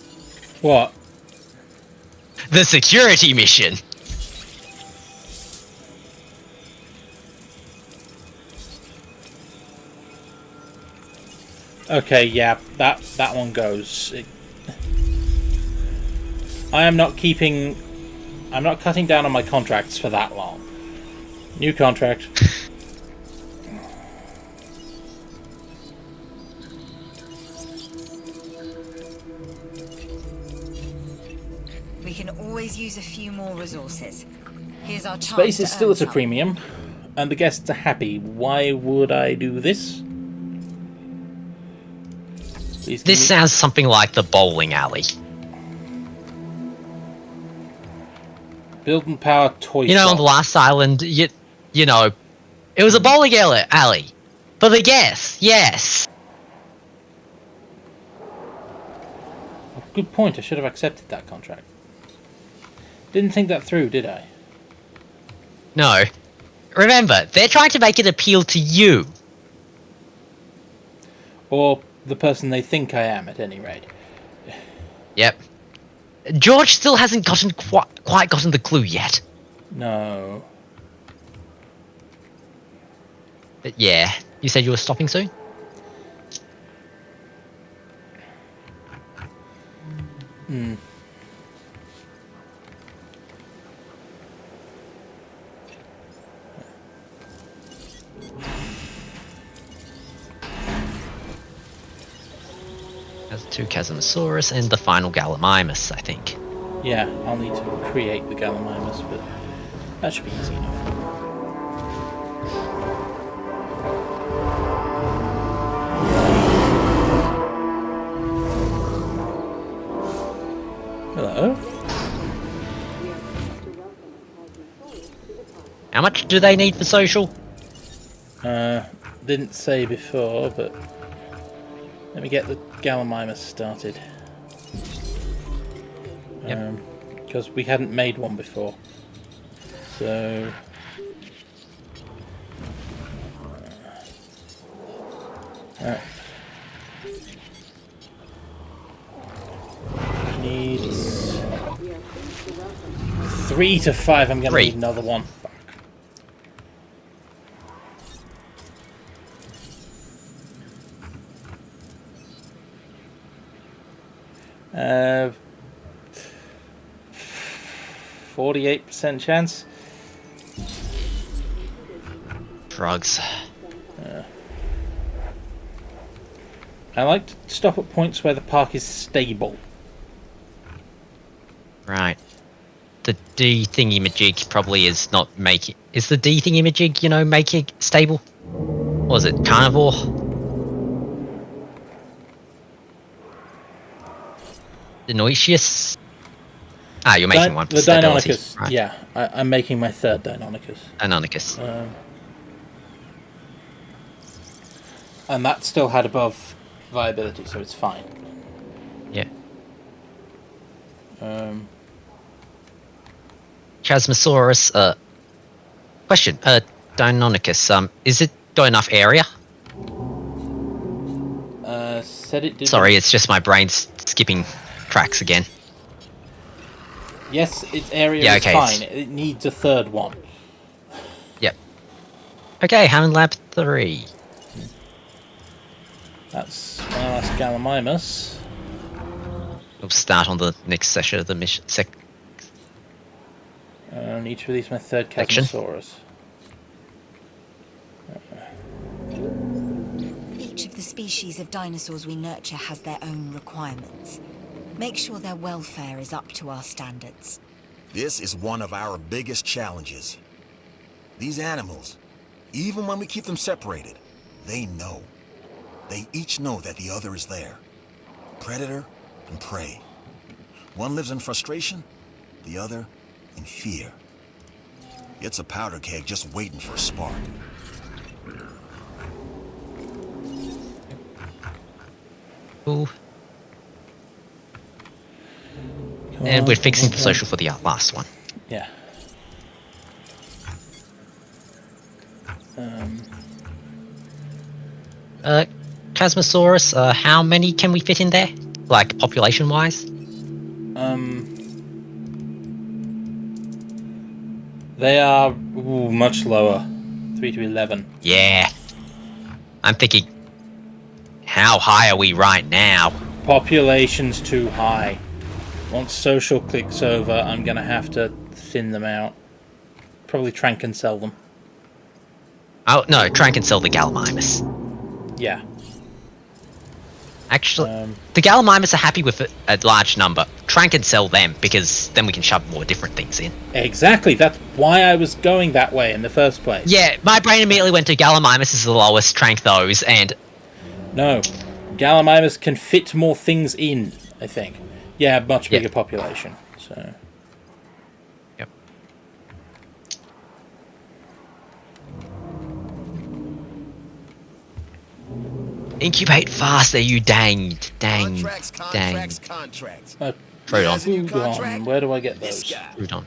What? The security mission. Okay, yeah, that one goes. I'm not cutting down on my contracts for that long. New contract. We can always use a few more resources. Here's our chance. Space is still at a some. premium, and the guests are happy. Why would I do this? This sounds something like the bowling alley. Build and power toy You know, shop. on the last island, you know, it was a bowling alley. For the guests, yes. Good point, I should have accepted that contract. Didn't think that through, did I? No. Remember, they're trying to make it appeal to you. Or the person they think I am, at any rate. Yep. George still hasn't quite gotten the clue yet. No. But yeah, you said you were stopping soon? Hmm. There's 2 Chasmosaurus and the final Gallimimus, I think. Yeah, I'll need to create the Gallimimus, but that should be easy enough. Hello? How much do they need for social? Didn't say before, but let me get the Gallimimus started. Yep. Because we hadn't made one before. So... Needs 3 to 5. I'm gonna need another one. Fuck. 48% chance. Drugs. I like to stop at points where the park is stable. Right. The D thingy-majig probably is not making... Is the D thingy-majig, you know, making it stable? What was it, carnivore? Dinoicius? Ah, you're making one for the stability. Deinonychus. Right. Yeah, I'm making my third Deinonychus. Deinonychus. And that still had above viability, so it's fine. Yeah. Chasmosaurus, question, Deinonychus, is it got enough area? Said it did. Sorry, it's just my brain's skipping tracks again. Yes, its area Yeah, is okay, fine. It needs a third one. Yep. Okay, Hammond Lab 3. That's my last Gallimimus. We'll start on the next session of the mission. I need to release my third Section. Chasmosaurus. Each of the species of dinosaurs we nurture has their own requirements. Make sure their welfare is up to our standards. This is one of our biggest challenges. These animals, even when we keep them separated, they know. They each know that the other is there. Predator and prey. One lives in frustration, the other in fear. It's a powder keg just waiting for a spark. Ooh. And we're fixing the social for the last one. Yeah. Chasmosaurus, how many can we fit in there? Like, population-wise? They are much lower. 3 to 11. Yeah. I'm thinking, how high are we right now? Population's too high. Once social clicks over, I'm gonna have to thin them out. Probably trank and sell them. Oh, no, Trank and sell the Gallimimus. Yeah. Actually, the Gallimimus are happy with a large number. Trank and sell them, because then we can shove more different things in. Exactly, that's why I was going that way in the first place. Yeah, my brain immediately went to Gallimimus is the lowest, Trank those, and... No. Gallimimus can fit more things in, I think. Yeah, much bigger population, so... Yep. Incubate faster, you dang. Contracts. Trudon. Where do I get those? Trudon.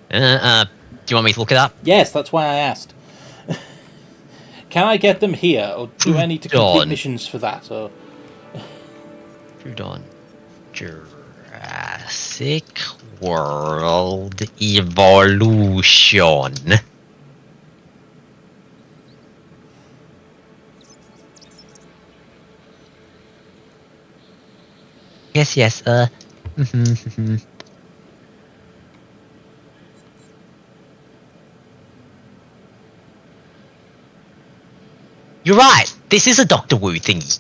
Do you want me to look it up? Yes, that's why I asked. Can I get them here, or do I need to complete missions for that? Or Trudon. Jurassic World Evolution. Yes, You're right, this is a Dr. Wu thingy.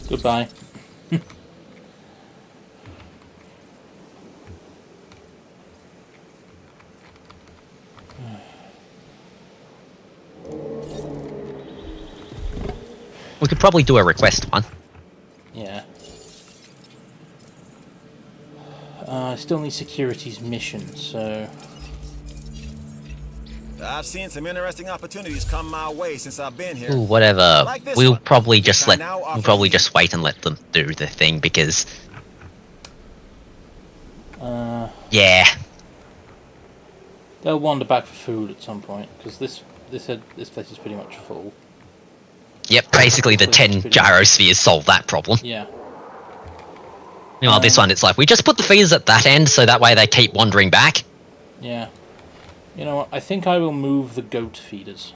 Goodbye. We could probably do a request one. Yeah. I still need securities missions, so... I've seen some interesting opportunities come my way since I've been here. Ooh, whatever. Like this We'll one, probably which just I now offer you. wait and let them do the thing because... yeah. They'll wander back for food at some point, because this place is pretty much full. Yep, basically the 10 gyrospheres solve that problem. Yeah. Meanwhile, this one, it's like, we just put the feeders at that end, so that way they keep wandering back. Yeah. You know what, I think I will move the goat feeders.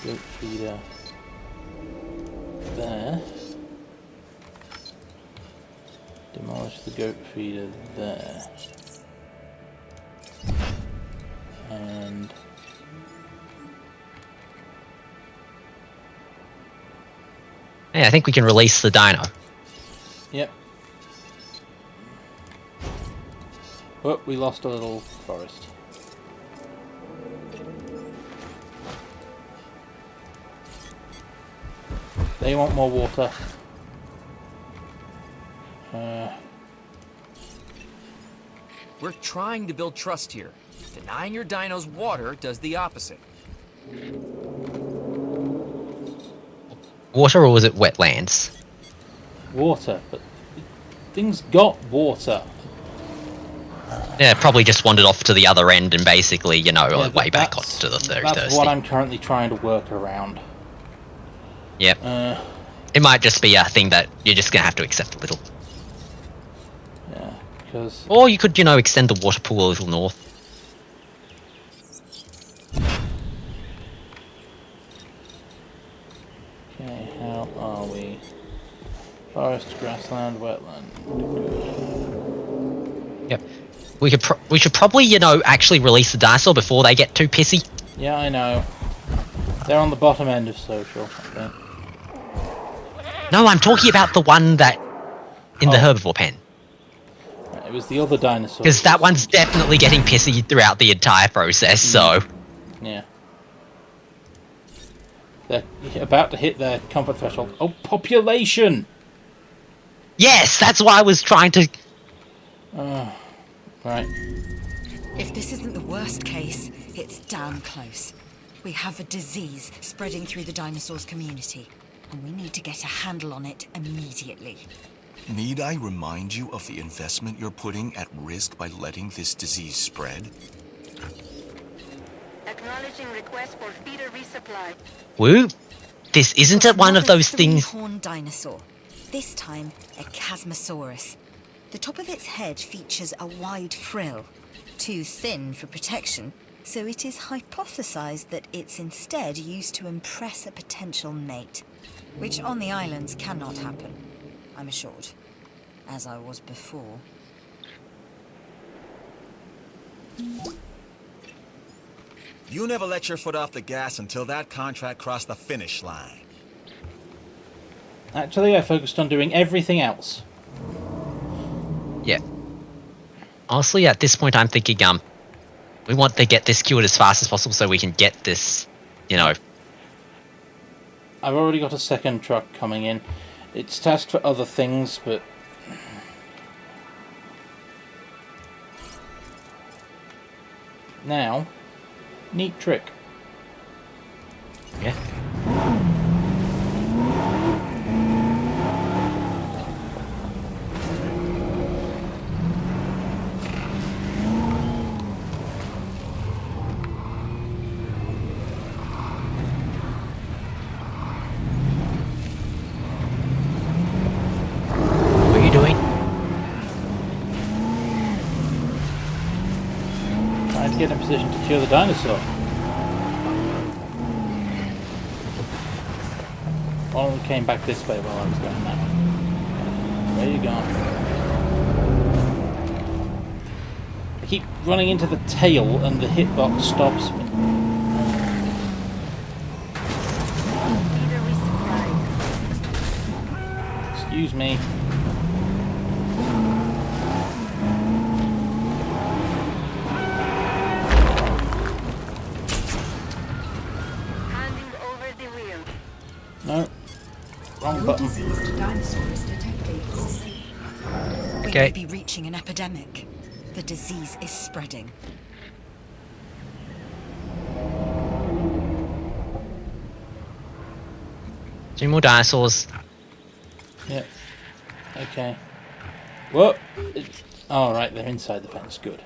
Goat feeder there. Demolish the goat feeder there. And... yeah, I think we can release the dino. Yep. Oh, we lost a little forest. They want more water. We're trying to build trust here. Denying your dinos water does the opposite. Water or was it wetlands? Water, but things got water. Yeah, probably just wandered off to the other end and basically, you know, Yeah, way back onto the very That's thirsty. what I'm currently trying to work around. Yep. It might just be a thing that you're just gonna have to accept a little. Yeah, because... Or you could, you know, extend the water pool a little north. Okay, how are we? Forest, grassland, wetland. Yep. We should probably, you know, actually release the dinosaur before they get too pissy. Yeah, I know. They're on the bottom end of social, I think. No, I'm talking about the one that in the herbivore pen. It was the other dinosaur. Because that one's definitely getting pissy throughout the entire process, so... Yeah. They're about to hit their comfort threshold. Oh, population! Yes, that's why I was trying to... Right. If this isn't the worst case, it's damn close. We have a disease spreading through the dinosaurs' community, and we need to get a handle on it immediately. Need I remind you of the investment you're putting at risk by letting this disease spread? Acknowledging request for feeder resupply. Woo! This isn't one of those things... Three-horned dinosaur. This time, a Chasmosaurus. The top of its head features a wide frill, too thin for protection, so it is hypothesized that it's instead used to impress a potential mate, which on the islands cannot happen, I'm assured, as I was before. You never let your foot off the gas until that contract crossed the finish line. Actually, I focused on doing everything else. Yeah. Honestly, at this point, I'm thinking, we want to get this cured as fast as possible so we can get this, you know... I've already got a second truck coming in. It's tasked for other things, but... Now, neat trick. Yeah. What are you doing? Trying to get in a position to cure the dinosaur. One of them came back this way while I was going that way. Where are you going? I keep running into the tail and the hitbox stops me. Feeder resupply. Excuse me. Handing over the wheel. No. Wrong button. Diseased dinosaurs detected. We Okay. may be reaching an epidemic. The disease is spreading. Two more dinosaurs. Yep. Okay. Whoa! Oh, right, they're inside the fence. Good.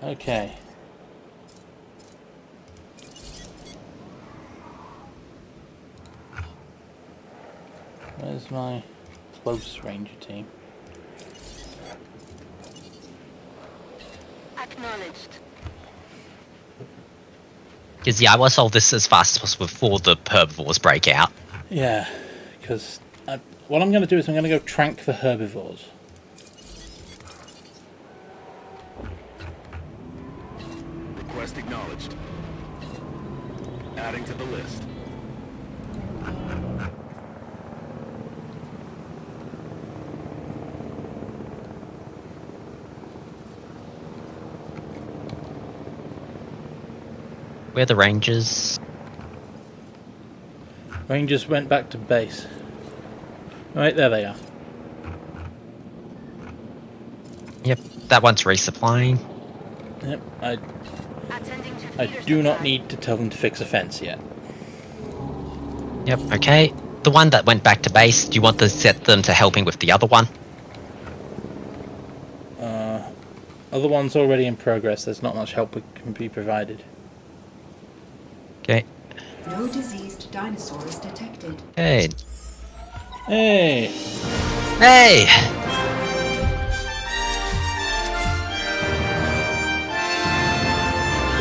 Okay. Where's my close ranger team? Acknowledged. Because, yeah, I want to solve this as fast as possible before the herbivores break out. Yeah, because what I'm going to do is I'm going to go trank the herbivores. Request acknowledged. Adding to the list. Where are the rangers? Rangers went back to base. Right, there they are. Yep, that one's resupplying. Yep, Attending to I feeder do not supply. need to tell them to fix a fence yet. Yep, okay. The one that went back to base, do you want to set them to helping with the other one? Other one's already in progress. There's not much help can be provided. Okay. No diseased dinosaurs detected. Hey. Hey! Hey!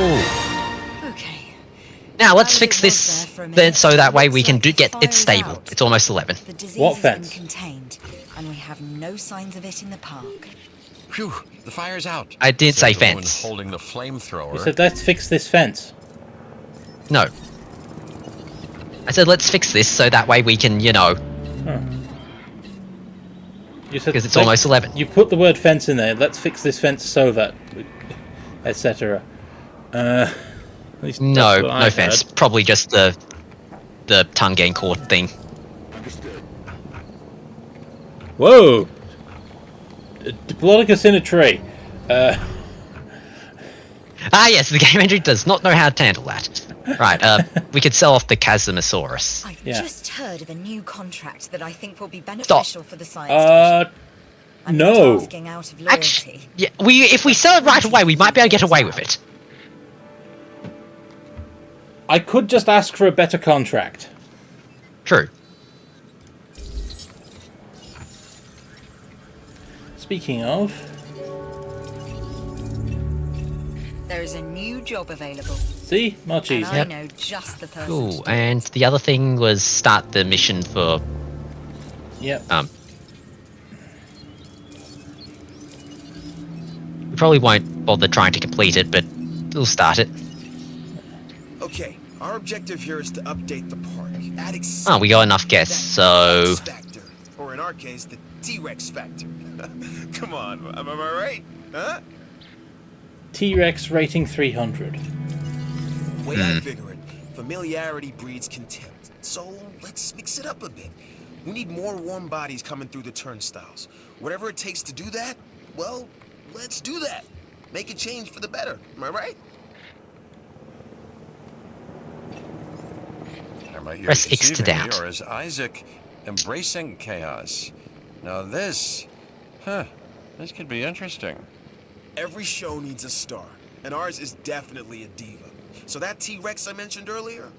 Ooh. Okay. Now let's As fix it was this there for a then, minute, so that way we looks can like the get it fire's stable. out. It's almost 11. The disease What has fence? been contained, and we have no signs of it in the park. Phew, the fire's out. I didn't say Says the woman fence. holding the flamethrower. You said let's fix this fence. No. I said let's fix this so that way we can, you know, You said because it's almost 11. You put the word fence in there. Let's fix this fence so that, etc. At least No, that's what I no offense. heard. Probably just the tongue getting caught thing. Understood. Whoa! Diplodocus in a tree. Ah, yes, the game entry does not know how to handle that. Right, we could sell off the Chasmosaurus. I've Yeah. just heard of a new contract that I think will be beneficial for the science division. I'm no. not asking out of loyalty. Yeah, if we sell it right away, we might be able to get away with it. I could just ask for a better contract. True. Speaking of, There is a new job available. see, much And easier. I know just the person. Cool. And the other thing was start the mission for Yep. we probably won't bother trying to complete it, but we'll start it. Okay, our objective here is to update the park. Add Oh, we got enough guests, so X factor, or in our case, the T-Rex factor. Come on, am I right? Huh? T-Rex rating 300. Way I figure it, familiarity breeds contempt. So let's mix it up a bit. We need more warm bodies coming through the turnstiles. Whatever it takes to do that, well, let's do that. Make a change for the better. Am I right? Are my ears Press X to deceiving me, doubt. or is Isaac embracing chaos? Now this could be interesting. Every show needs a star, and ours is definitely a diva. So that T-Rex I mentioned earlier,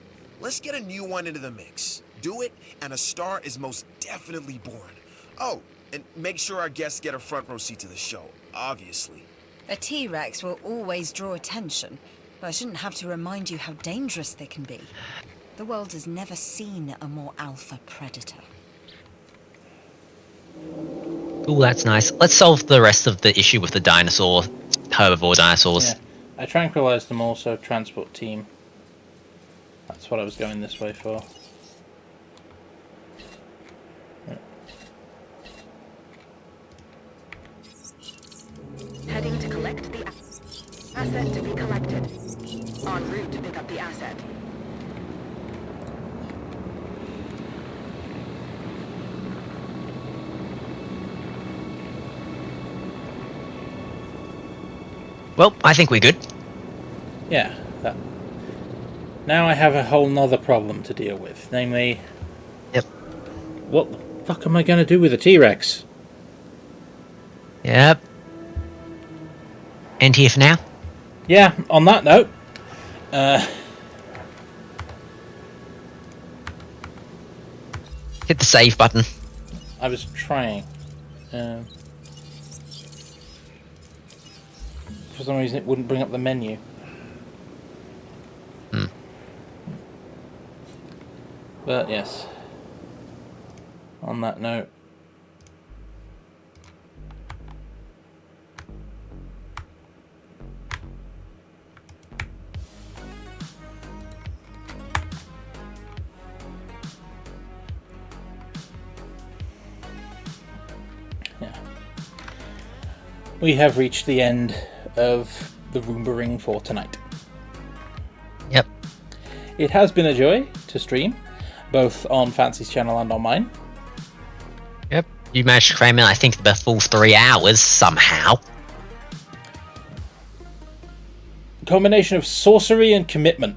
let's get a new one into the mix. Do it, and a star is most definitely born. Oh, and make sure our guests get a front row seat to the show, obviously. A T-Rex will always draw attention, but I shouldn't have to remind you how dangerous they can be. The world has never seen a more alpha predator. Ooh, that's nice. Let's solve the rest of the issue with the herbivore dinosaurs. Yeah. I tranquilized them also, transport team. That's what I was going this way for. Heading to collect the asset to be collected. En route to pick up the asset. Well, I think we're good. Yeah. That. Now I have a whole nother problem to deal with, namely... Yep. What the fuck am I going to do with a T-Rex? Yep. End here for now. Yeah, on that note... Hit the save button. I was trying. For some reason it wouldn't bring up the menu. But yes. On that note. Yeah. We have reached the end of the Roomba Ring for tonight. Yep. It has been a joy to stream, both on Fancy's channel and on mine. Yep. You managed to cram in, I think, the full 3 hours somehow. Combination of sorcery and commitment.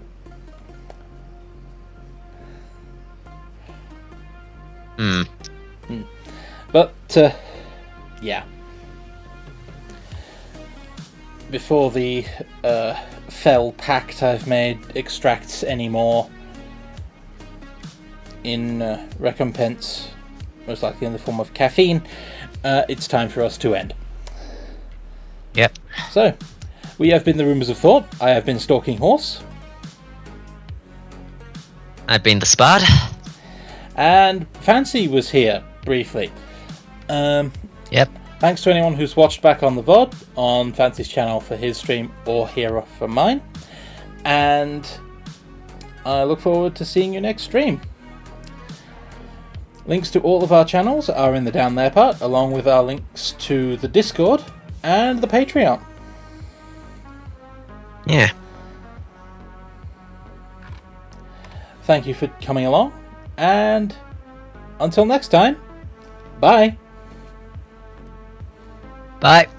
But, yeah. Before the fell pact I've made extracts any more in recompense, most likely in the form of caffeine, it's time for us to end. Yep. So, we have been the Rumours of Thought. I have been Stalking Horse. I've been the Spud. And Fancy was here, briefly. Yep. Thanks to anyone who's watched back on the VOD, on Fancy's channel for his stream, or here for mine. And I look forward to seeing you next stream. Links to all of our channels are in the down there part, along with our links to the Discord and the Patreon. Yeah. Thank you for coming along, and until next time, bye. Bye.